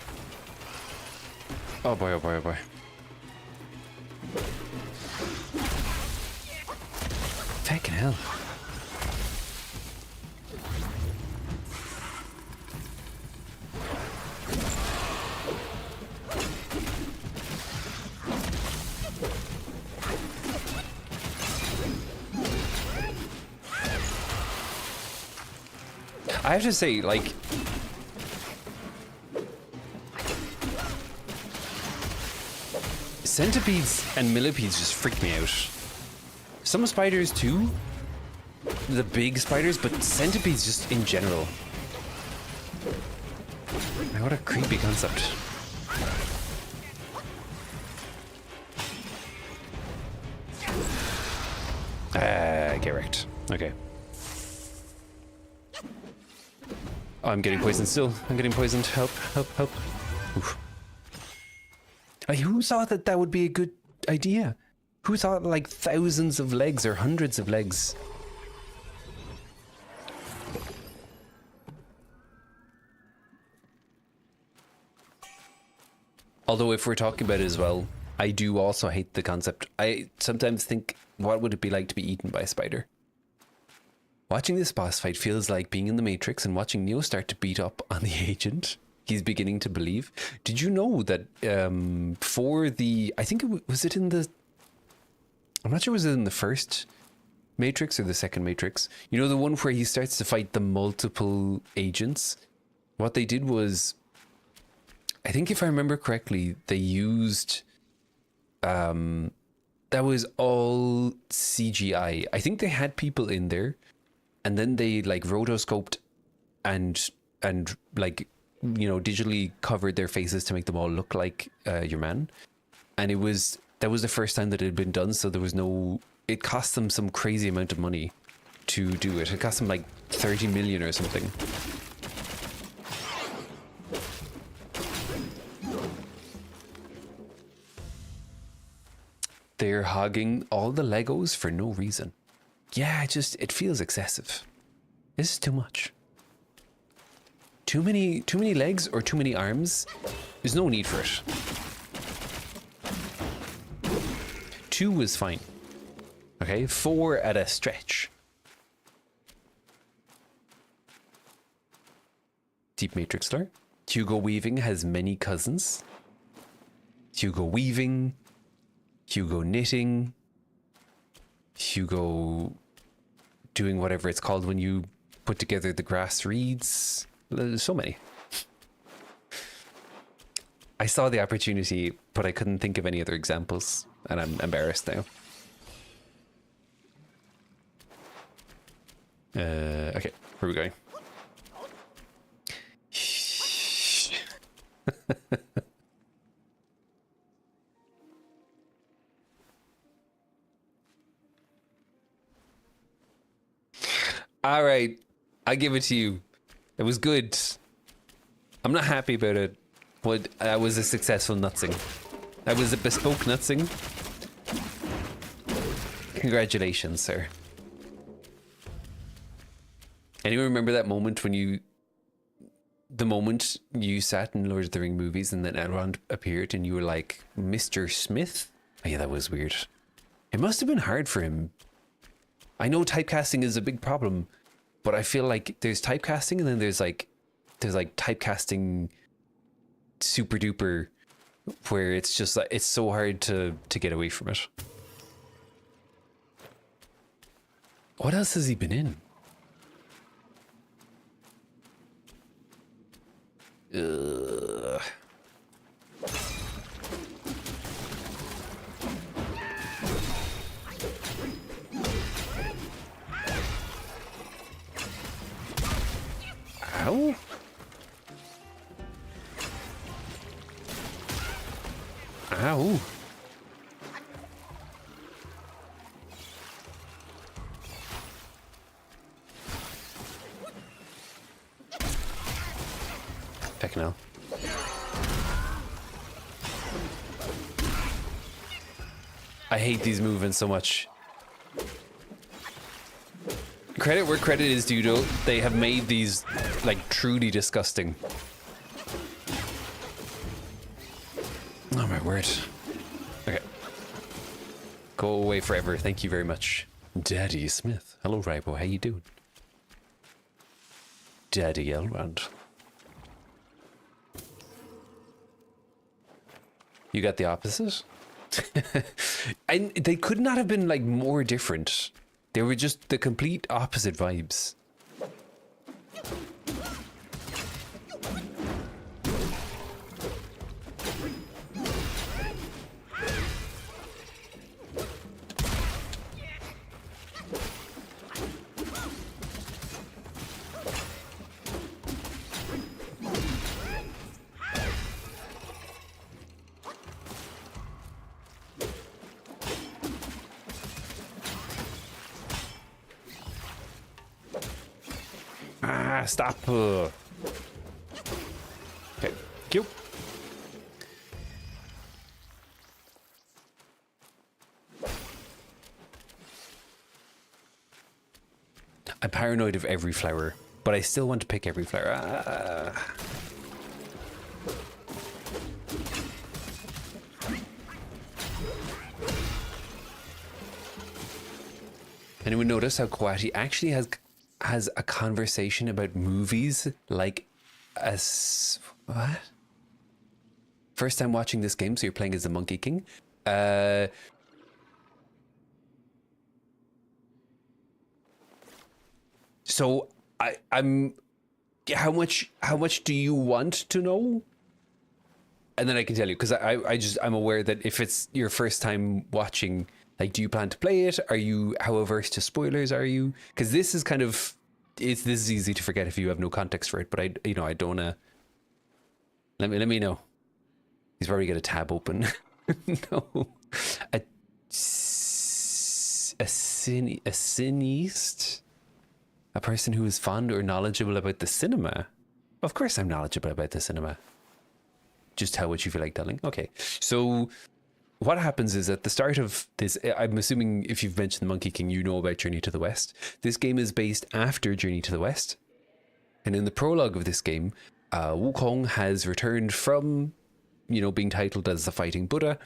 Oh boy, oh boy, oh boy. Fucking hell. I have to say, like, centipedes and millipedes just freak me out. Some spiders too, the big spiders, but centipedes just in general. Man, what a creepy concept. Get wrecked. Okay. Oh, I'm getting poisoned still. I'm getting poisoned. Help, help, help. Oof. Who thought that that would be a good idea? Who thought like thousands of legs or hundreds of legs? Although if we're talking about it as well, I do also hate the concept. I sometimes think, what would it be like to be eaten by a spider? Watching this boss fight feels like being in the Matrix and watching Neo start to beat up on the agent he's beginning to believe. Did you know that for the, I think was it in the, I'm not sure, was it in the first Matrix or the second Matrix? You know, the one where he starts to fight the multiple agents? What they did was, I think if I remember correctly, they used, that was all CGI. I think they had people in there, and then they like rotoscoped and like, you know, digitally covered their faces to make them all look like your man. And that was the first time that it had been done, so there was no, it cost them some crazy amount of money to do it. It cost them like 30 million or something. They're hogging all the Legos for no reason. Yeah, it feels excessive. This is too much. Too many legs or too many arms. There's no need for it. 2 was fine. Okay, 4 at a stretch. Deep Matrix lore. Hugo Weaving has many cousins. Hugo Weaving, Hugo Knitting, Hugo doing whatever it's called when you put together the grass reeds. There's so many. I saw the opportunity, but I couldn't think of any other examples, and I'm embarrassed now. Okay, where are we going? All right, I give it to you. It was good. I'm not happy about it, but I was a successful nutsing. I was a bespoke nutsing. Congratulations, sir. Anyone remember that moment when the moment you sat in Lord of the Ring movies and then Elrond appeared and you were like, Mr. Smith? Oh yeah, that was weird. It must have been hard for him. I know typecasting is a big problem, but I feel like there's typecasting and then there's like typecasting super duper, where it's just like, it's so hard to get away from it. What else has he been in? Ugh. Ow. Ow. Fucking hell. I hate these movements so much. Credit where credit is due, though. They have made these, like, truly disgusting. Oh my word. Okay. Go away forever. Thank you very much. Daddy Smith. Hello, Ribo. How you doing? Daddy Elrond. You got the opposite? And they could not have been, like, more different. They were just the complete opposite vibes. Stop. Okay, cute. I'm paranoid of every flower, but I still want to pick every flower. Anyone notice how Kwati actually has a conversation about movies like what? First time watching this game, so you're playing as the Monkey King. So I'm how much do you want to know? And then I can tell you, because I'm aware that if it's your first time watching, like, do you plan to play it? Are you, how averse to spoilers are you? Because this is kind of, this is easy to forget if you have no context for it. But I don't wanna. Let me know. He's probably got a tab open. No, a cineast, a person who is fond or knowledgeable about the cinema. Of course, I'm knowledgeable about the cinema. Just how would you feel like telling? Okay, so what happens is at the start of this, I'm assuming if you've mentioned the Monkey King, you know about Journey to the West. This game is based after Journey to the West. And in the prologue of this game, Wukong has returned from, being titled as the Fighting Buddha.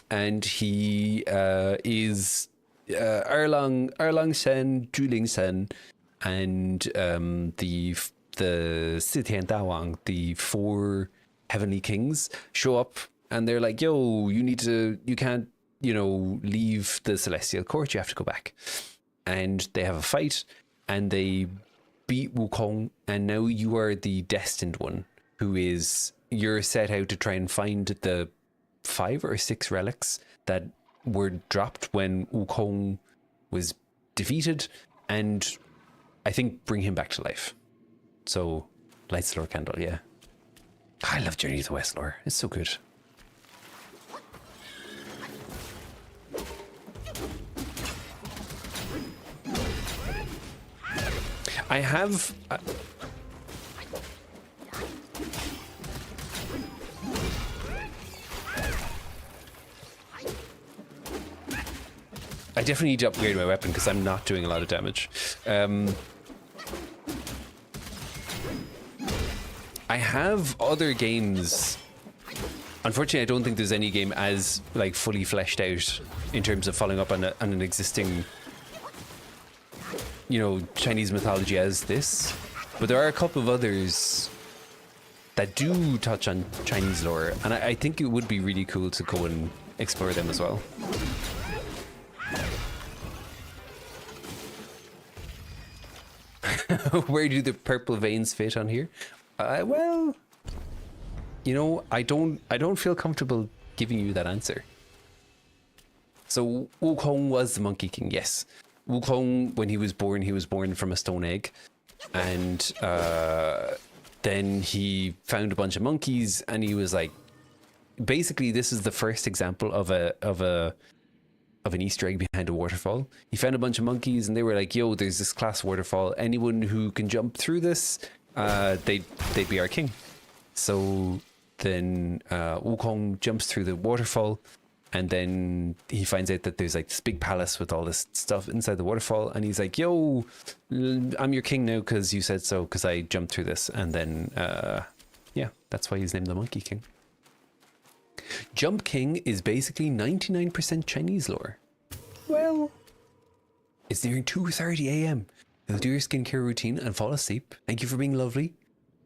And he is Erlang Sen, Zhuling Sen, and the Sitian Dawang, the four heavenly kings, show up. And they're like, yo, you can't, leave the celestial court. You have to go back. And they have a fight and they beat Wukong. And now you are the destined one you're set out to try and find the 5 or 6 relics that were dropped when Wukong was defeated. And I think bring him back to life. So lights the lore candle. Yeah. I love Journey to the West lore. It's so good. I have... I definitely need to upgrade my weapon because I'm not doing a lot of damage. I have other games. Unfortunately, I don't think there's any game as fully fleshed out in terms of following up on an existing Chinese mythology as this, but there are a couple of others that do touch on Chinese lore, and I think it would be really cool to go and explore them as well. Where do the purple veins fit on here? Well, I don't feel comfortable giving you that answer. So Wukong was the Monkey King, yes. Wukong, when he was born from a stone egg. and then he found a bunch of monkeys, and he was like, basically, this is the first example of an Easter egg behind a waterfall. He found a bunch of monkeys, and they were like, "Yo, there's this class waterfall. Anyone who can jump through this, they'd be our king." So then Wukong jumps through the waterfall, and then he finds out that there's like this big palace with all this stuff inside the waterfall, and he's like, "Yo, I'm your king now because you said so, because I jumped through this." And then yeah, that's why he's named the Monkey King. Jump King is basically 99% Chinese lore. Well, it's nearing 2:30 a.m. You'll do your skincare routine and fall asleep. Thank you for being lovely.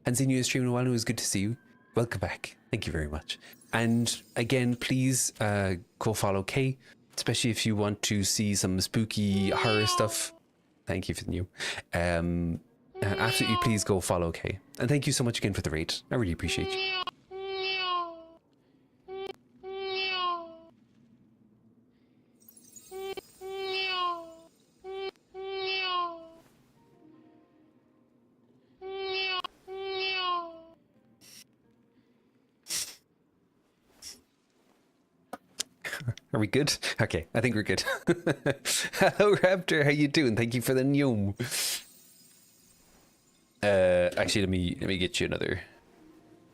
Hadn't seen you in stream in a while, and it was good to see you. Welcome back. Thank you very much. And again, please go follow Kay, especially if you want to see some spooky horror stuff. Thank you for the new. Absolutely, please go follow Kay. And thank you so much again for the raid. I really appreciate you. Are we good? Okay, I think we're good. Hello, Raptor. How you doing? Thank you for the new. Actually, let me get you another.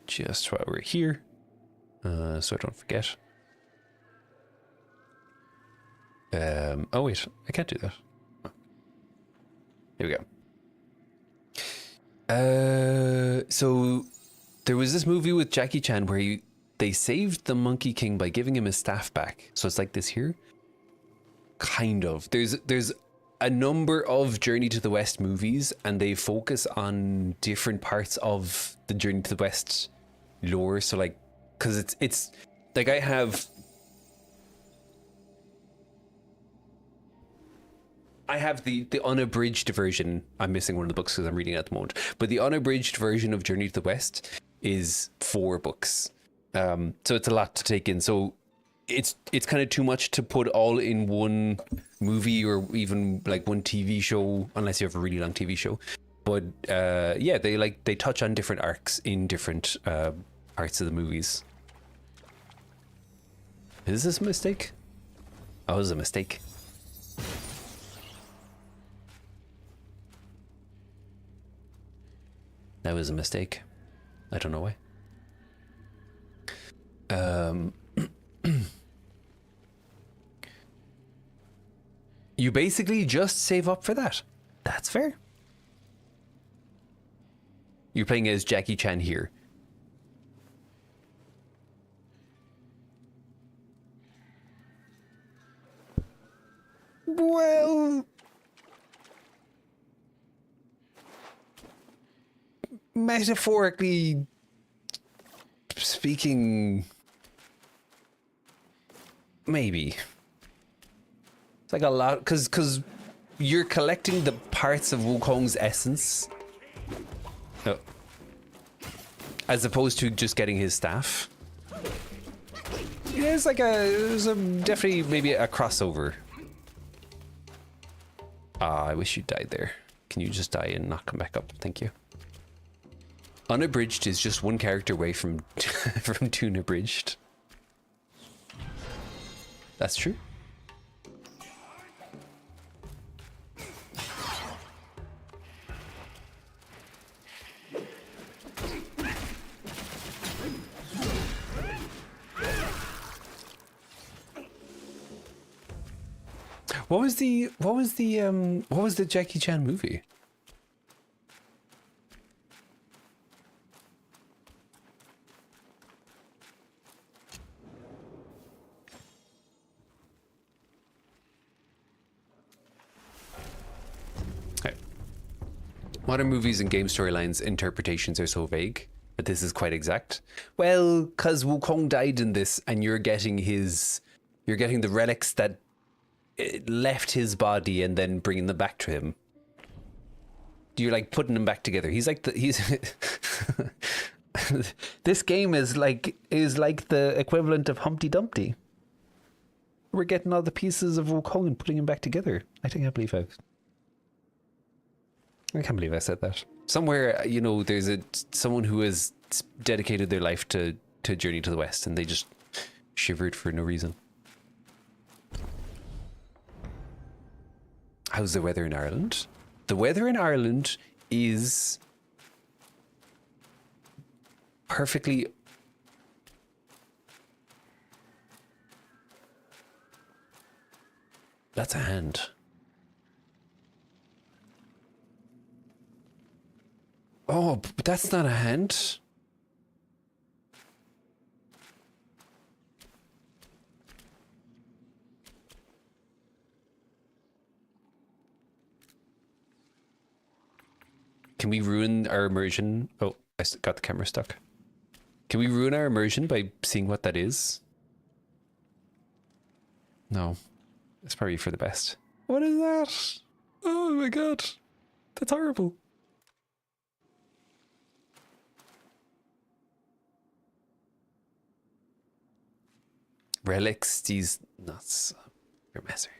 Just while we're here, so I don't forget. Oh wait, I can't do that. Oh. Here we go. So there was this movie with Jackie Chan where they saved the Monkey King by giving him his staff back. So it's like this here. Kind of. There's a number of Journey to the West movies, and they focus on different parts of the Journey to the West lore. So like, because it's like I have the unabridged version. I'm missing one of the books because I'm reading it at the moment. But the unabridged version of Journey to the West is 4 books. So it's a lot to take in. So it's kind of too much to put all in one movie or even like one TV show, unless you have a really long TV show. But yeah, they touch on different arcs in different parts of the movies. Is this a mistake? Oh, it was a mistake. That was a mistake. I don't know why. You basically just save up for that. That's fair. You're playing as Jackie Chan here. Well, metaphorically speaking, maybe. It's like a lot, because you're collecting the parts of Wukong's essence, as opposed to just getting his staff. Yeah, it's like definitely maybe a crossover. I wish you died there. Can you just die and not come back up? Thank you. Unabridged is just one character away from from Toon Abridged. That's true. What was the Jackie Chan movie? Modern movies and game storylines interpretations are so vague, but this is quite exact. Well, because Wukong died in this, and you're getting the relics that left his body and then bringing them back to him. You're like putting them back together. He's this game is like the equivalent of Humpty Dumpty. We're getting all the pieces of Wukong and putting them back together. I think I believe I've. I can't believe I said that. Somewhere, you know, there's someone who has dedicated their life to Journey to the West, and they just shivered for no reason. How's the weather in Ireland? The weather in Ireland is perfectly... That's a hand. Oh, but that's not a hand. Can we ruin our immersion? Oh, I got the camera stuck. Can we ruin our immersion by seeing what that is? No. It's probably for the best. What is that? Oh my god. That's horrible. Relics, these nuts. You're a messer.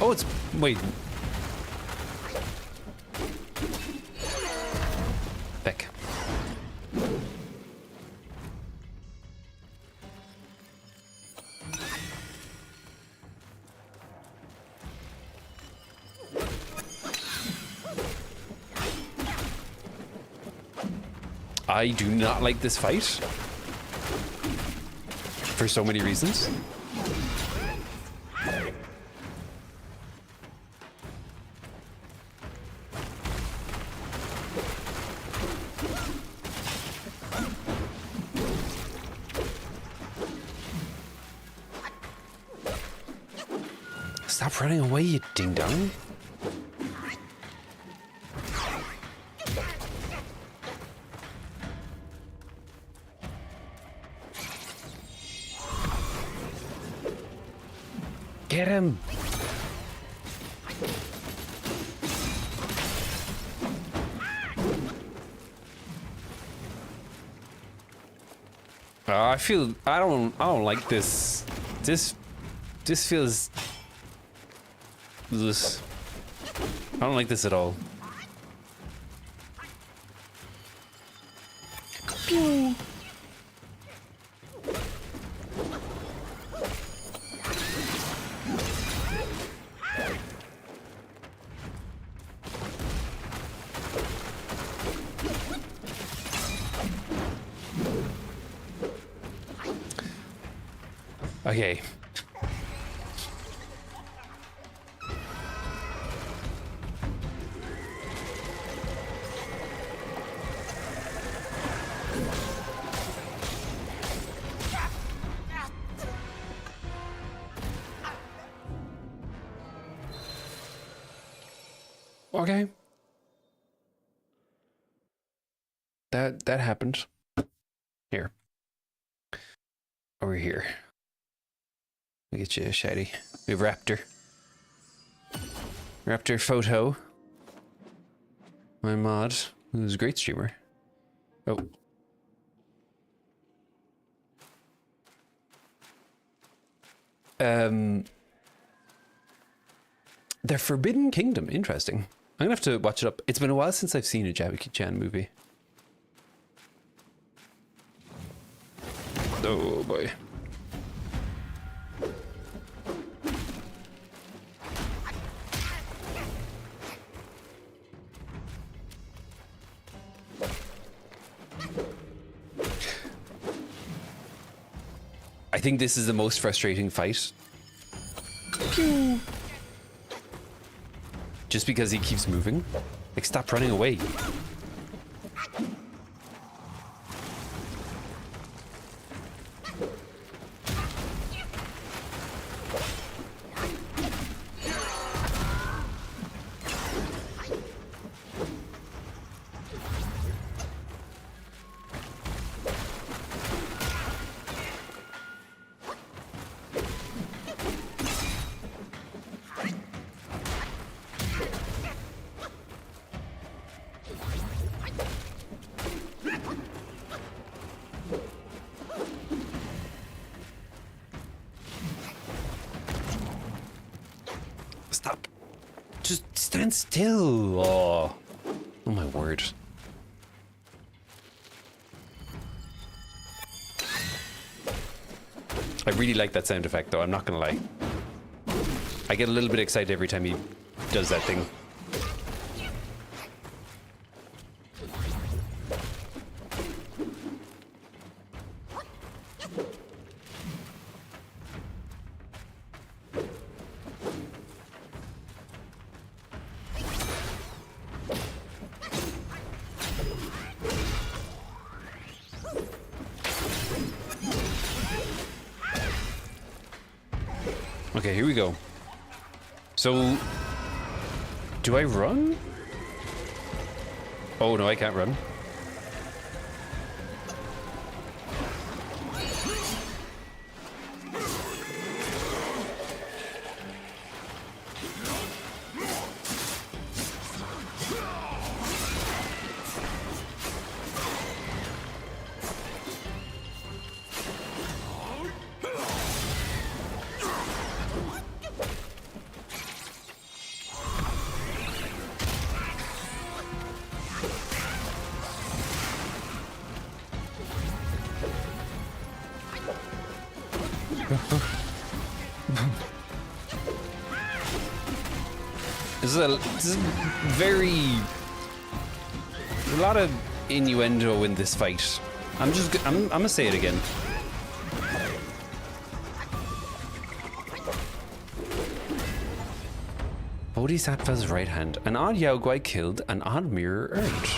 Oh, it's... Wait. Beck. I do not like this fight. For so many reasons. Stop running away, you ding-dong. Get him! I don't like this. This feels... This. I don't like this at all. Pew. Okay. Okay. That happened. Here. Over here. Let me get you a shady. We have Raptor. Raptor Photo. My mod, who's a great streamer. Oh. The Forbidden Kingdom. Interesting. I'm gonna have to watch it up. It's been a while since I've seen a Jackie Chan movie. Oh boy. I think this is the most frustrating fight. Pew. Just because he keeps moving. Like, stop running away. stand still. Oh my word. I really like that sound effect though, I'm not gonna lie. I get a little bit excited every time he does that thing. Okay, here we go. So, do I run? Oh no, I can't run. This is very... There's a lot of innuendo in this fight. I'm gonna say it again. Bodhisattva's right hand. An odd Yao Guai killed, an odd mirror earned.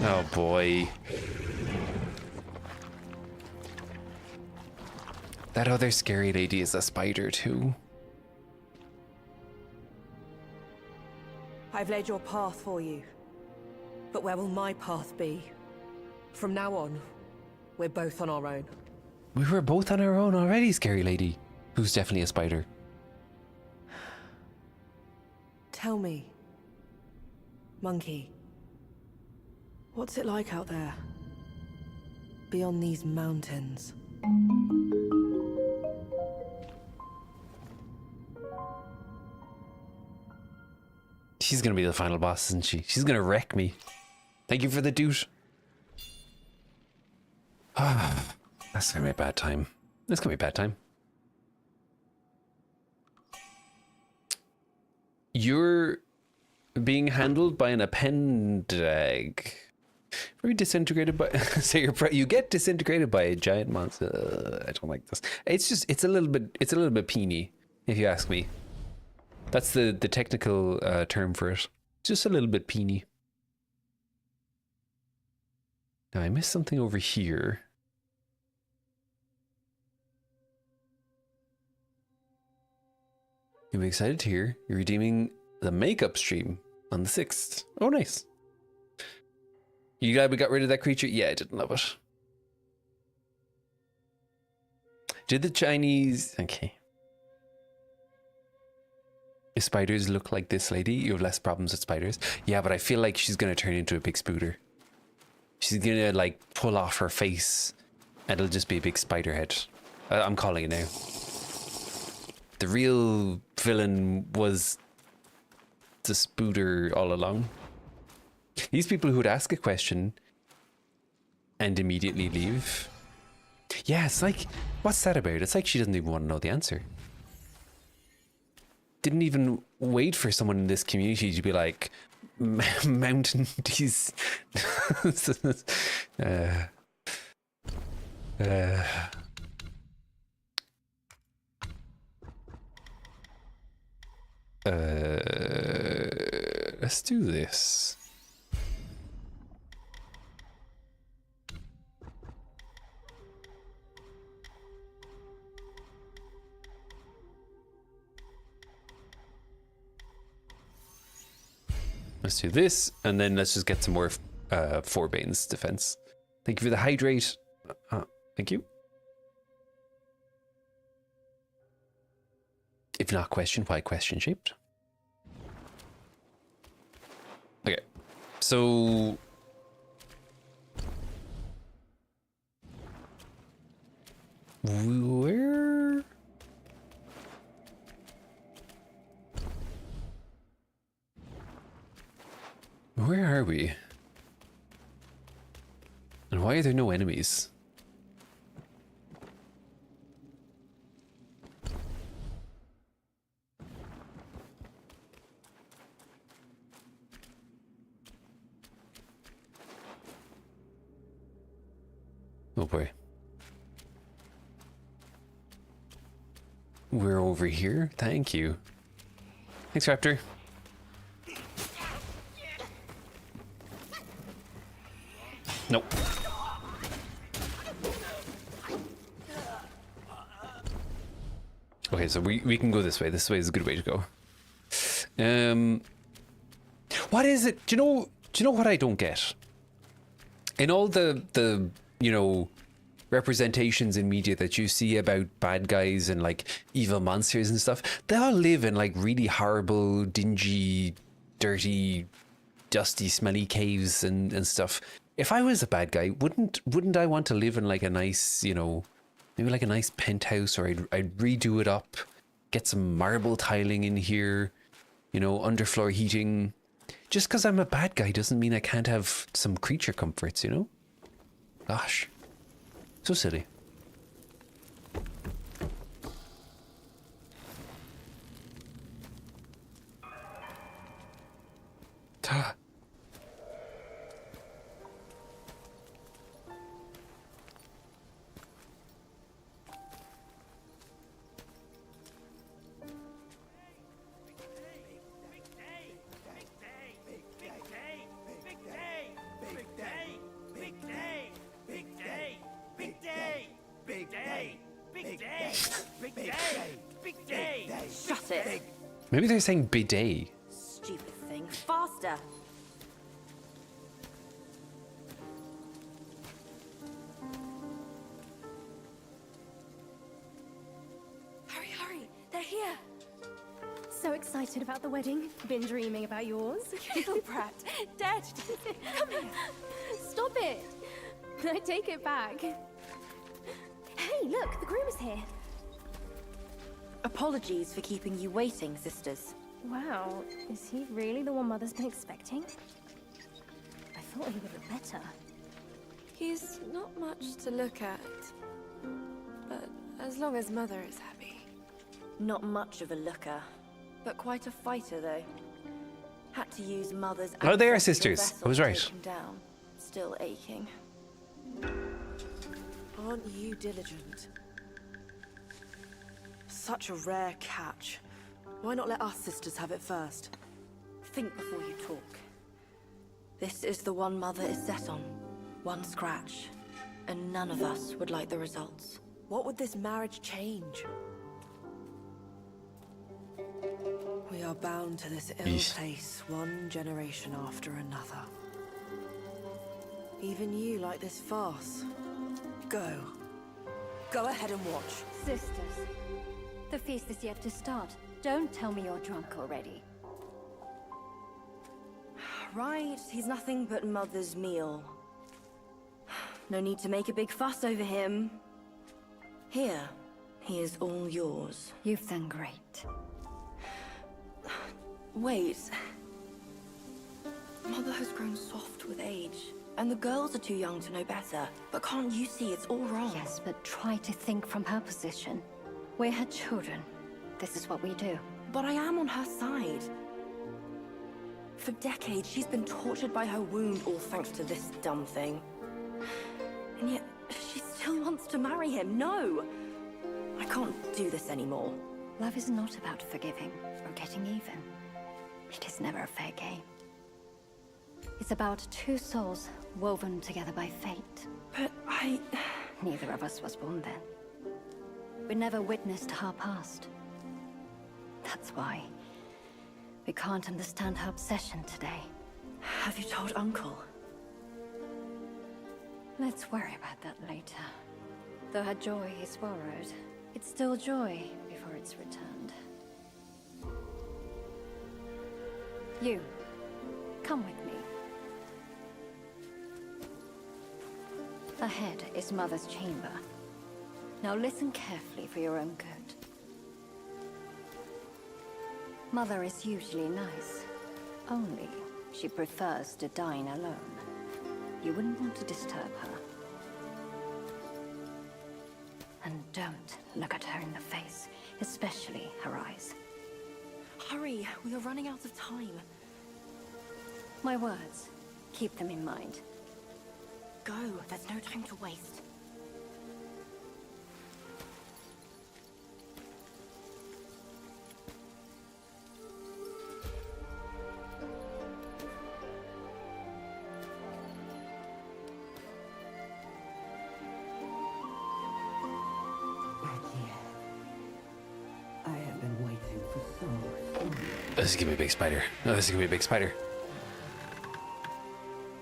Oh boy. That other scary lady is a spider too. I've laid your path for you. But where will my path be? From now on, we're both on our own. We were both on our own already, scary lady. Who's definitely a spider. Tell me, Monkey, what's it like out there? Beyond these mountains? She's gonna be the final boss, isn't she? She's gonna wreck me. Thank you for the douche. That's gonna be a bad time. That's gonna be a bad time. You're being handled by an appendage. Very disintegrated by... so you get disintegrated by a giant monster. I don't like this. It's a little bit peeny, if you ask me. That's the technical term for it. Just a little bit peeny. Now I missed something over here. You'll be excited to hear you're redeeming the makeup stream on the 6th. Oh, nice. You glad we got rid of that creature? Yeah, I didn't love it. Did the Chinese... Okay. If spiders look like this lady, you have less problems with spiders. Yeah, but I feel like she's going to turn into a big spooter. She's going to, like, pull off her face, and it'll just be a big spider head. I'm calling it now. The real villain was the spooter all along. These people who would ask a question and immediately leave. Yeah, it's like, what's that about? It's like she doesn't even want to know the answer. Didn't even wait for someone in this community to be like, mountain these... let's do this. Let's do this, and then let's just get some more Forbane's defense. Thank you for the hydrate. Thank you. If not question, why question shaped? Okay, so where? Where are we? And why are there no enemies? Oh boy. We're over here. Thank you. Thanks, Raptor. Nope. Okay, so we can go this way. This way is a good way to go. What is it? Do you know what I don't get? In all the you know, representations in media that you see about bad guys and like evil monsters and stuff, they all live in like really horrible, dingy, dirty, dusty, smelly caves and stuff. If I was a bad guy, wouldn't I want to live in like a nice, you know, maybe like a nice penthouse, or I'd redo it up, get some marble tiling in here, you know, underfloor heating. Just because I'm a bad guy doesn't mean I can't have some creature comforts, you know? Gosh, so silly. Ta. Shut it. Maybe they're saying bidet. Stupid thing. Faster. Hurry, hurry. They're here. So excited about the wedding. Been dreaming about yours. Little brat. Dead. Come here. Stop it. I take it back. Hey, look, the groom is here. Apologies for keeping you waiting, sisters. Wow, is he really the one Mother's been expecting? I thought he would look better. He's not much to look at. But as long as Mother is happy. Not much of a looker, but quite a fighter, though. Had to use Mother's. Oh, they are ancestral sisters. vessel I was to right. take him down. Still aching. Aren't you diligent? Such a rare catch. Why not let us sisters have it first? Think before you talk. This is the one Mother is set on. One scratch. And none of us would like the results. What would this marriage change? We are bound to this ill place one generation after another. Even you like this farce. Go. Go ahead and watch. Sisters, the feast is yet to start. Don't tell me you're drunk already. Right, he's nothing but Mother's meal. No need to make a big fuss over him. Here, he is all yours. You've done great. Wait. Mother has grown soft with age, and the girls are too young to know better. But can't you see it's all wrong? Yes, but try to think from her position. We're her children. This is what we do. But I am on her side. For decades, she's been tortured by her wound, all thanks to this dumb thing. And yet, she still wants to marry him. No! I can't do this anymore. Love is not about forgiving or getting even. It is never a fair game. It's about two souls woven together by fate. But Neither of us was born then. We never witnessed her past. That's why we can't understand her obsession today. Have you told Uncle? Let's worry about that later. Though her joy is borrowed, it's still joy before it's returned. You, come with me. Ahead is Mother's chamber. Now listen carefully for your own good. Mother is usually nice. Only she prefers to dine alone. You wouldn't want to disturb her. And don't look at her in the face, especially her eyes. Hurry, we are running out of time. My words, keep them in mind. Go, there's no time to waste. I have been waiting for so long. This is gonna be a big spider. No, this is gonna be a big spider.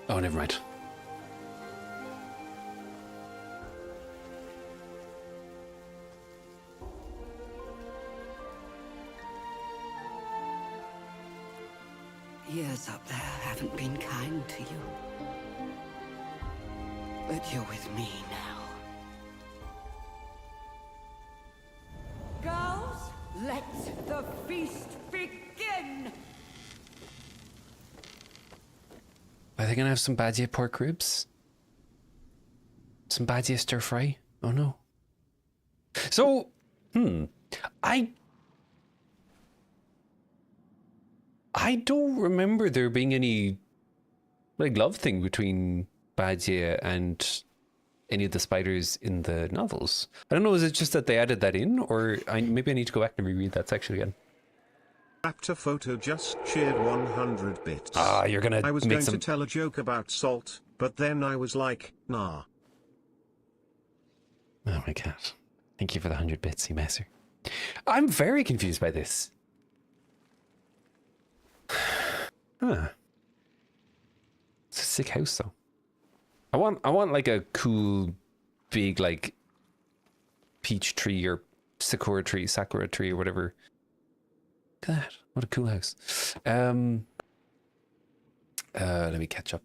Oh, never mind. Years up there haven't been kind to you. But you're with me now. Girls, let the feast begin! Are they gonna have some Badia pork ribs? Some Badia stir fry? Oh no. So, I don't remember there being any like love thing between Badia and any of the spiders in the novels. I don't know, is it just that they added that in, or maybe I need to go back and reread that section again. Raptor photo just cheered 100 bits. Ah, you're gonna I was make going some... to tell a joke about salt, but then I was like, nah. Oh my god. Thank you for the 100 bits, you messer. I'm very confused by this. Huh. It's a sick house though. I want like a cool big like peach tree or sakura tree or whatever. Look at that. What a cool house. Let me catch up.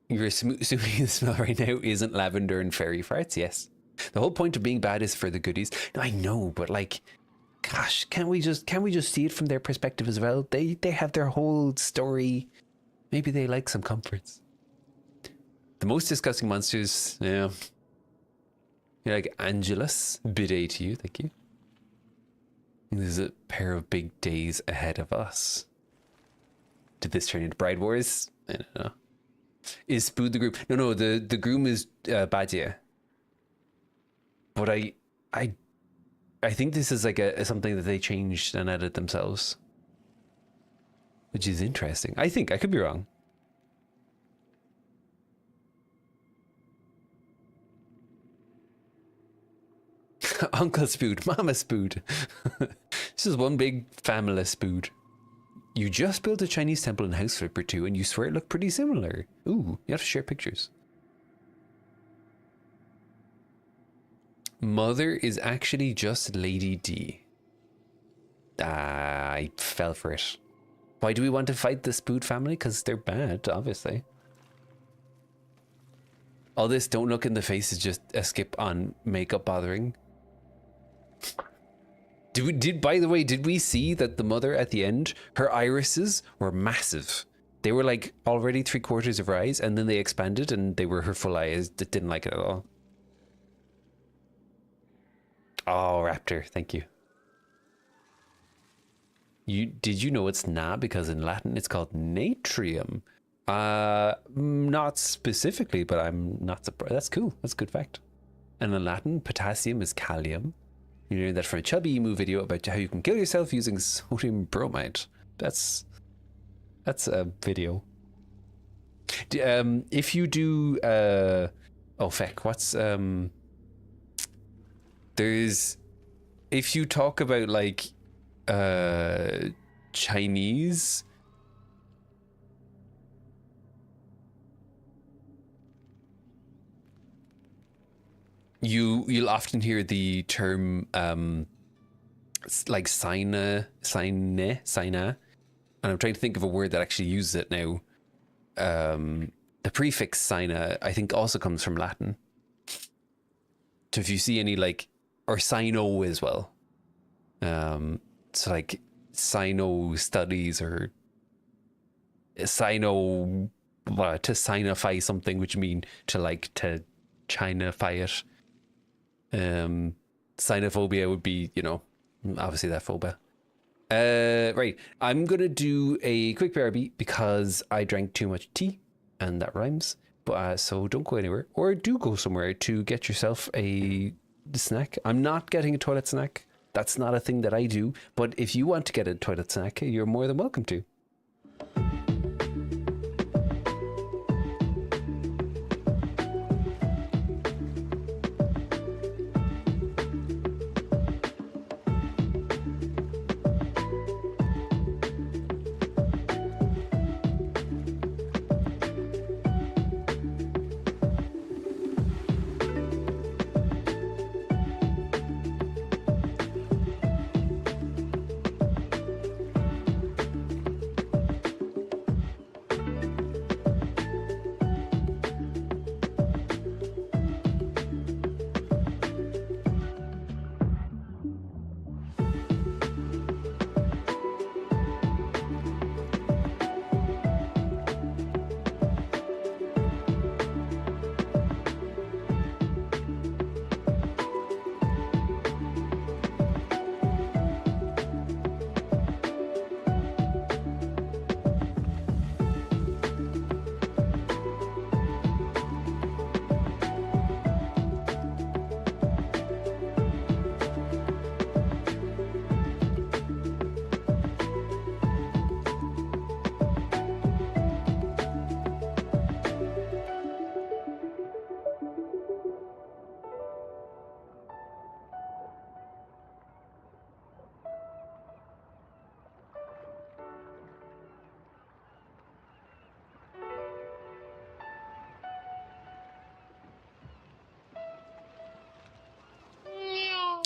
You're assuming the smell right now isn't lavender and fairy farts? Yes. The whole point of being bad is for the goodies. No, I know, but like, gosh, can't we just see it from their perspective as well? They have their whole story. Maybe they like some comforts. The most disgusting monsters, yeah. You're like Angelus, bidet to you, thank you. There's a pair of big days ahead of us. Did this turn into Bride Wars? I don't know. Is Spood the groom? No, the groom is Badia. But I think this is like something that they changed and added themselves, which is interesting. I think I could be wrong. Uncle Spood, Mama Spood. This is one big family Spood. You just built a Chinese temple in House Flipper 2 and you swear it looked pretty similar. Ooh, you have to share pictures. Mother is actually just Lady D. I fell for it. Why do we want to fight the Spood family? Because they're bad, obviously. All this don't look in the face is just a skip on makeup bothering. By the way, did we see that the mother at the end, her irises were massive? They were like already 3/4 of her eyes, and then they expanded and they were her full eyes. Didn't like it at all. Oh, Raptor, thank you. Did you know it's not because in Latin it's called natrium? Not specifically, but I'm not surprised. That's cool. That's a good fact. And in Latin, potassium is kalium. You learned that from a Chubby Emu video about how you can kill yourself using sodium bromide. That's a video. If you do, oh feck, what's there's if you talk about like Chinese, you'll often hear the term like Sina, and I'm trying to think of a word that actually uses it now. The prefix Sina, I think, also comes from Latin. So if you see any like, or Sino as well. So like Sino studies or Sino, to Sinify something, which mean to like to Chinafy it. Sinophobia would be, you know, obviously that phobia. Right, I'm gonna do a quick BRB because I drank too much tea, and that rhymes. But so don't go anywhere, or do go somewhere to get yourself a snack. I'm not getting a toilet snack. That's not a thing that I do. But if you want to get a toilet snack, you're more than welcome to.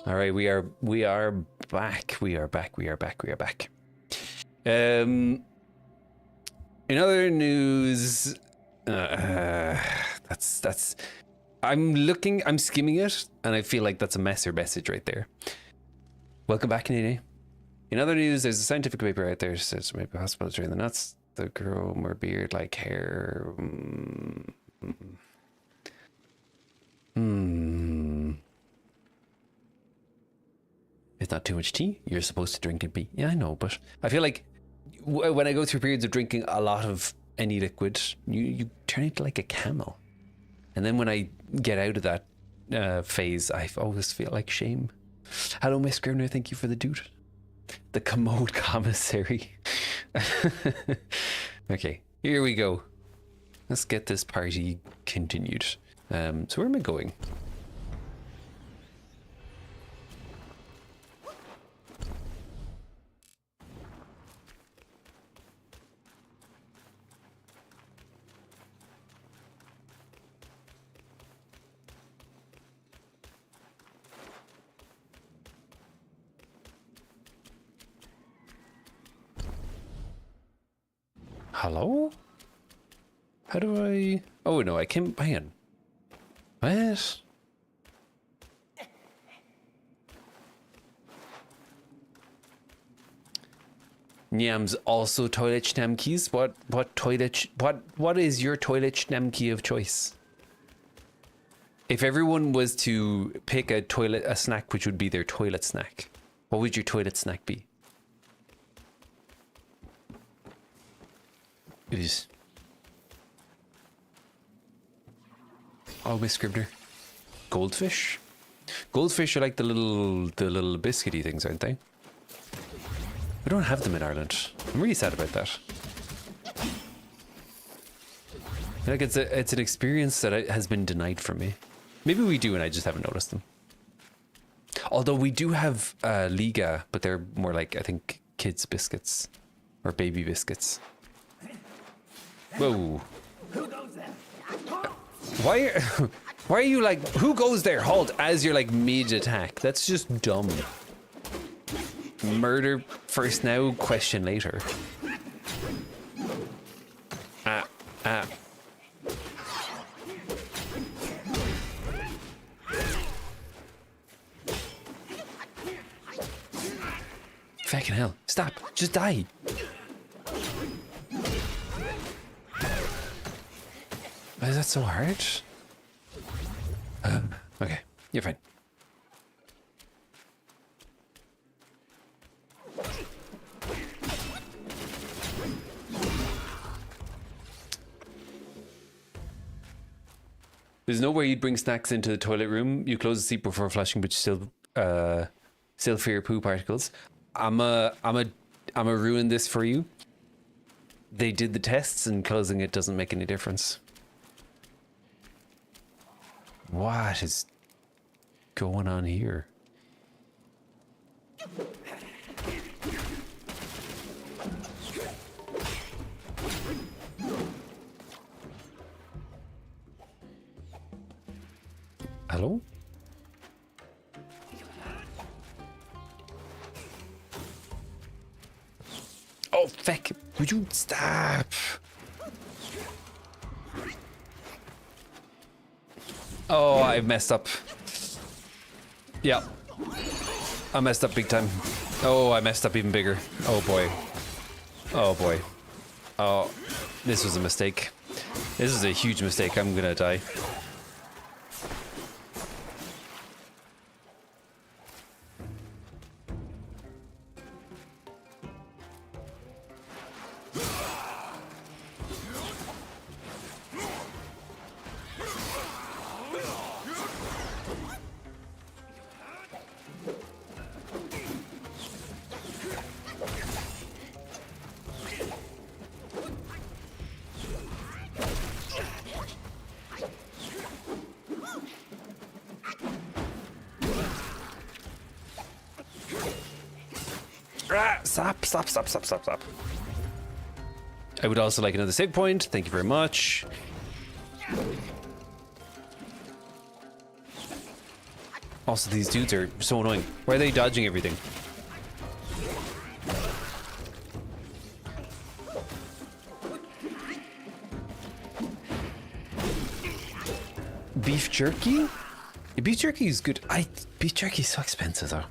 All right, we are back. We are back. In other news, that's. I'm skimming it, and I feel like that's a message right there. Welcome back, Nene. In other news, there's a scientific paper out there that says it may be possible to train the nuts to grow more beard like hair. It's not too much tea. You're supposed to drink and pee. Yeah, I know, but I feel like when I go through periods of drinking a lot of any liquid, you turn into like a camel. And then when I get out of that phase, I always feel like shame. Hello, Miss Scrivener. Thank you for the dude. The commode commissary. Okay, here we go. Let's get this party continued. So where am I going? Hello? How do I... Oh, no, I can't... Hang on. What? Nyam's also toilet schnemkeys? What is your toilet schnemkey of choice? If everyone was to pick a snack which would be their toilet snack, what would your toilet snack be? Is oh, Miss Scribner. Goldfish? Goldfish are like the little biscuity things, aren't they? We don't have them in Ireland. I'm really sad about that. Like it's an experience that has been denied from me. Maybe we do and I just haven't noticed them. Although we do have Liga, but they're more like, I think, kids' biscuits or baby biscuits. Whoa. Who goes there? Why are you like, who goes there? Halt, as you're like mid-attack. That's just dumb. Murder first now, question later. Ah. Fucking hell. Stop. Just die. Why is that so hard? Okay, you're fine. There's no way you'd bring snacks into the toilet room. You close the seat before flushing, but you still fear poo particles. I'ma ruin this for you. They did the tests and closing it doesn't make any difference. What is going on here? Hello? Oh, feck. Would you stop? Oh, I messed up. Yeah. I messed up big time. Oh, I messed up even bigger. Oh, boy. Oh, boy. Oh, this was a mistake. This is a huge mistake. I'm gonna die. Stop. I would also like another save point. Thank you very much. Also, these dudes are so annoying. Why are they dodging everything? Beef jerky? Beef jerky is good. Beef jerky is so expensive though.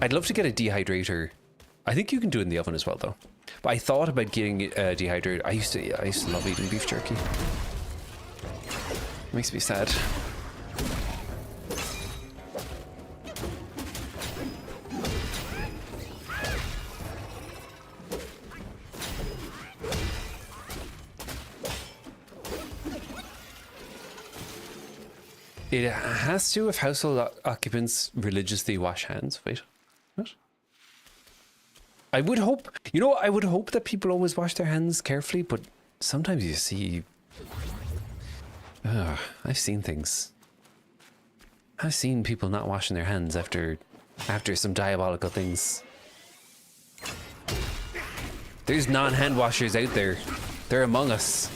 I'd love to get a dehydrator. I think you can do it in the oven as well, though. But I thought about getting a dehydrator. I used to love eating beef jerky. Makes me sad. It has to if household occupants religiously wash hands. Wait. What? I would hope, I would hope that people always wash their hands carefully, but sometimes you see, I've seen things. I've seen people not washing their hands after some diabolical things. There's non-hand washers out there. They're among us.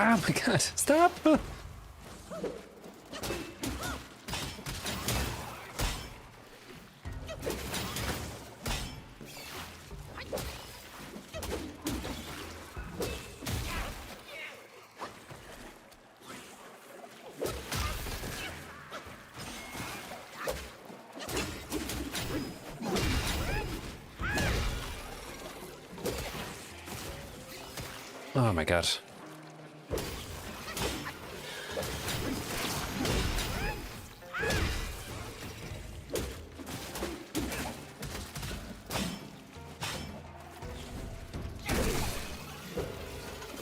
Oh my god, stop! Oh my god.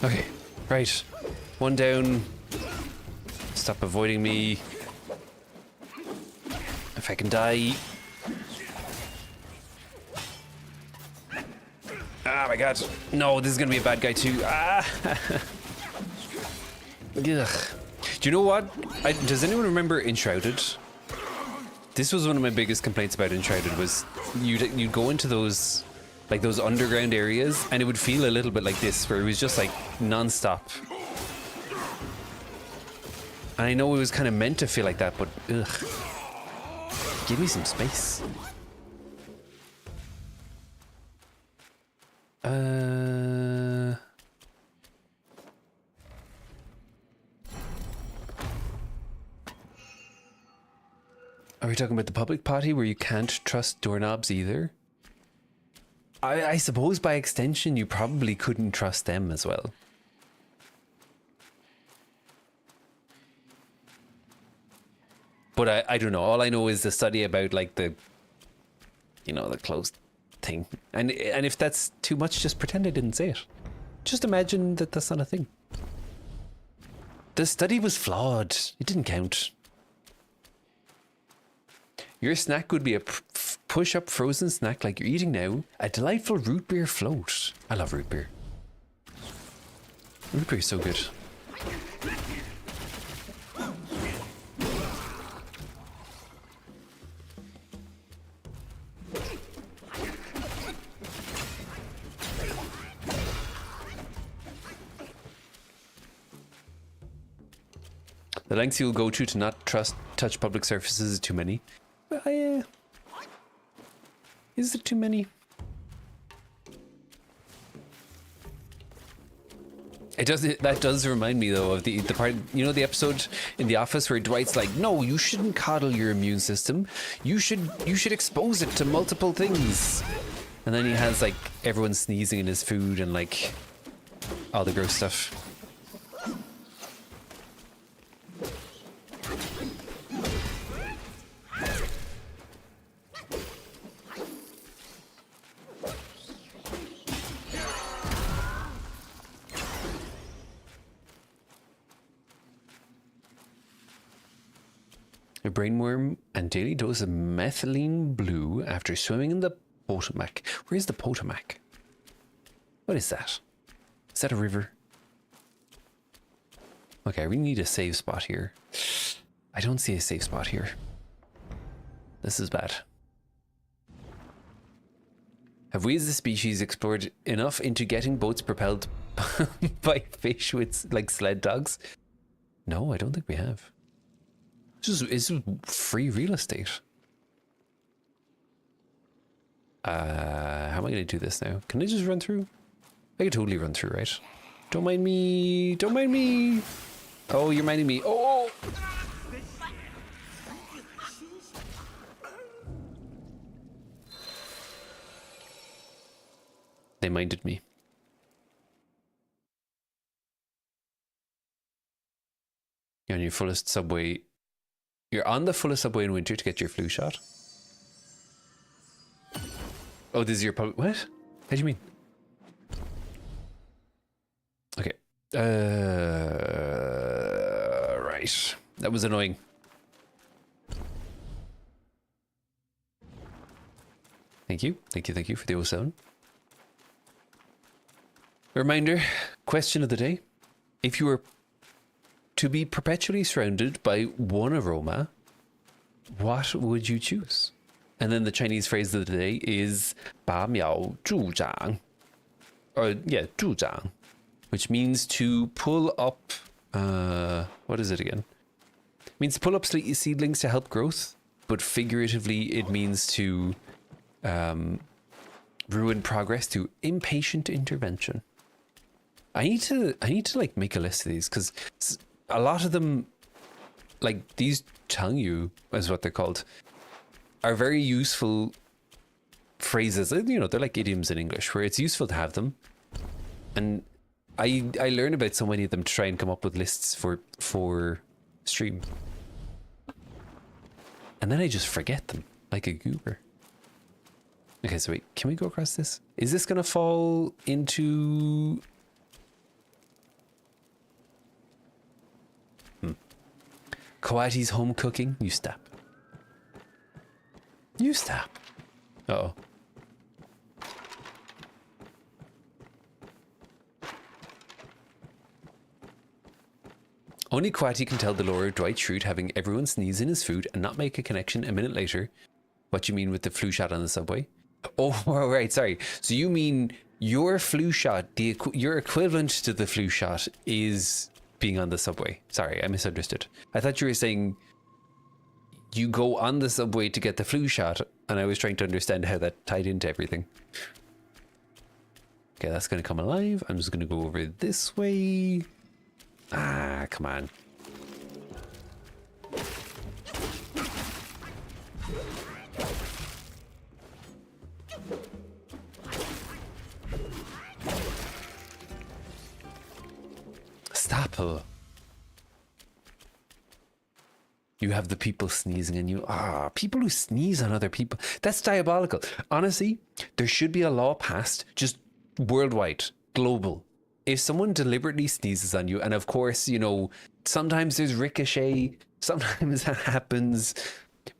Okay, right. One down. Stop avoiding me. If I can die. Oh my god. No, this is gonna be a bad guy too. Ah. Ugh. Do you know what? Does anyone remember Enshrouded? This was one of my biggest complaints about Enshrouded was you'd go into those like those underground areas and it would feel a little bit like this where it was just like non-stop. And I know it was kind of meant to feel like that, but ugh. Give me some space. Are we talking about the public potty where you can't trust doorknobs either? I suppose by extension you probably couldn't trust them as well. But I don't know. All I know is the study about like the, you know, the closed thing. And if that's too much, just pretend I didn't say it. Just imagine that that's not a thing. The study was flawed. It didn't count. Your snack would be a push-up frozen snack like you're eating now. A delightful root beer float. I love root beer. Root beer is so good. The lengths you'll go to not touch public surfaces is too many. Is it too many? That does remind me though of the part, you know, the episode in The Office where Dwight's like, no, you shouldn't coddle your immune system. You should expose it to multiple things. And then he has like everyone sneezing in his food and like all the gross stuff. A brainworm and daily dose of methylene blue after swimming in the Potomac. Where's the Potomac? What is that? Is that a river? Okay, I really need a save spot here. I don't see a safe spot here. This is bad. Have we as a species explored enough into getting boats propelled by fish with like sled dogs? No, I don't think we have. This is free real estate. How am I going to do this now? Can I just run through? I can totally run through, right? Don't mind me. Don't mind me. Oh, you're minding me. Oh! They minded me. You're on your fullest subway. You're on the fullest subway in winter to get your flu shot. Oh, this is your public. What? How do you mean? Okay. Right. That was annoying. Thank you. Thank you for the 07. Reminder, question of the day. If you were to be perpetually surrounded by one aroma, what would you choose? And then the Chinese phrase of the day is ba miao zhu zhang. Or, yeah, zhu zhang. Which means to pull up... what is it again? It means to pull up seedlings to help growth. But figuratively, it means to ruin progress through impatient intervention. I need to like make a list of these because a lot of them, like these Changyu is what they're called, are very useful phrases. You know, they're like idioms in English where it's useful to have them. And I learn about so many of them to try and come up with lists for stream. And then I just forget them like a goober. Okay, so wait, can we go across this? Is this gonna fall into... Coati's home cooking? You stop. You stop. Uh-oh. Only Quatty can tell the lore of Dwight Schrute having everyone sneeze in his food and not make a connection a minute later. What you mean with the flu shot on the subway? Oh, right, sorry. So you mean your flu shot, your equivalent to the flu shot is being on the subway. Sorry, I misunderstood. I thought you were saying you go on the subway to get the flu shot, and I was trying to understand how that tied into everything. Okay, that's going to come alive. I'm just going to go over this way. Ah, come on. Stop her. You have the people sneezing on you. Ah, people who sneeze on other people. That's diabolical. Honestly, there should be a law passed, just worldwide, global. If someone deliberately sneezes on you, and of course, you know, sometimes there's ricochet, sometimes that happens.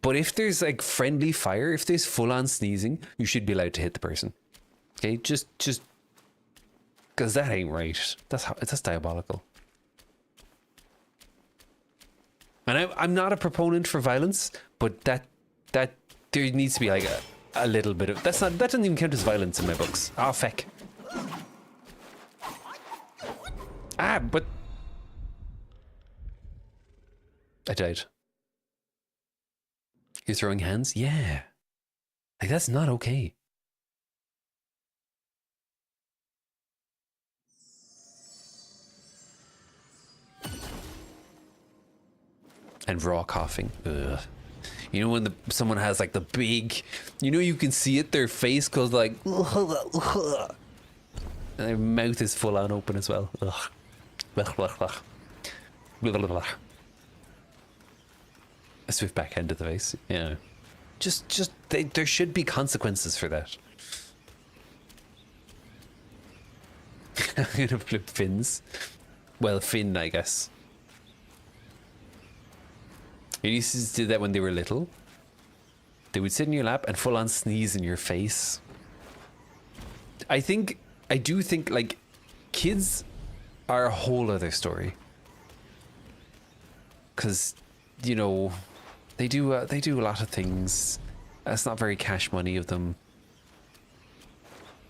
But if there's like friendly fire, if there's full on sneezing, you should be allowed to hit the person. Okay, just because that ain't right. That's diabolical. And I'm not a proponent for violence, but that there needs to be like a little bit of that doesn't even count as violence in my books. Oh feck. Ah, but I died. You're throwing hands? Yeah. Like that's not okay. And raw coughing. Ugh. You know when someone has like the big, you know, you can see it, their face goes like, and their mouth is full on open as well. Ugh. A swift backhand to the face. Yeah. Just there should be consequences for that. I'm gonna flip fins. Well, Finn, I guess. Your nieces did that when they were little. They would sit in your lap and full on sneeze in your face. I do think like kids are a whole other story. Cause, you know, they do a lot of things. That's not very cash money of them.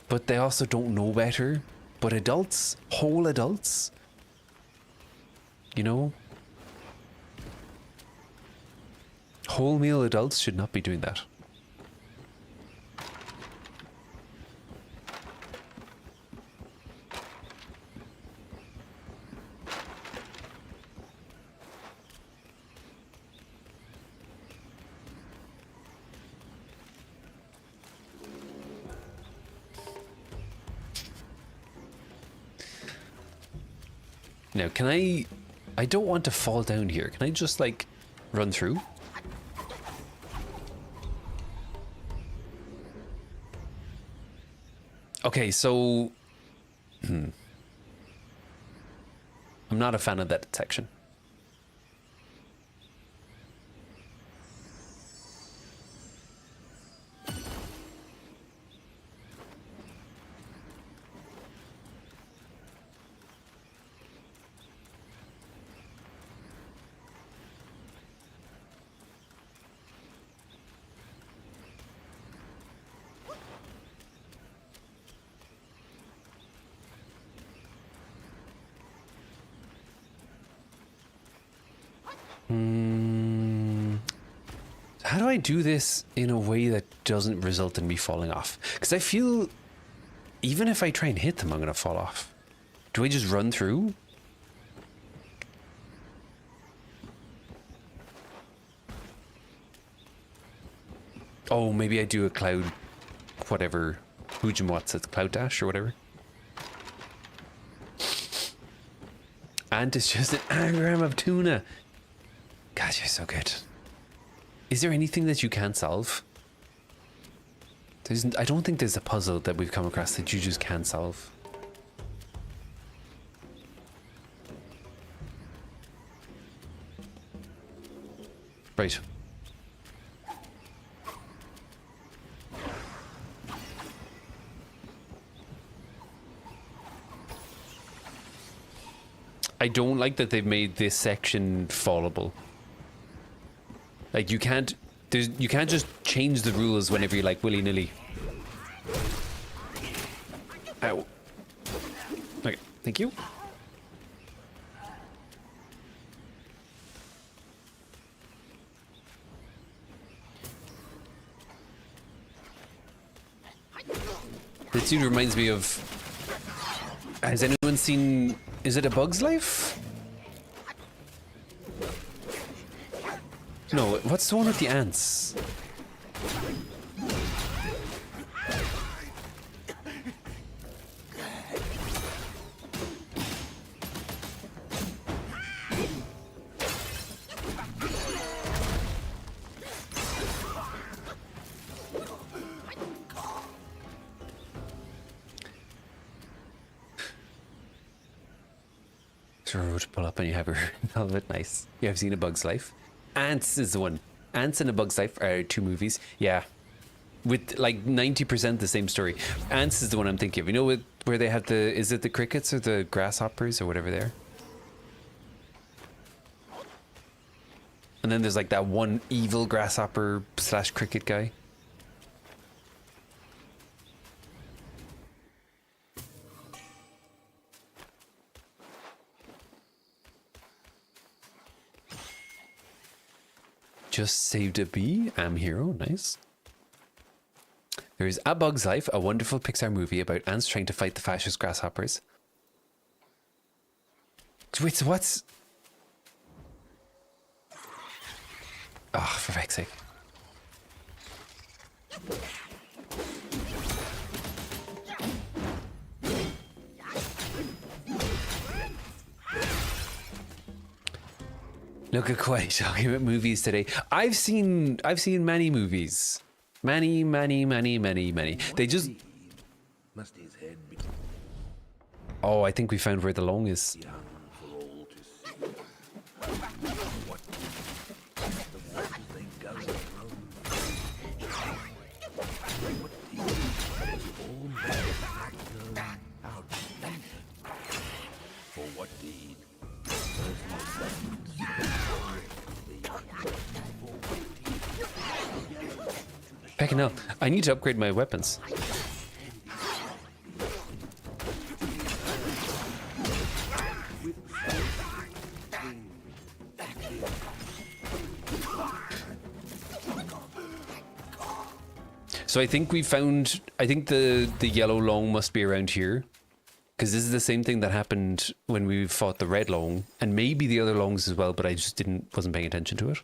But they also don't know better. But adults, whole adults, you know, whole meal adults should not be doing that. Now, can I don't want to fall down here. Can I just like run through? Okay, so I'm not a fan of that section. How do I do this in a way that doesn't result in me falling off? Because I feel even if I try and hit them, I'm going to fall off. Do I just run through? Oh, maybe I do a cloud, whatever, what's it, cloud dash or whatever. And it's just an anagram of tuna. God, you're so good. Is there anything that you can't solve? I don't think there's a puzzle that we've come across that you just can't solve. Right. I don't like that they've made this section fallable. Like you can't just change the rules whenever you like willy-nilly. Ow. Okay, thank you. This dude reminds me of... Has anyone seen... Is it A Bug's Life? No, what's the one with the ants? To pull up and you have her all of it. Nice. You have seen A Bug's Life? Ants is the one. Ants and A Bug's Life are two movies. Yeah. With like 90% the same story. Ants is the one I'm thinking of. You know where they have the... Is it the crickets or the grasshoppers or whatever they are? And then there's like that one evil grasshopper / cricket guy. Just saved a bee. I'm hero. Nice. There's A Bug's Life, a wonderful Pixar movie about ants trying to fight the fascist grasshoppers. Wait, so what's... Oh, for fuck's sake. Look at Quay talking about movies today. I've seen many movies. Many. They just... Must his head be Oh, I think we found where the long is. young for all to see? What the waters they go from? What deed was all men not known out? For what deed? Fucking hell. I need to upgrade my weapons. So I think we found... I think the yellow long must be around here. Because this is the same thing that happened when we fought the red long. And maybe the other longs as well, but I just wasn't paying attention to it.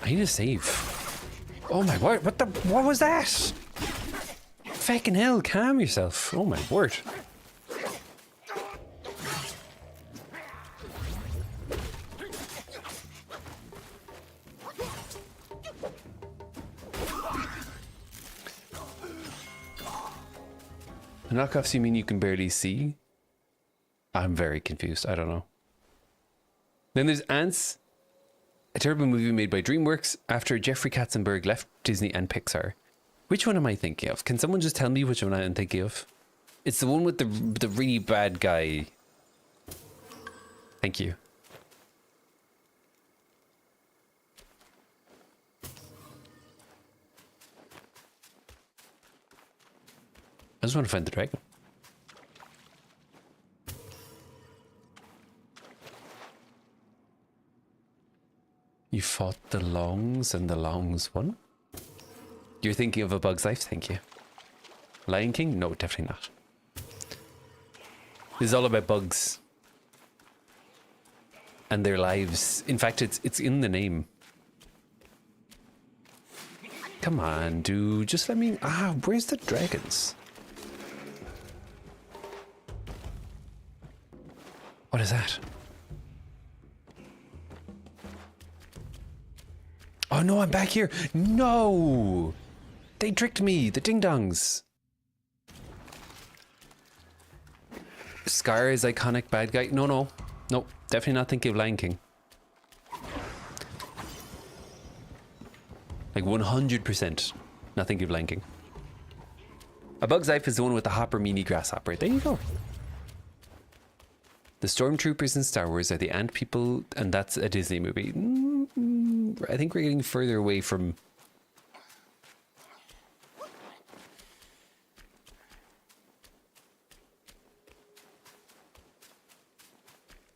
I need to save. Oh my word, what was that? Fucking hell, calm yourself. Oh my word. Knockoffs, you mean you can barely see? I'm very confused. I don't know. Then there's Ants, a terrible movie made by DreamWorks after Jeffrey Katzenberg left Disney and Pixar. Which one am I thinking of? Can someone just tell me which one I'm thinking of? It's the one with the really bad guy. Thank you. I just want to find the dragon. You fought the Longs and the Longs won? You're thinking of A Bug's Life, thank you. Lion King? No, definitely not. This is all about bugs. And their lives. In fact, it's in the name. Come on, dude. Just let me... Ah, where's the dragons? What is that? Oh no, I'm back here. No! They tricked me, the ding-dongs. Scar is iconic bad guy. No. Nope, definitely not thinking of Lion King. Like 100% not thinking of Lion King. A Bug's Life is the one with the hopper meanie grasshopper. There you go. The stormtroopers in Star Wars are the ant people, and that's a Disney movie. I think we're getting further away from...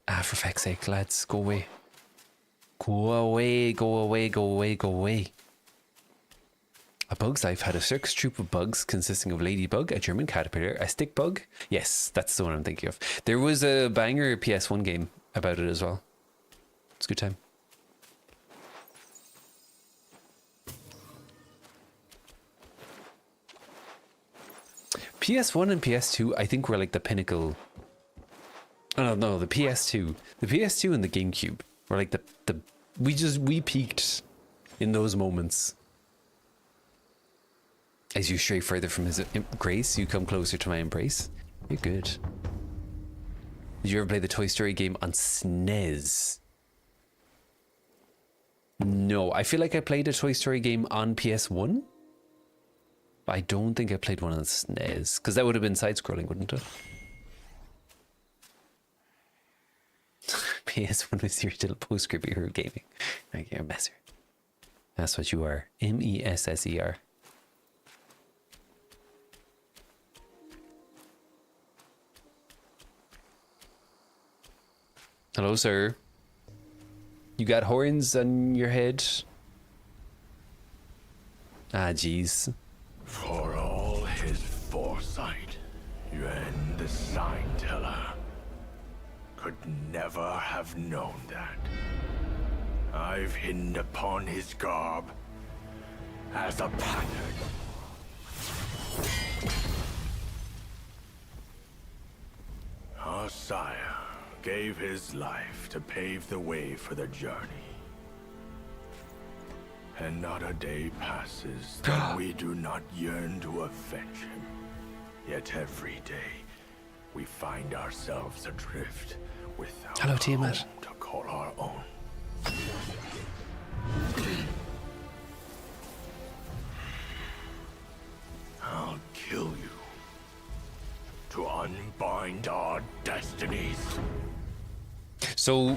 Ah, for feck's sake, lads, go away. Go away, go away, go away, go away. A Bug's Life had a circus troupe of bugs consisting of Ladybug, a German caterpillar, a stick bug. Yes, that's the one I'm thinking of. There was a banger PS1 game about it as well. It's a good time. PS1 and PS2, I think, were like the pinnacle. Oh no, the PS2. The PS2 and the GameCube were like the we peaked in those moments. As you stray further from his grace, you come closer to my embrace. You're good. Did you ever play the Toy Story game on SNES? No, I feel like I played a Toy Story game on PS1. But I don't think I played one on SNES, because that would have been side-scrolling, wouldn't it? PS1 was your little post-superhero gaming. Like, you're a messer. That's what you are. MESSER. Hello, sir. You got horns on your head? Ah, jeez. For all his foresight, Yuan the Sign Teller could never have known that. I've hidden upon his garb as a pattern. Our sire gave his life to pave the way for the journey. And not a day passes that we do not yearn to avenge him. Yet every day, we find ourselves adrift without Hello, a Tiamat. home to call our own. I'll kill you to unbind our destinies. So...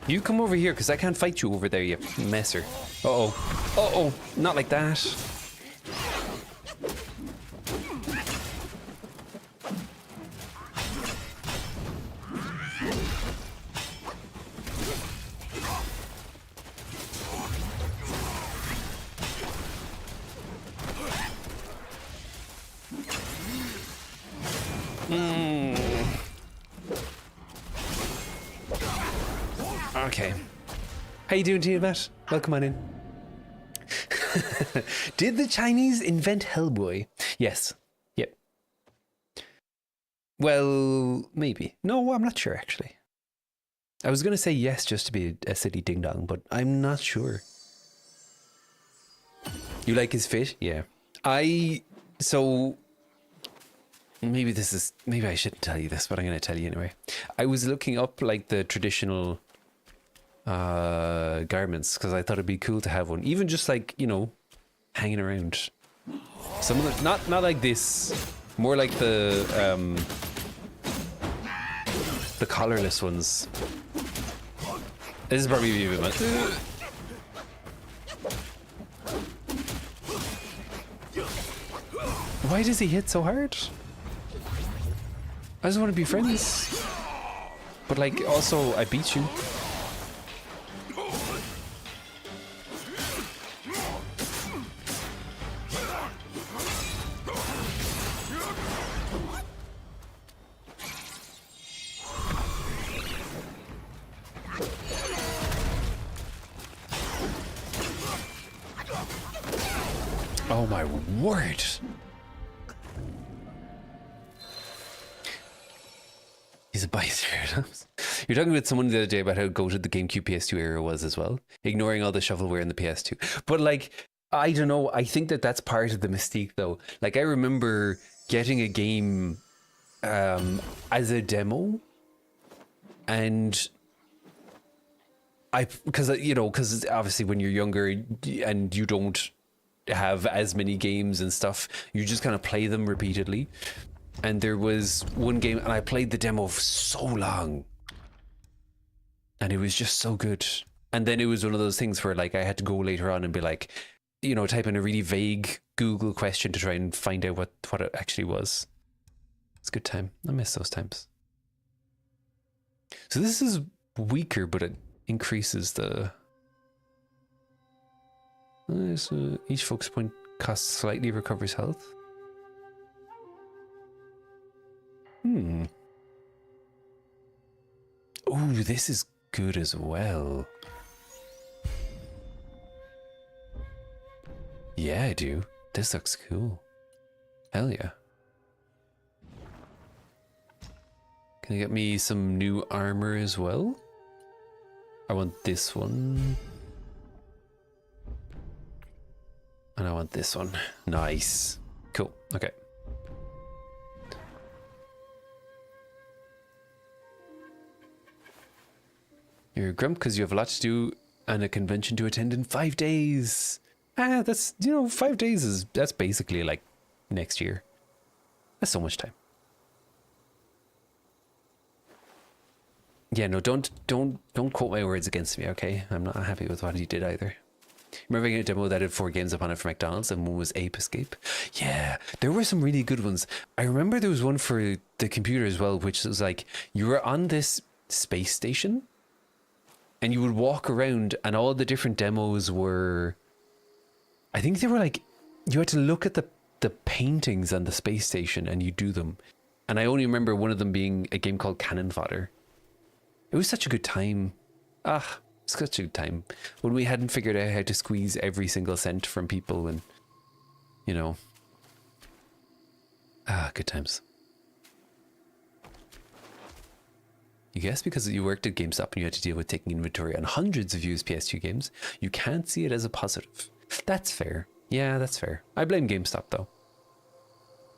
You come over here, because I can't fight you over there, you messer. Uh-oh. Uh-oh. Not like that. Okay. How you doing, Tiamat? Welcome on in. Did the Chinese invent Hellboy? Yes. Yep. Well, maybe. No, I'm not sure, actually. I was going to say yes just to be a silly ding-dong, but I'm not sure. You like his fit? Yeah. So... Maybe I shouldn't tell you this, but I'm going to tell you anyway. I was looking up, like, the traditional... garments, because I thought it'd be cool to have one, even just like, you know, hanging around. Some of the not like this, more like the collarless ones. This is probably a bit much. Why does he hit so hard? I just want to be friends. But like, also, I beat you. Oh my word. He's a Triceratops. You're talking with someone the other day about how goated the GameCube PS2 era was as well, ignoring all the shovelware in the PS2. But like, I don't know. I think that that's part of the mystique, though. Like, I remember getting a game as a demo, and because obviously when you're younger and you don't have as many games and stuff, you just kind of play them repeatedly. And there was one game, and I played the demo for so long, and it was just so good. And then it was one of those things where like I had to go later on and be like, type in a really vague Google question to try and find out what it actually was. It's a good time. I miss those times. So this is weaker, but it increases the... So each focus point costs slightly, recovers health. Oh, this is good as well. Yeah, I do. This looks cool. Hell yeah. Can you get me some new armor as well? I want this one. And I want this one. Nice. Cool. Okay. You're grumped because you have a lot to do and a convention to attend in 5 days. That's, 5 days that's basically like next year. That's so much time. Yeah, no, don't quote my words against me, okay? I'm not happy with what he did either. Remember getting a demo that had 4 games up on it for McDonald's, and one was Ape Escape? Yeah, there were some really good ones. I remember there was one for the computer as well, which was like, you were on this space station, and you would walk around, and all the different demos were... I think they were like... You had to look at the paintings on the space station, and you do them. And I only remember one of them being a game called Cannon Fodder. It was such a good time. Such a good time. When we hadn't figured out how to squeeze every single cent from people and... good times. You guess because you worked at GameStop and you had to deal with taking inventory on hundreds of used PS2 games, you can't see it as a positive. That's fair. Yeah, that's fair. I blame GameStop though.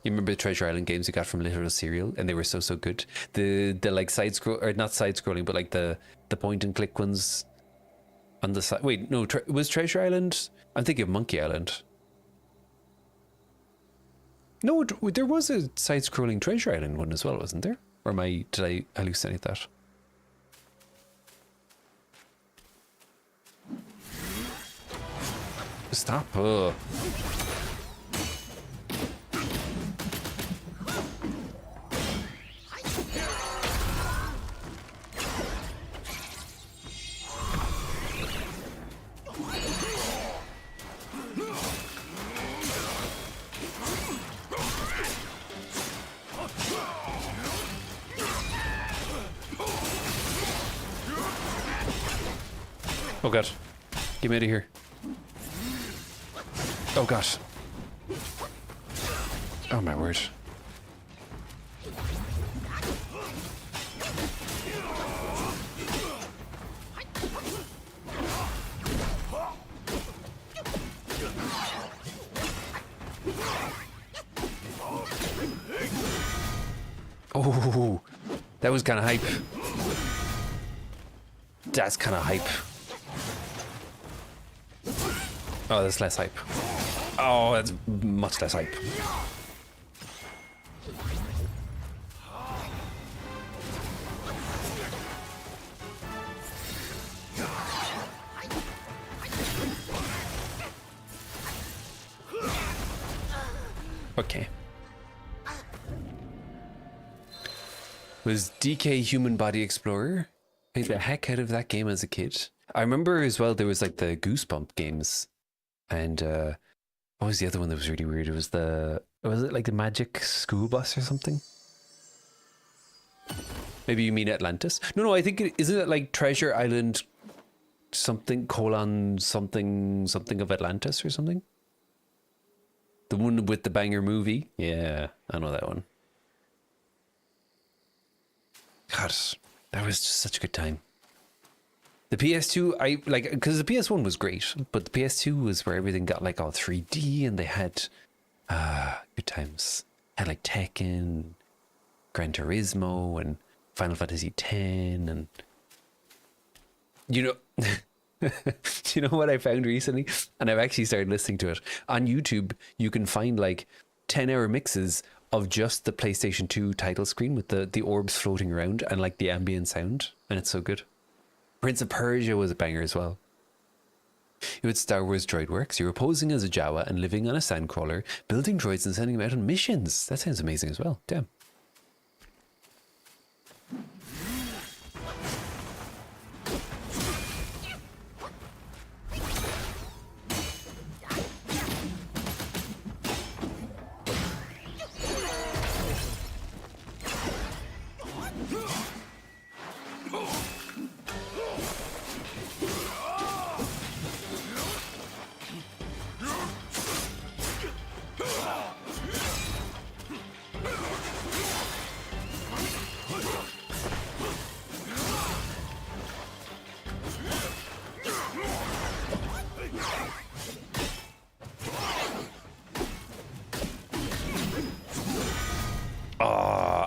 You remember the Treasure Island games you got from Literal Serial, and they were so good. The like side scroll, or not side scrolling, but like the point and click ones on the side. Wait, no, was Treasure Island? I'm thinking of Monkey Island. No, there was a side scrolling Treasure Island one as well, wasn't there? Or did I hallucinate that? Stop. Oh god. Get me out of here. Oh gosh. Oh my word. Oh, that was kind of hype. That's kind of hype. Oh, that's less hype. Oh, that's much less hype. Okay. Was DK Human Body Explorer? Played the heck out of that game as a kid. I remember as well there was like the Goosebump games. And what was the other one that was really weird? It was it like the Magic School Bus or something? Maybe you mean Atlantis? No, I think isn't it like Treasure Island something : something of Atlantis or something? The one with the banger movie? Yeah, I know that one. God, that was just such a good time. The PS2, I like, because the PS1 was great, but the PS2 was where everything got like all 3D and they had good times. Had like Tekken, Gran Turismo, and Final Fantasy X, and you know, you know what I found recently? And I've actually started listening to it. On YouTube, you can find like 10-hour mixes of just the PlayStation 2 title screen with the orbs floating around and like the ambient sound, and it's so good. Prince of Persia was a banger as well. You had Star Wars Droid Works. You were posing as a Jawa and living on a sandcrawler, building droids and sending them out on missions. That sounds amazing as well. Damn.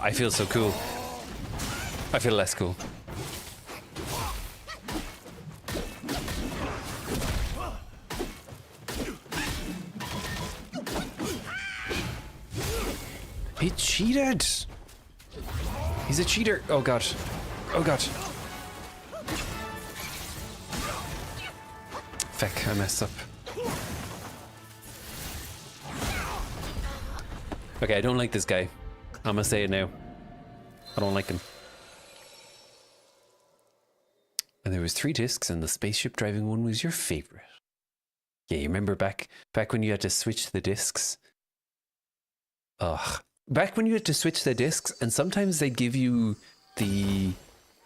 I feel so cool. I feel less cool. He cheated. He's a cheater. Oh god. Oh god. Feck, I messed up. Okay, I don't like this guy. I'm gonna say it now. I don't like him. And there was 3 discs, and the spaceship driving one was your favorite. Yeah, you remember back when you had to switch the discs? Ugh. Back when you had to switch the discs, and sometimes they'd give you the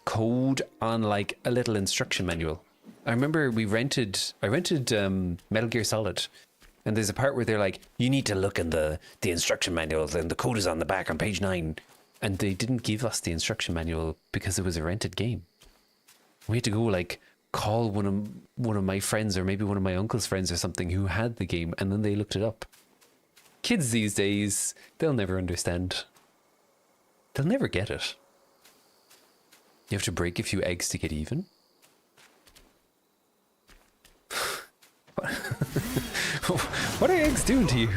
code on like a little instruction manual. I remember I rented Metal Gear Solid, and there's a part where they're like, you need to look in the instruction manuals, and the code is on the back on page 9. And they didn't give us the instruction manual because it was a rented game. We had to go like call one of my friends, or maybe one of my uncle's friends or something, who had the game, and then they looked it up. Kids these days, they'll never understand. They'll never get it. You have to break a few eggs to get even. What are eggs doing to you?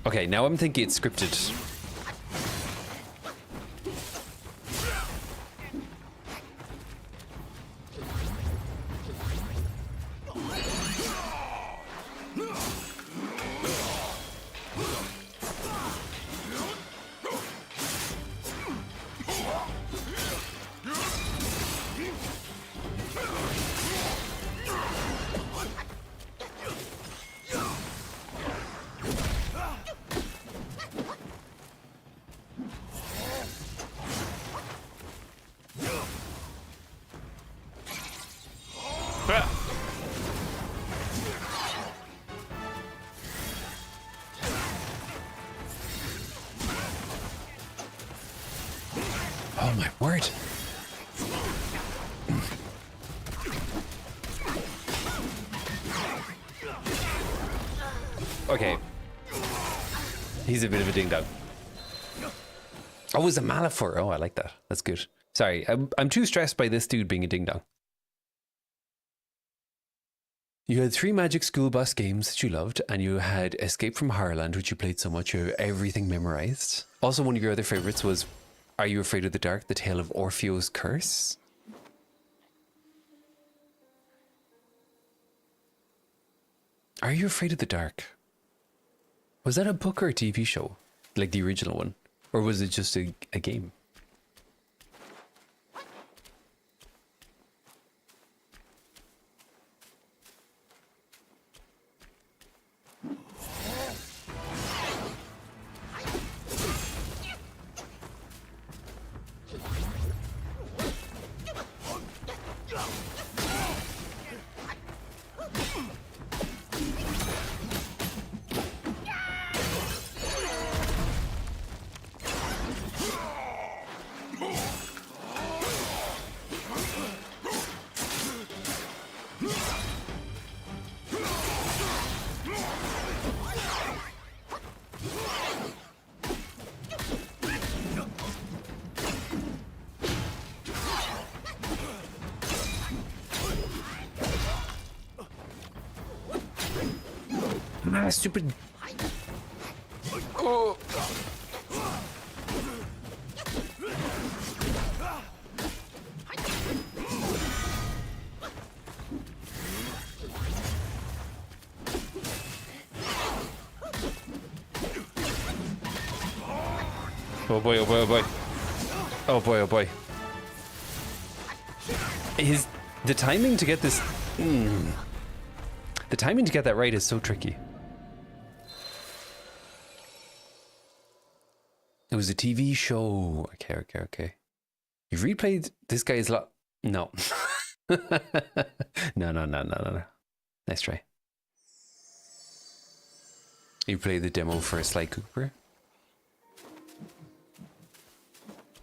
Okay, now I'm thinking it's scripted. Oh my word. Okay. He's a bit of a ding dong. Oh, it's a Malifaux. Oh, I like that. That's good. Sorry, I'm too stressed by this dude being a ding dong. You had 3 Magic School Bus games that you loved, and you had Escape from Horrorland, which you played so much you have everything memorized. Also, one of your other favorites was Are You Afraid of the Dark? The Tale of Orpheo's Curse. Are You Afraid of the Dark? Was that a book or a TV show? Like the original one? Or was it just a game? Ah, stupid. Oh. Oh boy, oh boy, oh boy. Oh boy, oh boy. The timing to get this... The timing to get that right is so tricky. It was a TV show. Okay. You've replayed this guy's lot. No. No. Nice try. You played the demo for Sly Cooper?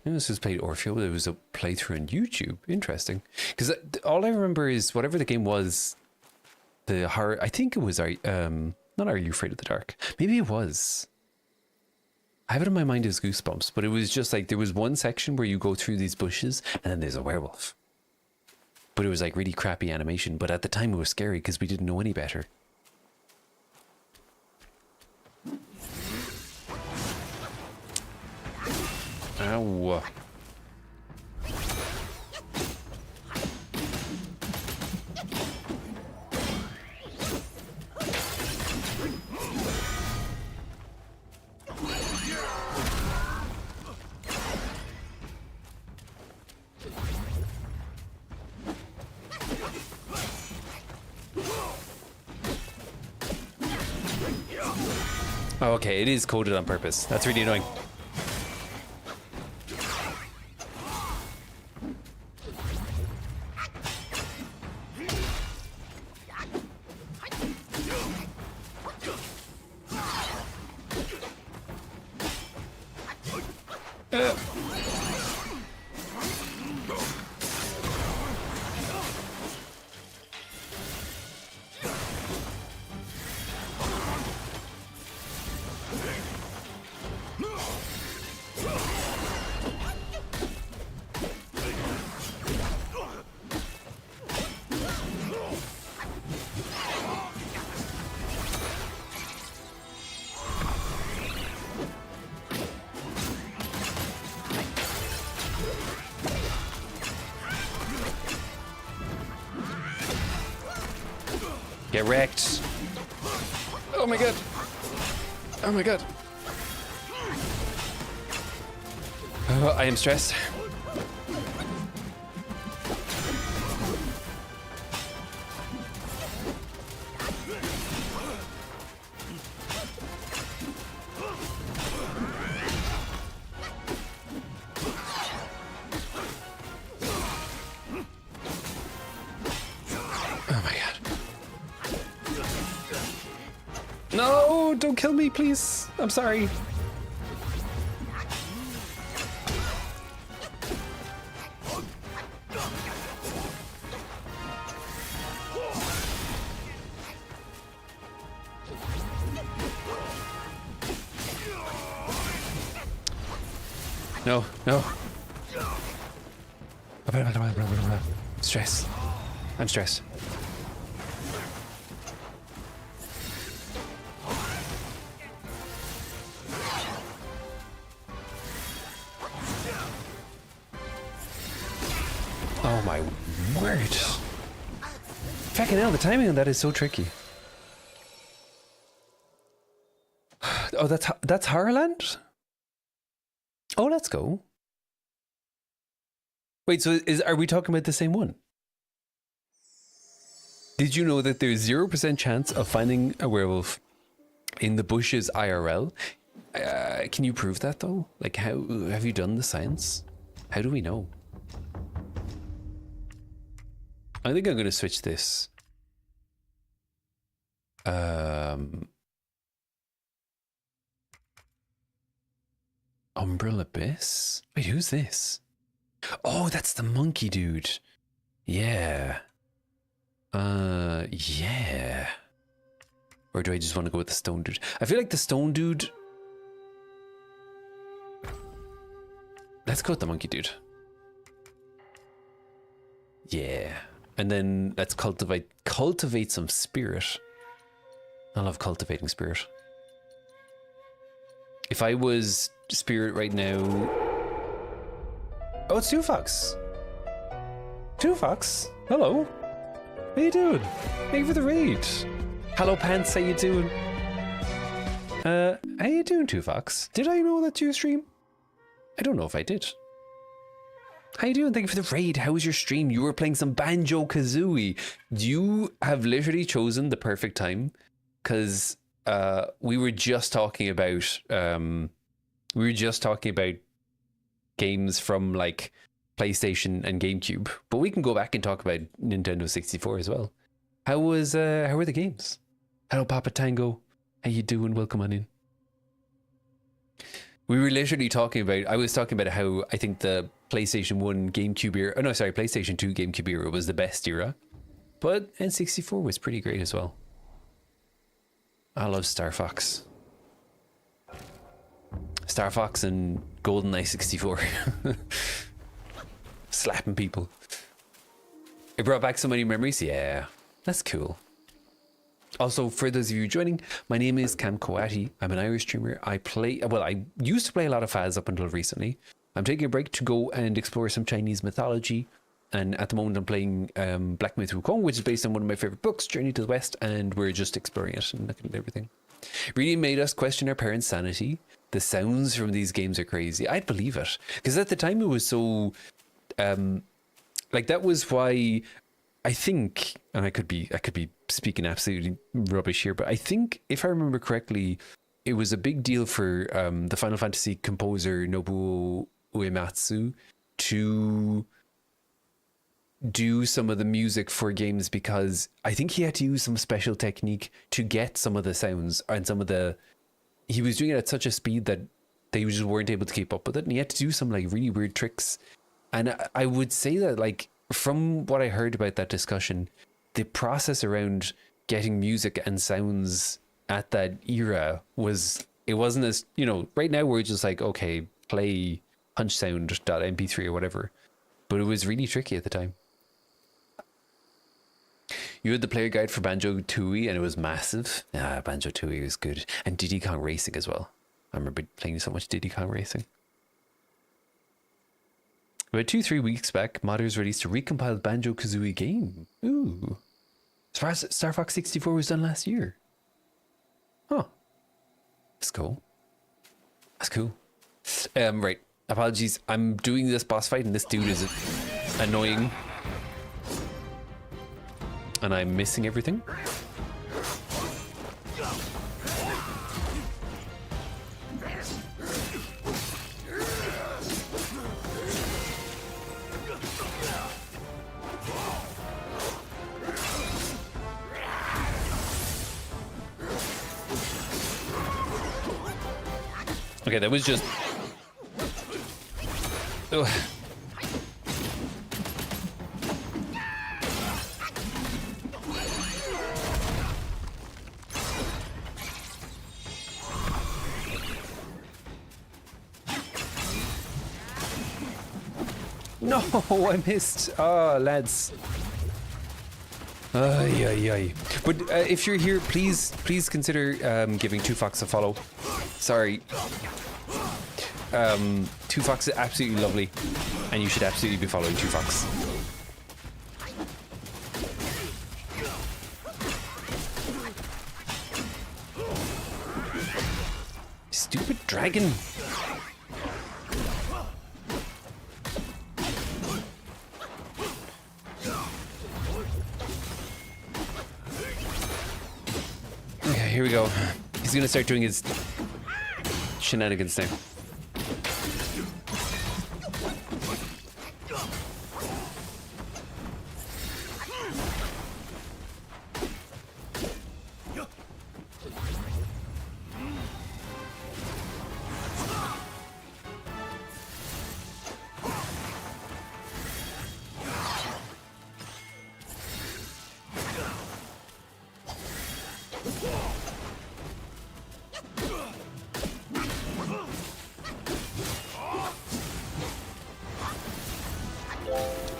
This was played Orfeo. There was a playthrough on YouTube. Interesting. Because all I remember is whatever the game was, the horror. I think it was not Are You Afraid of the Dark? Maybe it was. I have it in my mind as Goosebumps, but it was just like there was one section where you go through these bushes and then there's a werewolf. But it was like really crappy animation. But at the time it was scary because we didn't know any better. Ow. Oh, okay, it is coded on purpose. That's really annoying. Get wrecked. Oh my god. Oh my god. Oh, I am stressed. No, don't kill me, please. I'm sorry. No, no. Stress. I'm stressed. Fucking hell, the timing on that is so tricky. Oh, that's Horrorland? Oh, let's go. Wait, so are we talking about the same one? Did you know that there's 0% chance of finding a werewolf in the bushes IRL? Can you prove that though? Like, how have you done the science? How do we know? I think I'm going to switch this. Umbrella Abyss? Wait, who's this? Oh, that's the monkey dude. Yeah. Yeah. Or do I just want to go with the stone dude? I feel like the stone dude... Let's go with the monkey dude. Yeah. And then let's cultivate some spirit. I love cultivating spirit. If I was spirit right now... Oh, it's 2Fox. 2Fox, hello. How you doing? Thank you for the raid. Hello, Pants, how you doing? How you doing, 2Fox? Did I know that you stream? I don't know if I did. How you doing? Thank you for the raid. How was your stream? You were playing some Banjo-Kazooie. You have literally chosen the perfect time, because we were just talking about games from like PlayStation and GameCube, but we can go back and talk about Nintendo 64 as well. How were the games? Hello, Papa Tango. How you doing? Welcome on in. We were literally talking about, I was talking about how I think the PlayStation 1 GameCube era, PlayStation 2 GameCube era was the best era, but N64 was pretty great as well. I love Star Fox. Star Fox and GoldenEye 64. Slapping people. It brought back so many memories. Yeah, that's cool. Also, for those of you joining, my name is Cam Coati. I'm an Irish streamer. I used to play a lot of Faz up until recently. I'm taking a break to go and explore some Chinese mythology. And at the moment, I'm playing Black Myth Wukong, which is based on one of my favorite books, Journey to the West, and we're just exploring it and looking at everything. Really made us question our parents' sanity. The sounds from these games are crazy. I'd believe it, because at the time it was so, that was why I think, and I could be speaking absolutely rubbish here, but I think if I remember correctly, it was a big deal for the Final Fantasy composer Nobuo Uematsu to do some of the music for games, because I think he had to use some special technique to get some of the sounds, and he was doing it at such a speed that they just weren't able to keep up with it, and he had to do some like really weird tricks. And I would say that, like, from what I heard about that discussion, the process around getting music and sounds at that era it wasn't as, right now we're just like, okay, play punchsound.mp3 or whatever, but it was really tricky at the time. You had the player guide for Banjo-Tooie and it was massive. Banjo-Tooie was good. And Diddy Kong Racing as well. I remember playing so much Diddy Kong Racing. About 2-3 weeks back, modders released a recompiled Banjo-Kazooie game. Ooh. Star Fox 64 was done last year. Huh. That's cool. That's cool. Right. Apologies. I'm doing this boss fight and this dude is annoying. And I'm missing everything. Okay, that was just... Ugh. No, I missed. Oh, lads. Ay. But if you're here, please consider giving 2Fox a follow. Sorry. 2Fox is absolutely lovely, and you should absolutely be following 2Fox. Stupid dragon. Okay, here we go. He's gonna start doing his shenanigans now.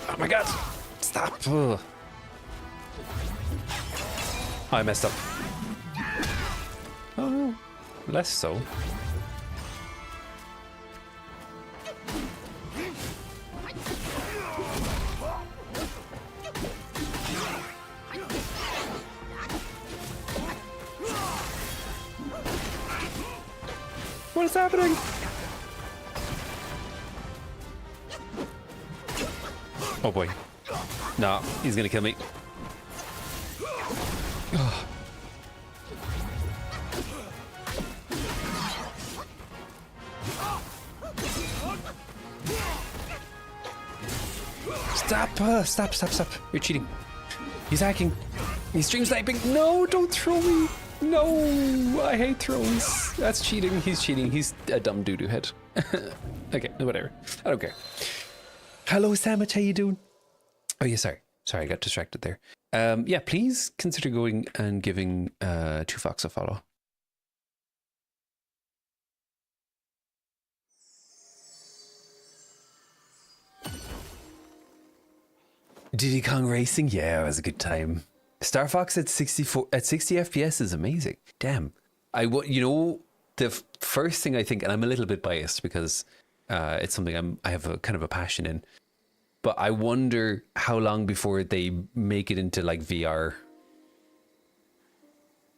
Oh my god! Stop! Ugh. Oh, I messed up. Oh, less so. What is happening? Oh boy. Nah, he's gonna kill me. Ugh. Stop. You're cheating. He's hacking. He's stream sniping. No, don't throw me. No, I hate throws. That's cheating. He's cheating. He's a dumb doo-doo head. Okay, whatever. I don't care. Hello, Samet. How you doing? Oh, yeah, sorry, I got distracted there. Yeah, please consider going and giving Two Fox a follow. Diddy Kong Racing, yeah, it was a good time. Star Fox at 60 FPS is amazing. Damn, the first thing I think, and I'm a little bit biased because it's something I have a kind of a passion in. But I wonder how long before they make it into like VR.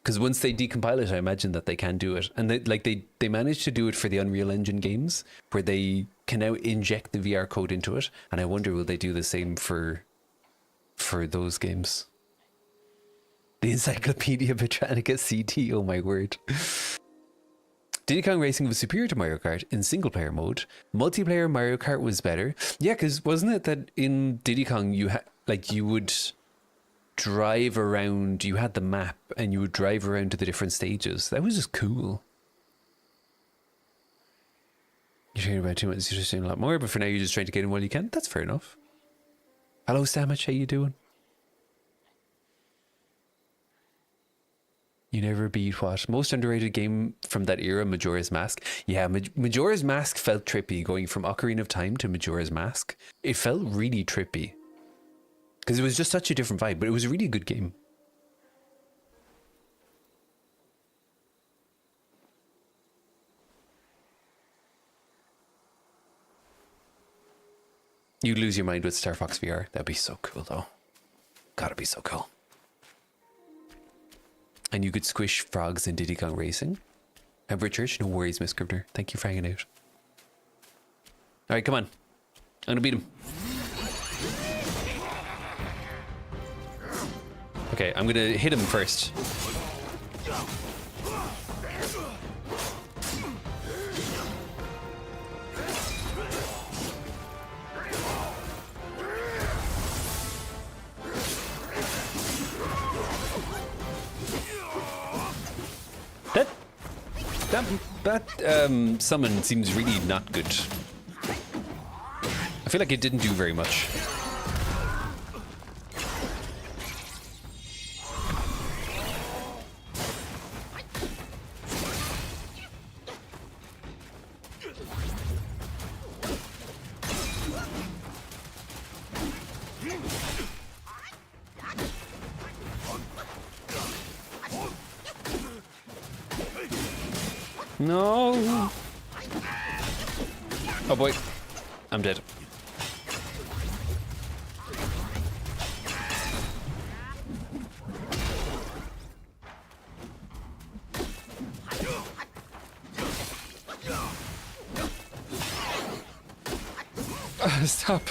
Because once they decompile it, I imagine that they can do it. And they managed to do it for the Unreal Engine games, where they can now inject the VR code into it. And I wonder, will they do the same for those games? The Encyclopedia Britannica CD, oh my word. Diddy Kong Racing was superior to Mario Kart in single-player mode. Multiplayer Mario Kart was better. Yeah, because wasn't it that in Diddy Kong you would drive around, you had the map and you would drive around to the different stages. That was just cool. You're thinking about 2 months, you're just doing a lot more, but for now you're just trying to get in while you can. That's fair enough. Hello, Samich, how you doing? You never beat what? Most underrated game from that era, Majora's Mask. Yeah, Majora's Mask felt trippy going from Ocarina of Time to Majora's Mask. It felt really trippy. Because it was just such a different vibe, but it was a really good game. You'd lose your mind with Star Fox VR. That'd be so cool though. Gotta be so cool. And you could squish frogs in Diddy Kong Racing. Church, no worries, Miss Scribner. Thank you for hanging out. Alright, come on. I'm gonna beat him. Okay, I'm gonna hit him first. That summon seems really not good. I feel like it didn't do very much. No. Oh boy, I'm dead. Stop.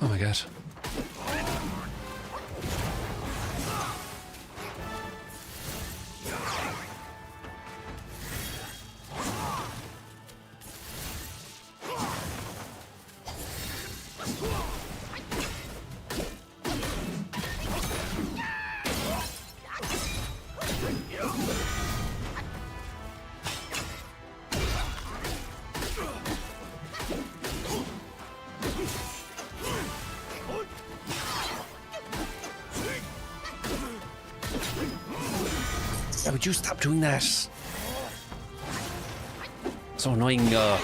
Oh my god. Yeah, would you stop doing that? So annoying. I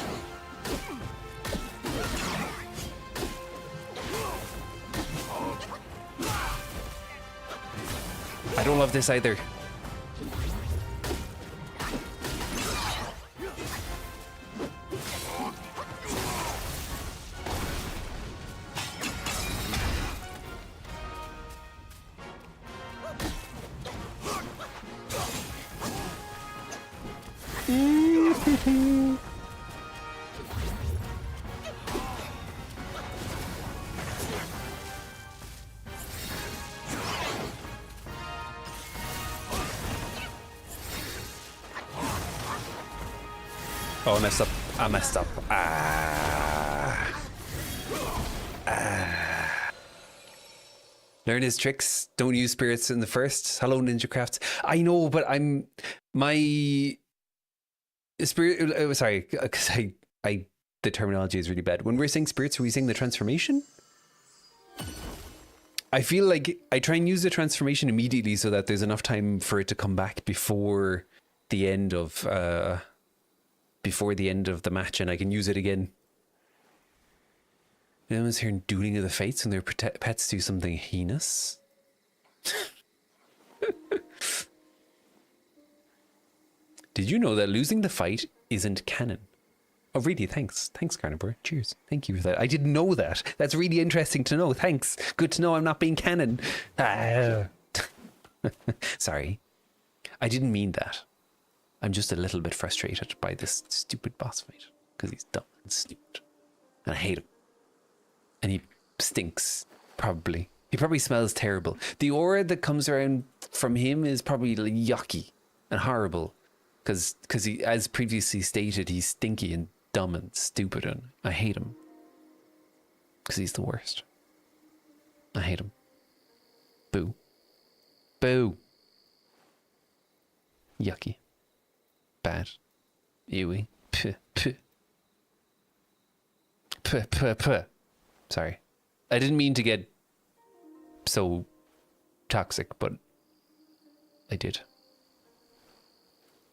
don't love this either. Oh, I messed up. I messed up. Learn his tricks. Don't use spirits in the first. Hello, Ninja Crafts. I know, but I'm my spirit. Sorry, because I the terminology is really bad. When we're saying spirits, are we saying the transformation? I feel like I try and use the transformation immediately so that there's enough time for it to come back before the end of the match, and I can use it again. Everyone's hearing dueling of the fates and their pets do something heinous. Did you know that losing the fight isn't canon? Oh, really? Thanks. Thanks, Carnivore. Cheers. Thank you for that. I didn't know that. That's really interesting to know. Thanks. Good to know I'm not being canon. Sorry. I didn't mean that. I'm just a little bit frustrated by this stupid boss fight because he's dumb and stupid. And I hate him. And he stinks, probably. He probably smells terrible. The aura that comes around from him is probably like yucky and horrible because he, as previously stated, he's stinky and dumb and stupid, and I hate him because he's the worst. I hate him. Boo. Boo. Yucky. Bad. Ewy. Puh, puh. Puh, puh, puh. Sorry. I didn't mean to get so toxic, but I did.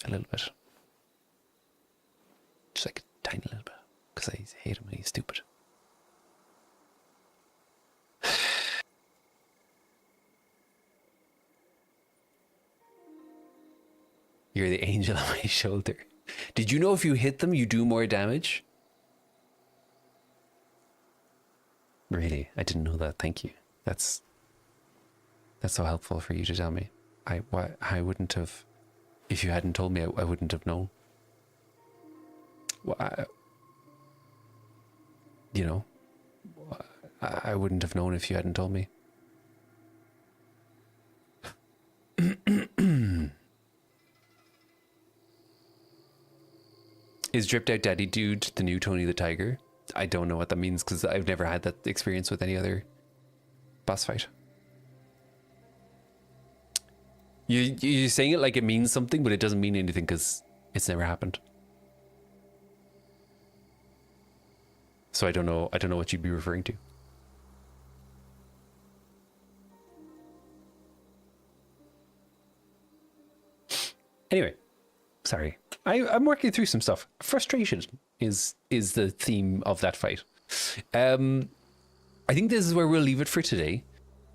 A little bit. Just like a tiny little bit. Because I hate him and he's stupid. You're the angel on my shoulder. Did you know if you hit them, you do more damage? Really? I didn't know that. Thank you. That's so helpful for you to tell me. I wouldn't have, if you hadn't told me, I wouldn't have known. Well, you know, I wouldn't have known if you hadn't told me. Is Dripped Out Daddy Dude the new Tony the Tiger? I don't know what that means because I've never had that experience with any other boss fight. You're saying it like it means something, but it doesn't mean anything because it's never happened. So I don't know what you'd be referring to. Anyway, sorry. I'm working through some stuff. Frustration is the theme of that fight. I think this is where we'll leave it for today.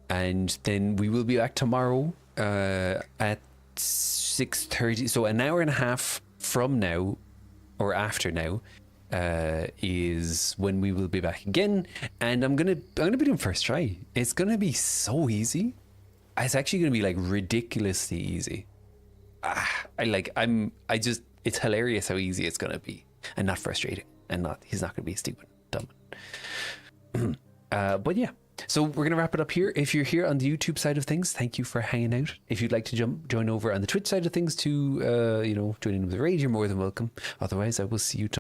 And then we will be back tomorrow at 6:30. So an hour and a half from now, or after now, is when we will be back again. And I'm gonna be doing first try. It's gonna be so easy. It's actually gonna be like ridiculously easy. It's hilarious how easy it's gonna be, and not frustrating, and he's not gonna be stupid, dumb. But yeah, so we're gonna wrap it up here. If you're here on the YouTube side of things, thank you for hanging out. If you'd like to join over on the Twitch side of things to join in with the raid, you're more than welcome. Otherwise, I will see you tomorrow.